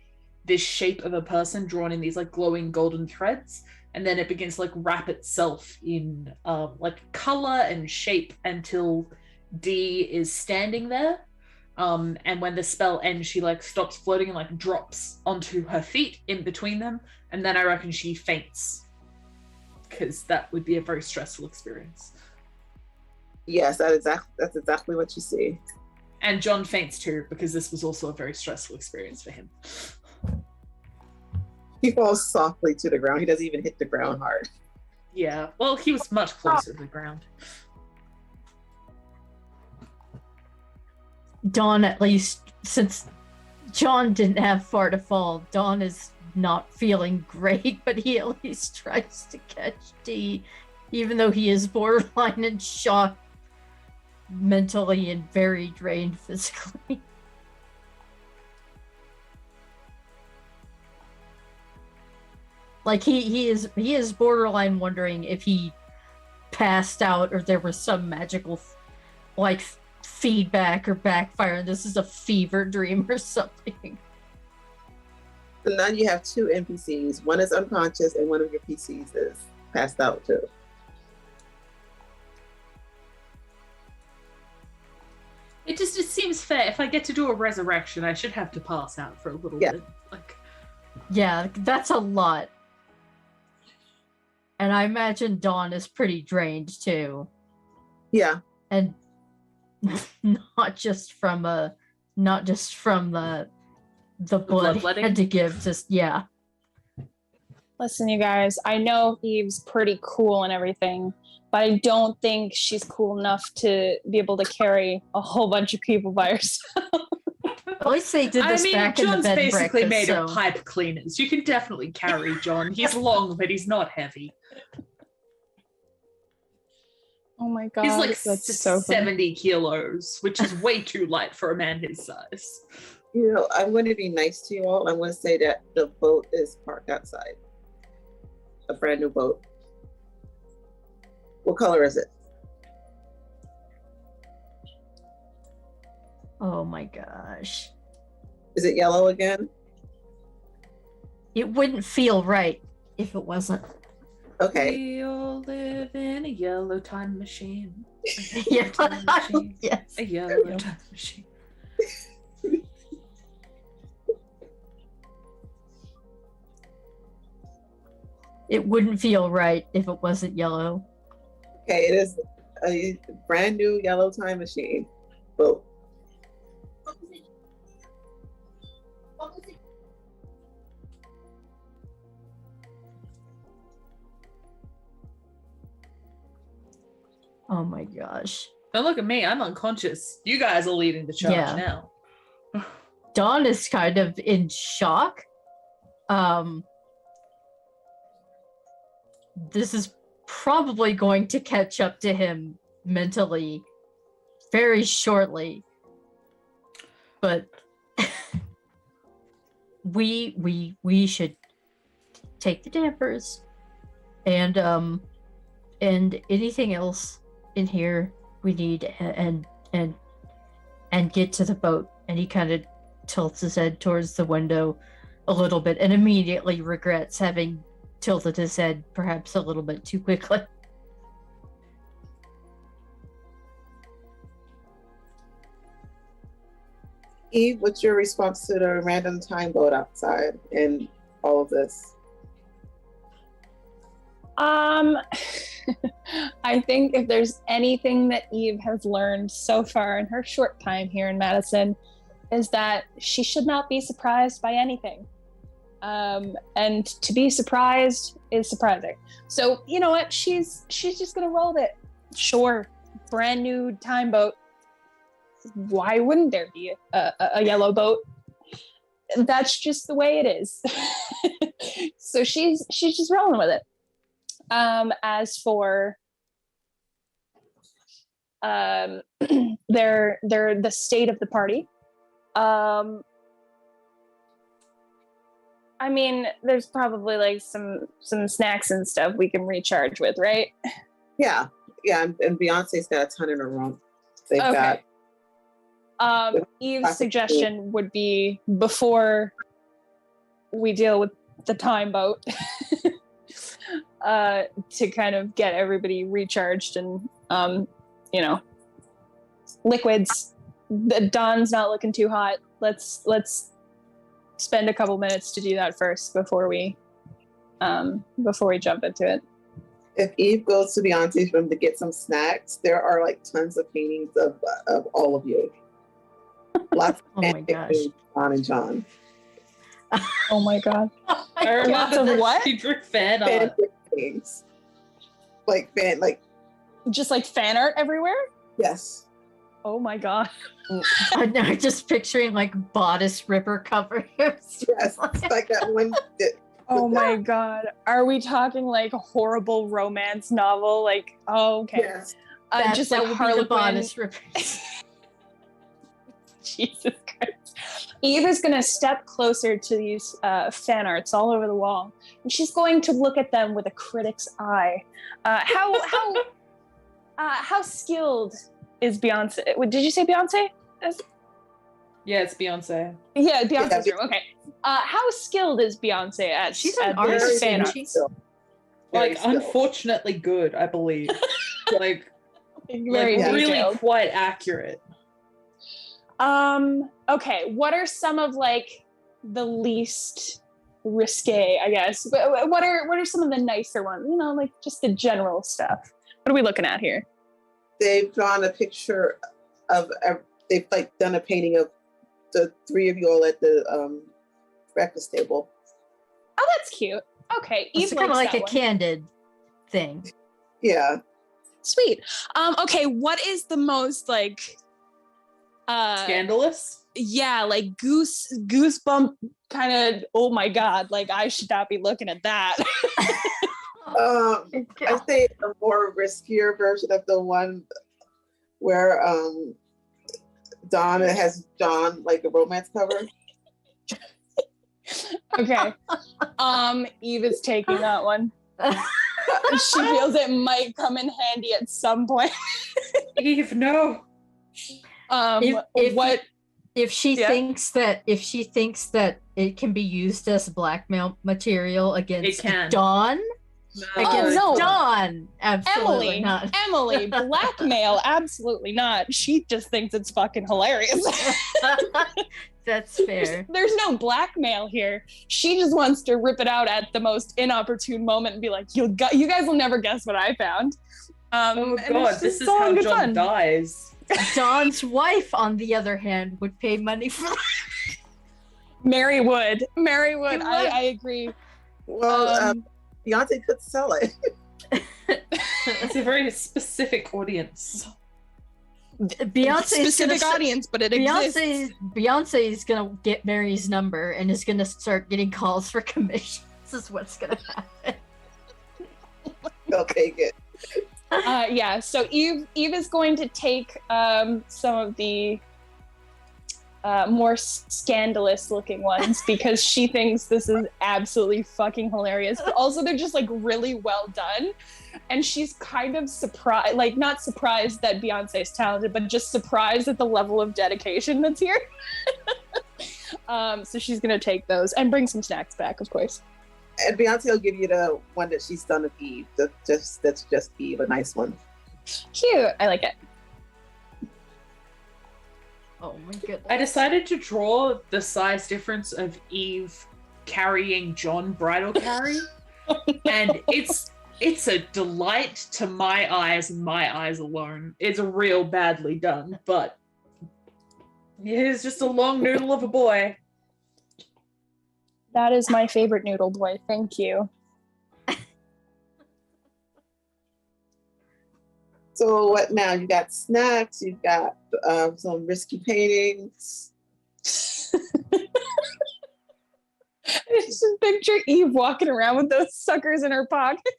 this shape of a person drawn in these like glowing golden threads. And then it begins to like wrap itself in like color and shape until Dee is standing there. And when the spell ends, she like stops floating and like drops onto her feet in between them. And then I reckon she faints, because that would be a very stressful experience. Yes, that's exactly what you see. And John faints too, because this was also a very stressful experience for him. He falls softly to the ground. He doesn't even hit the ground hard. Yeah, well, he was much closer to the ground. Dawn, at least, since John didn't have far to fall, Dawn is not feeling great, but he at least tries to catch Dee, even though he is borderline in shock mentally and very drained physically. Like he is borderline wondering if he passed out or there was some magical like feedback or backfire and this is a fever dream or something. So now you have two NPCs. One is unconscious and one of your PCs is passed out too. It seems fair. If I get to do a resurrection, I should have to pass out for a little bit. Like, yeah, that's a lot. And I imagine Dawn is pretty drained too. Yeah. And not just from the blood he had to give, just yeah. Listen, you guys, I know Eve's pretty cool and everything, but I don't think she's cool enough to be able to carry a whole bunch of people by herself. At least they did this back John's in the bed basically breakfast, made of pipe cleaners. You can definitely carry John. He's long, but he's not heavy. Oh my god, He's like that's so 70 kilos, which is way too light for a man his size. You know, I'm going to be nice to you all. I'm going to say that the boat is parked outside. A brand new boat. What color is it? Oh my gosh. Is it yellow again? It wouldn't feel right if it wasn't. Okay. We all live in a yellow time machine. Yeah. Time machine. Yes. A yellow time machine. It wouldn't feel right if it wasn't yellow. Okay, it is a brand new yellow time machine boat. Oh my gosh. Don't look at me, I'm unconscious. You guys are leading the charge Yeah. now. Dawn is kind of in shock. This is probably going to catch up to him mentally very shortly. But we should take the dampers and anything else in here we need and get to the boat. And he kind of tilts his head towards the window a little bit and immediately regrets having tilted his head perhaps a little bit too quickly. Eve, what's your response to the random time boat outside and all of this? I think if there's anything that Eve has learned so far in her short time here in Madison, is that she should not be surprised by anything. And to be surprised is surprising. So you know what? She's just gonna roll with it. Sure, brand new time boat. Why wouldn't there be a yellow boat? That's just the way it is. So she's just rolling with it. As for the state of the party, I mean, there's probably like some snacks and stuff we can recharge with, right? Yeah, and Beyonce's got a ton in her room. They've got. Eve's suggestion would be before we deal with the time boat, to kind of get everybody recharged and liquids. The dawn's not looking too hot. Let's spend a couple minutes to do that first before we jump into it. If Eve goes to Beyonce's room to get some snacks, there are like tons of paintings of all of you. Lots of Oh my gosh. John and John. Oh my god. I remember Lots of the what? secret fan Fan art. things. Like Just like fan art everywhere? yes. Oh my god. I'm now just picturing like bodice ripper covers. Yes. It's like that one Oh my god. Are we talking like horrible romance novel? Like, oh, okay. yes. Just that like would be the Harlequin. bodice rippers. Jesus Christ. Eve is going to step closer to these fan arts all over the wall, and she's going to look at them with a critic's eye. How skilled is Beyonce? Did you say Beyonce? Yeah, it's Beyonce. Yeah, Beyonce's room. Okay. How skilled is Beyonce at? She's an at artist, these isn't fan she? arts? Very Like, skilled. unfortunately good, I believe. like Very really detailed. quite accurate. Okay, what are some of like the least risque, I guess? But what are some of the nicer ones? You know, like just the general stuff. What are we looking at here? They've drawn a picture of. They've like done a painting of the three of you all at the breakfast table. Oh, that's cute. Okay, Eve It's kind of likes like that a one. candid thing. Yeah. Sweet. Okay, what is the most like Scandalous? yeah, like goosebump kind of, oh my god, like I should not be looking at that. I say a more riskier version of the one where Donna has John like a romance cover. Okay. Eve is taking that one. She feels it might come in handy at some point. Eve, no. If she Yeah. thinks that it can be used as blackmail material against can. Dawn, against no. Dawn, absolutely not. Emily, blackmail, absolutely not. She just thinks it's fucking hilarious. That's fair. There's no blackmail here. She just wants to rip it out at the most inopportune moment and be like, you guys will never guess what I found. Oh and god, it's this just is all how good John fun. dies. Dawn's wife, on the other hand, would pay money for that. Mary would. would. I agree. Well, Beyonce could sell it. It's a very specific audience. Beyonce specific audience, but it exists. Beyonce is gonna get Mary's number and is gonna start getting calls for commissions. This is what's gonna happen. I'll take it. Yeah, so Eve is going to take some of the more scandalous looking ones because she thinks this is absolutely fucking hilarious. But also they're just like really well done. And she's kind of surprised, like not surprised that Beyonce is talented, but just surprised at the level of dedication that's here. So she's gonna take those and bring some snacks back, of course. And Beyonce will give you the one that she's done with Eve. That's just Eve, a nice one. Cute, I like it. Oh my goodness. I decided to draw the size difference of Eve carrying John bridal carry, and it's a delight to my eyes and my eyes alone. It's real badly done, but he's just a long noodle of a boy. That is my favorite noodle boy. Thank you. So what now? You got snacks. You got some risky paintings. I just picture Eve walking around with those suckers in her pocket.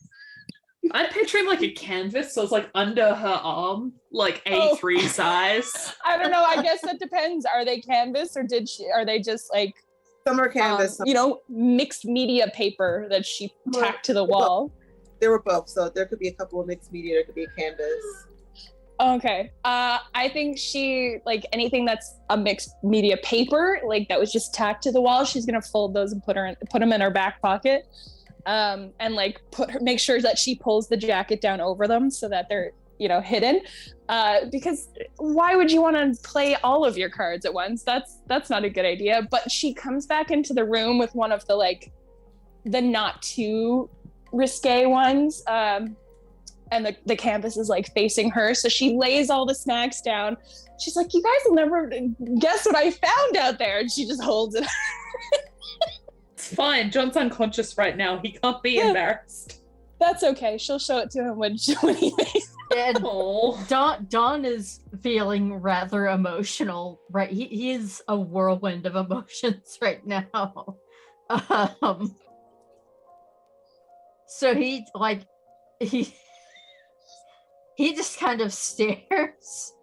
I'm picturing like a canvas, so it's like under her arm, like A3 size. I don't know. I guess that depends. Are they canvas or are they just like Some are canvas. mixed media paper that she tacked to the wall? There were both, so there could be a couple of mixed media. There could be a canvas. Okay. I think she, like anything that's a mixed media paper, like that was just tacked to the wall, she's gonna fold those and put them in her back pocket, and like make sure that she pulls the jacket down over them so that they're hidden. Because why would you want to play all of your cards at once? That's not a good idea. But she comes back into the room with one of the not too risque ones. And the canvas is like facing her, so she lays all the snacks down. She's like, "You guys will never guess what I found out there," and she just holds it. It's fine. John's unconscious right now. He can't be embarrassed. That's okay. She'll show it to him when he makes. And Oh. Don is feeling rather emotional, right? He is a whirlwind of emotions right now. So he just kind of stares.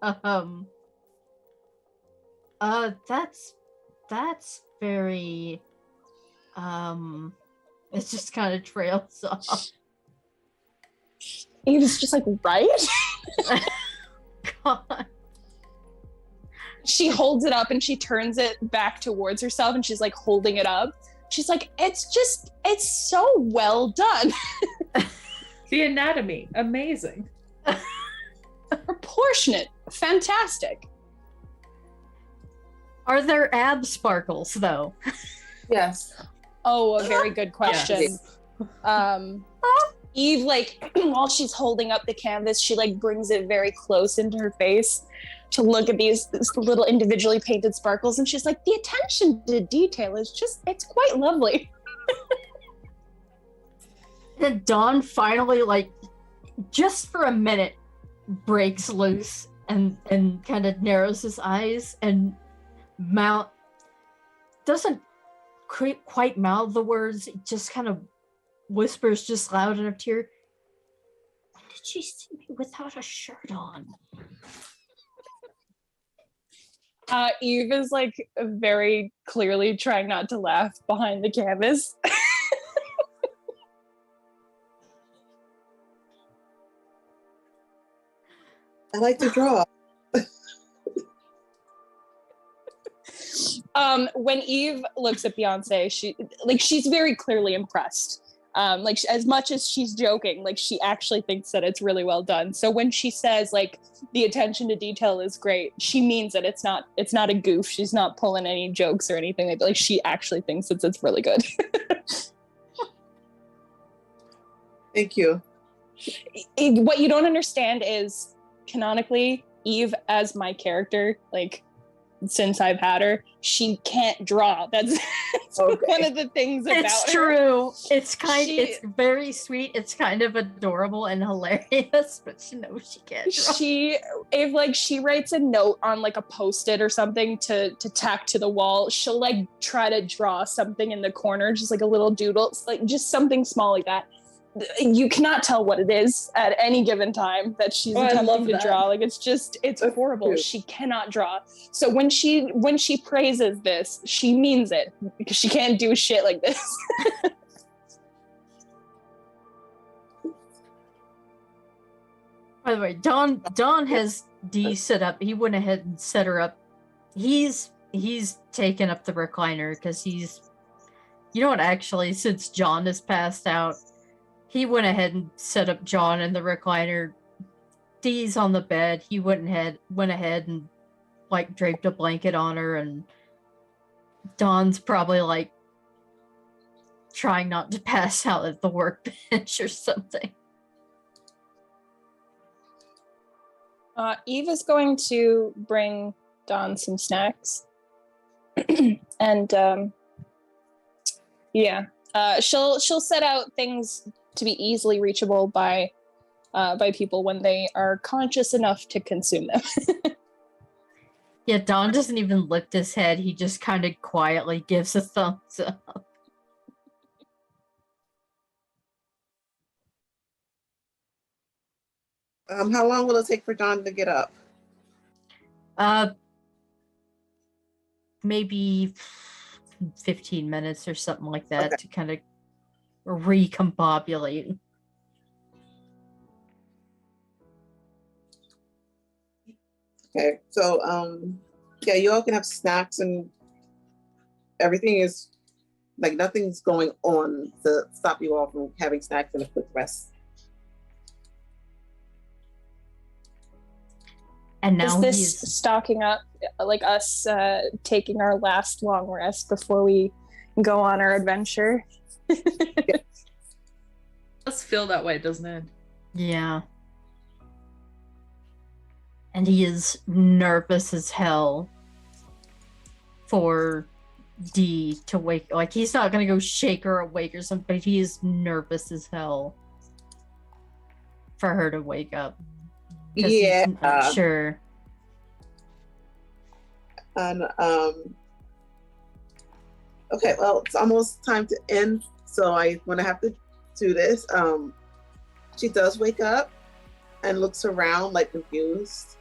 That's very it just kind of trails off. He was just like, right? God. She holds it up and she turns it back towards herself and she's like holding it up. She's like, it's so well done. The anatomy, amazing. Proportionate, fantastic. Are there ab sparkles though? Yes. Oh, a very good question. Yes. Eve, like, while she's holding up the canvas, she like brings it very close into her face to look at these little individually painted sparkles, and she's like, the attention to detail is it's quite lovely. And Dawn finally, like, just for a minute, breaks loose and kind of narrows his eyes and doesn't quite mouth the words, just kind of whispers just loud enough to her. When did she see me without a shirt on? Eve is like very clearly trying not to laugh behind the canvas. I like to draw. When Eve looks at Beyonce, she's very clearly impressed. As much as she's joking, like she actually thinks that it's really well done. So when she says like the attention to detail is great, she means it. It's not a goof. She's not pulling any jokes or anything. Like she actually thinks it's really good. Thank you. What you don't understand is canonically, Eve as my character, like since I've had her, she can't draw. That's Okay. one of the things about It's her. true. It's very sweet. It's kind of adorable and hilarious, but she knows she can't draw. If she writes a note on like a post-it or something to tack to the wall, she'll like try to draw something in the corner, just like a little doodle, like just something small like that. you cannot tell what it is at any given time that she's attempting to draw. Like it's That's horrible. cute. She cannot draw. So when she praises this, she means it because she can't do shit like this. By the way, Don has Dee set up. He went ahead and set her up. He's taken up the recliner because he's, you know what? Actually, since John has passed out, he went ahead and set up John in the recliner. Dee's on the bed. He went ahead and like draped a blanket on her, and Don's probably like trying not to pass out at the workbench or something. Eve is going to bring Don some snacks, and she'll set out things to be easily reachable by people when they are conscious enough to consume them. Yeah, Don doesn't even lift his head. He just kind of quietly gives a thumbs up. How long will it take for John to get up? Maybe 15 minutes or something like that Okay. to kind of recombobulate. Okay, so yeah, you all can have snacks and everything is like nothing's going on to stop you all from having snacks and a quick rest. And Is now this he's stocking up, like us taking our last long rest before we go on our adventure? It does feel that way, doesn't it? yeah. And he is nervous as hell for Dee to wake. Like, he's not gonna go shake her awake or something, but he is nervous as hell for her to wake up. 'Cause Yeah. he's not sure. And okay, well, it's almost time to end, so I'm gonna have to do this. She does wake up and looks around like confused.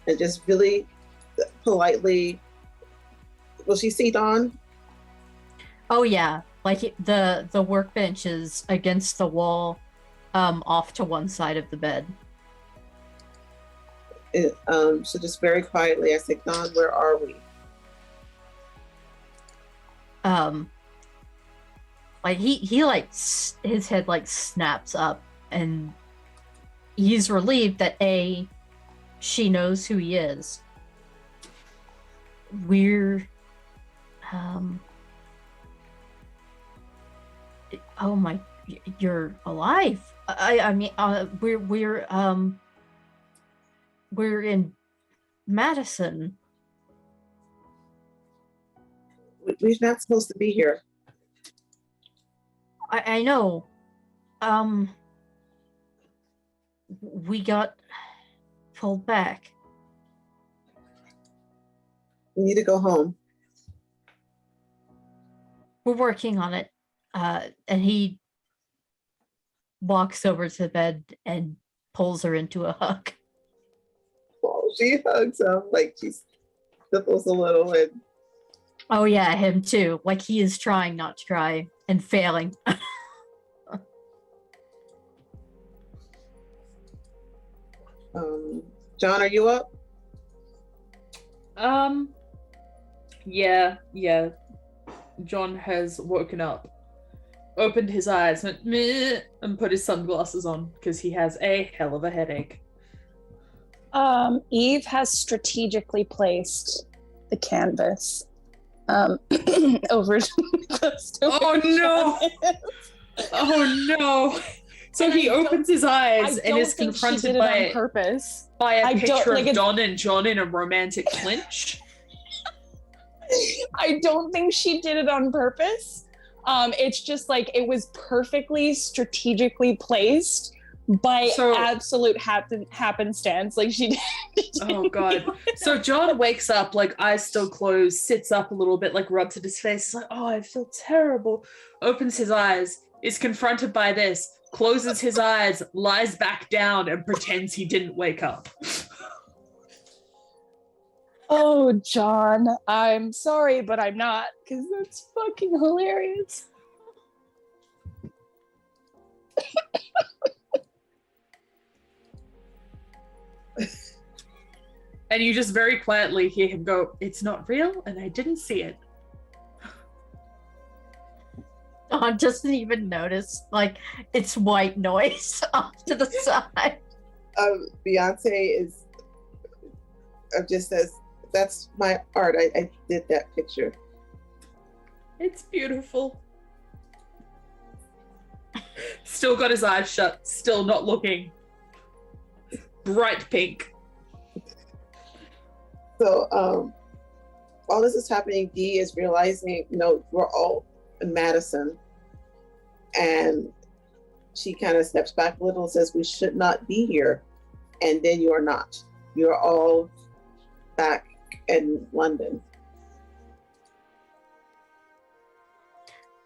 And just really politely, will she see Dawn? Oh yeah, like the workbench is against the wall, off to one side of the bed. So just very quietly, I say, Dawn, where are we? Like he like his head like snaps up, and he's relieved that she knows who he is. We're oh my, you're alive. I mean, we're in Madison. We're not supposed to be here. I know. We got pulled back. We need to go home. We're working on it. And he walks over to the bed and pulls her into a hug. Oh, she hugs him like she sniffles a little and Oh yeah, him too. Like he is trying not to cry and failing. John, are you up? Yeah. John has woken up, opened his eyes, went meh, and put his sunglasses on because he has a hell of a headache. Eve has strategically placed the canvas over close to Oh no! Oh no! So he opens his eyes and is confronted by on purpose. by a I don't- picture like, of Don and John in a romantic clinch. I don't think she did it on purpose. It's just like it was perfectly strategically placed by So- absolute happenstance. Like she did. Oh god. So John wakes up, like eyes still closed, sits up a little bit, like rubs at his face. He's like, oh, I feel terrible. Opens his eyes, is confronted by this, closes his eyes, lies back down, and pretends he didn't wake up. Oh, John, I'm sorry, but I'm not, because that's fucking hilarious. And you just very quietly hear him go, it's not real, and I didn't see it. Dawn doesn't even notice. Like, it's white noise off to the side. Beyonce just says, "That's my art. I did that picture." It's beautiful. Still got his eyes shut, still not looking. Bright pink. So while this is happening, Dee is realizing, we're all in Madison, and she kind of steps back a little and says, "We should not be here." And then you are not. You are all back in London.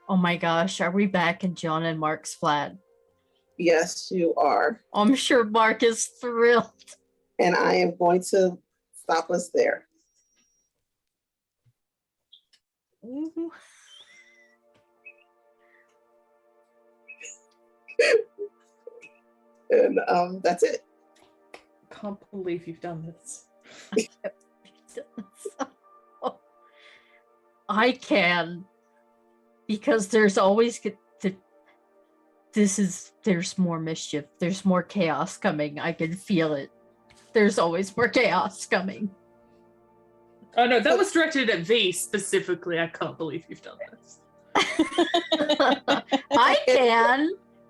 Oh my gosh, are we back in John and Mark's flat? Yes, you are. I'm sure Mark is thrilled. And I am going to stop us there. Mhm. And that's it. Can't believe you've done this. I can, because there's always there's more mischief, there's more chaos coming. I can feel it. There's always more chaos coming. Oh no, that was directed at V specifically. I can't believe you've done this.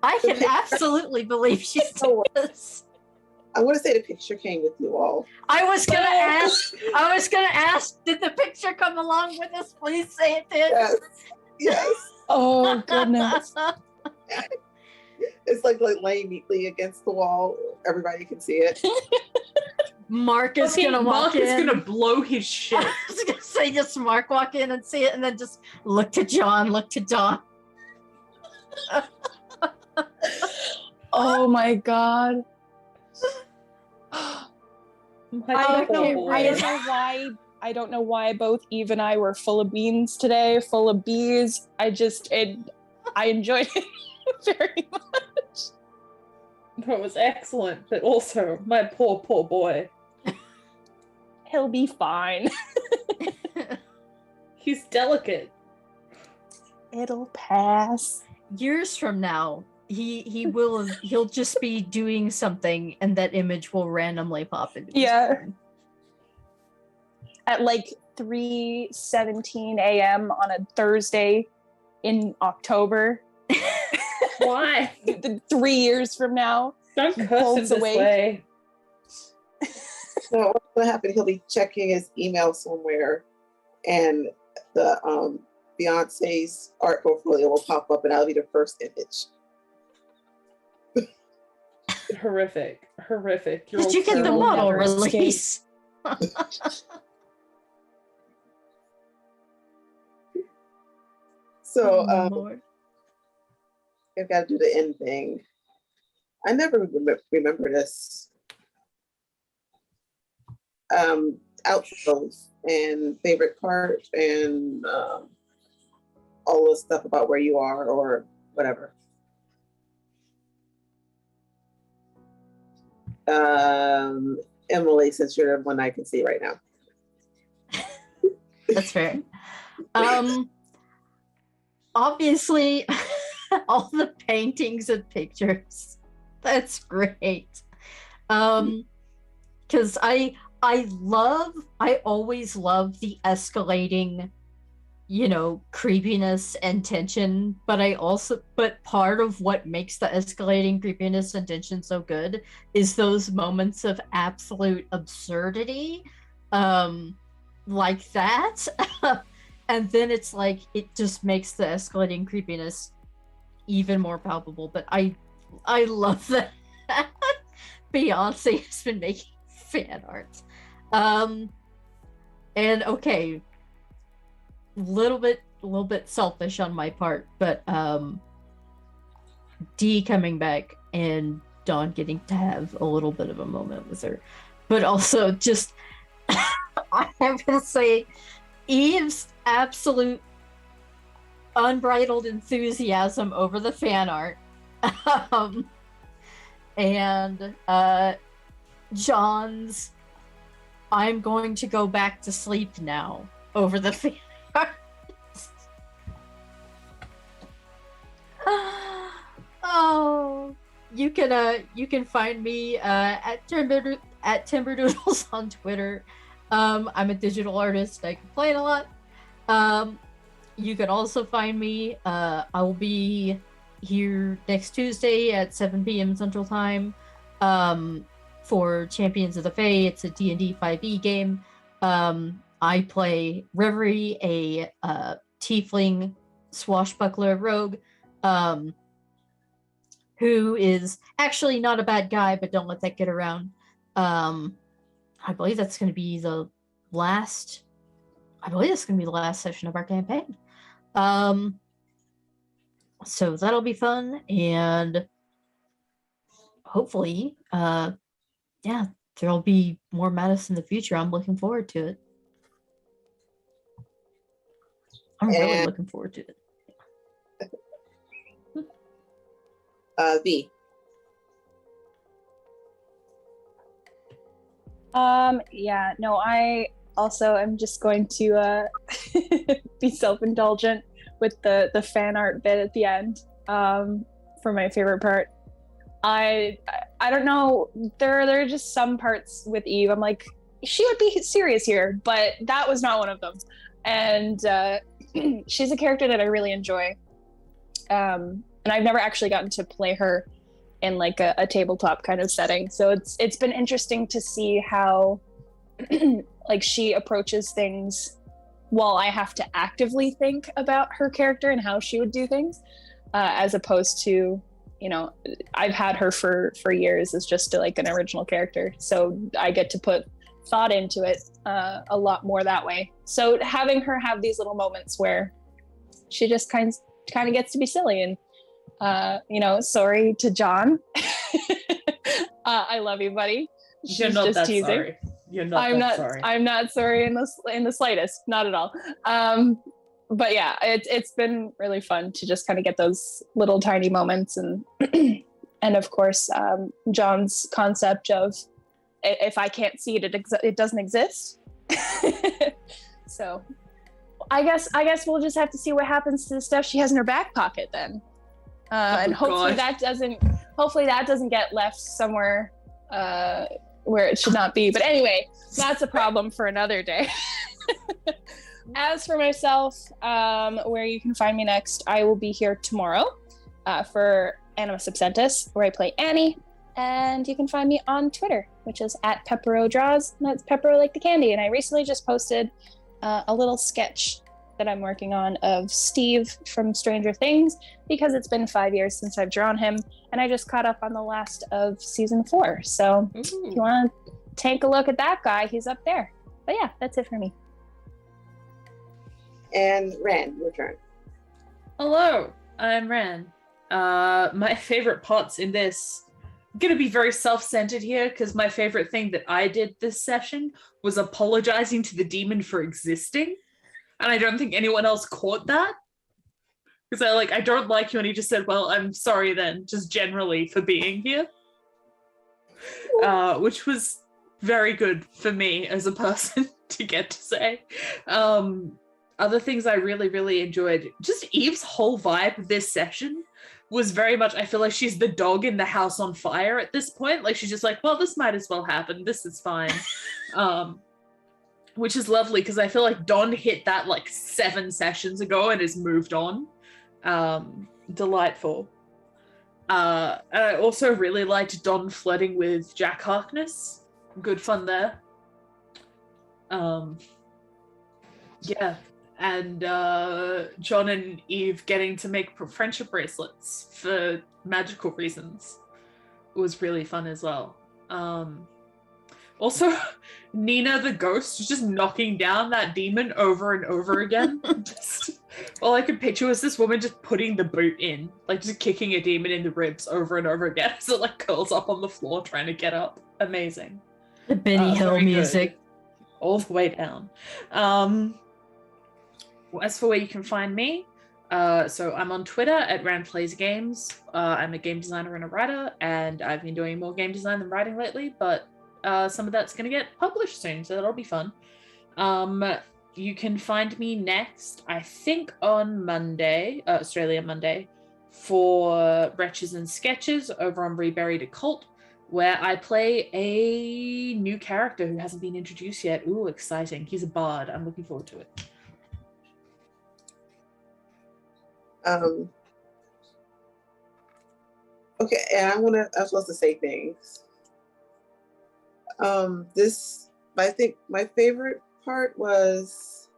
I can absolutely believe she's doing this. I want to say the picture came with you all. I was gonna ask, did the picture come along with us? Please say it did. Yes. Oh, goodness. It's like laying neatly against the wall. Everybody can see it. Mark is gonna walk Mark in. is gonna blow his shit. I was gonna say, just Mark walk in and see it, and then just look to John, look to Dawn. Oh my god. My poor boy. I don't know why both Eve and I were full of beans today, full of bees. I enjoyed it very much. That was excellent, but also my poor boy. He'll be fine. He's delicate. It'll pass. Years from now, he'll just be doing something, and that image will randomly pop into his phone. At like 3:17 a.m. on a Thursday in October. Why? 3 years from now. Don't curse him Pulls this away. way. So what's going to happen? He'll be checking his email somewhere, and the Beyonce's art portfolio will pop up, and that'll be the first image. Horrific. You're Did you get the terrible. model never escape. release? So Lord. I've got to do the end thing. I never remember this. Outros and favorite part and all the stuff about where you are or whatever. Emily, since you're the one I can see right now. That's fair. Obviously, all the paintings and pictures. That's great. Because I always love the escalating, creepiness and tension, but part of what makes the escalating creepiness and tension so good is those moments of absolute absurdity, like that. And then it's like, it just makes the escalating creepiness even more palpable. But I love that. Beyonce has been making fan art. And okay, little bit selfish on my part, but Dee coming back and Dawn getting to have a little bit of a moment with her, but also just I have to say Eve's absolute unbridled enthusiasm over the fan art, and John's "I'm going to go back to sleep now" over the fan art. Oh, you can find me at Timberdoodles on Twitter. I'm a digital artist. I complain a lot. You can also find me. I will be here next Tuesday at 7 p.m. Central Time for Champions of the Fae. It's a D&D 5e game. I play Reverie, a tiefling swashbuckler rogue, who is actually not a bad guy, but don't let that get around. I believe that's going to be the last. I believe that's going to be the last session of our campaign. So that'll be fun, and hopefully, there'll be more Madison in the future. I'm looking forward to it. I'm really looking forward to it. V. I also am just going to be self-indulgent with the fan art bit at the end for my favorite part. I don't know, there are just some parts with Eve I'm like, she would be serious here, but that was not one of them. And she's a character that I really enjoy, and I've never actually gotten to play her in like a tabletop kind of setting, so it's been interesting to see how like she approaches things while I have to actively think about her character and how she would do things, as opposed to, I've had her for years as just like an original character, so I get to put thought into it a lot more that way. So having her have these little moments where she just kind of gets to be silly, and sorry to John. I love you, buddy. You're not that teasing. Sorry. You're not I'm that not, sorry. I'm not sorry in the slightest, not at all. But yeah, it's been really fun to just kind of get those little tiny moments, and and of course, John's concept of if I can't see it, it doesn't exist. So I guess we'll just have to see what happens to the stuff she has in her back pocket then. And hopefully that doesn't get left somewhere where it should not be. But anyway, that's a problem for another day. As for myself, where you can find me next, I will be here tomorrow for Animus Absentus, where I play Annie. And you can find me on Twitter, which is @PepperoDraws. And that's Peppero like the candy. And I recently just posted a little sketch that I'm working on of Steve from Stranger Things, because it's been 5 years since I've drawn him, and I just caught up on the last of season 4. So if you want to take a look at that guy, he's up there. But yeah, that's it for me. And Ran, your turn. Hello, I'm Ran. My favorite parts in this, I'm gonna be very self-centered here, because my favorite thing that I did this session was apologizing to the demon for existing. And I don't think anyone else caught that. Because I don't like you, and he just said, well, I'm sorry then, just generally for being here. Which was very good for me as a person to get to say. Other things I really, really enjoyed, just Eve's whole vibe of this session was very much, I feel like she's the dog in the house on fire at this point. Like, she's just like, well, this might as well happen. This is fine. Which is lovely, because I feel like Don hit that 7 sessions ago and has moved on. Delightful. And I also really liked Don flirting with Jack Harkness. Good fun there. Yeah. And John and Eve getting to make friendship bracelets for magical reasons was really fun as well. Also, Nina the ghost was just knocking down that demon over and over again. All I could picture was this woman just putting the boot in, like just kicking a demon in the ribs over and over again as it like curls up on the floor trying to get up. Amazing. The Benny Hill very good. music. All the way down. As for where you can find me, so I'm on Twitter at RandPlaysGames. I'm a game designer and a writer, and I've been doing more game design than writing lately, but some of that's going to get published soon, so that'll be fun. You can find me next, I think on Monday, Australia Monday, for Wretches and Sketches over on Reburied Occult, where I play a new character who hasn't been introduced yet. Ooh, exciting. He's a bard. I'm looking forward to it. Okay, and I'm supposed to say things. I think my favorite part was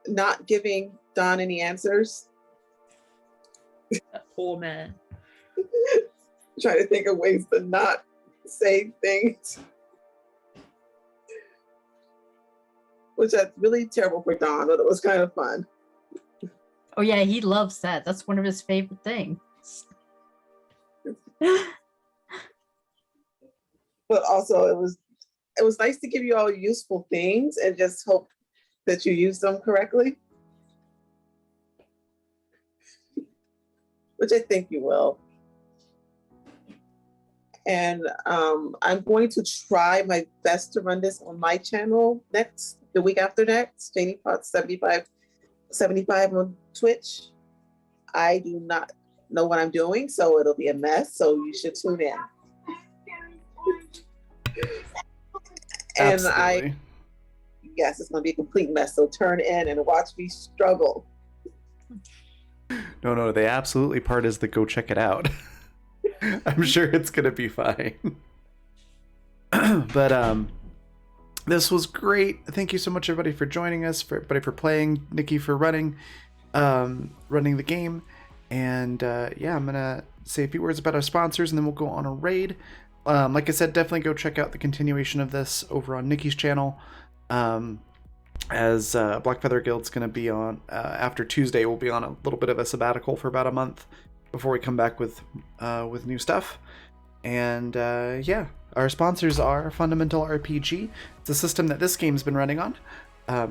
not giving Don any answers. That poor man. Trying to think of ways to not say things. Which is really terrible for Don, but it was kind of fun. Oh yeah, he loves that. That's one of his favorite things. But also it was nice to give you all useful things and just hope that you use them correctly. Which I think you will. And I'm going to try my best to run this on my channel the week after next, Janie Potts 75 on Twitch. I do not know what I'm doing, so it'll be a mess, so you should tune in. And Absolutely. Yes, it's going to be a complete mess, so turn in and watch me struggle. No, the absolutely part is the go check it out. I'm sure it's going to be fine. But this was great. Thank you so much, everybody, for joining us, for everybody for playing, Nikki for running the game. And yeah, I'm going to say a few words about our sponsors, and then we'll go on a raid. Like I said, definitely go check out the continuation of this over on Nikki's channel. As Blackfeather Guild's going to be on, after Tuesday, we'll be on a little bit of a sabbatical for about a month before we come back with new stuff. And yeah, our sponsors are Fundamental RPG. It's a system that this game's been running on.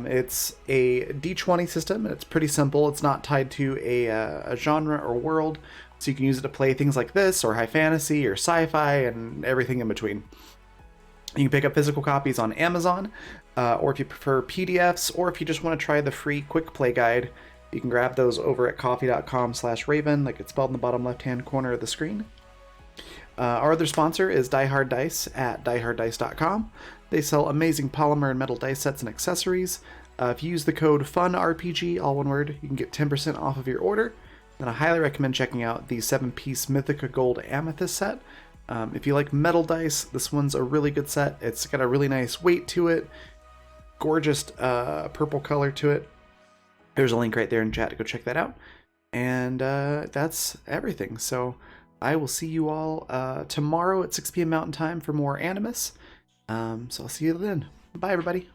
It's a D20 system, and it's pretty simple. It's not tied to a genre or world, so you can use it to play things like this, or high fantasy, or sci-fi, and everything in between. You can pick up physical copies on Amazon, or if you prefer PDFs, or if you just want to try the free quick play guide, you can grab those over at coffee.com/Raven, like it's spelled in the bottom left-hand corner of the screen. Our other sponsor is Die Hard Dice at dieharddice.com. They sell amazing polymer and metal dice sets and accessories. If you use the code FUNRPG, all one word, you can get 10% off of your order. And I highly recommend checking out the 7-piece Mythica Gold Amethyst set. If you like metal dice, this one's a really good set. It's got a really nice weight to it, gorgeous purple color to it. There's a link right there in chat to go check that out. And that's everything. So I will see you all tomorrow at 6 p.m. Mountain Time for more Animus. So I'll see you then. Bye, everybody.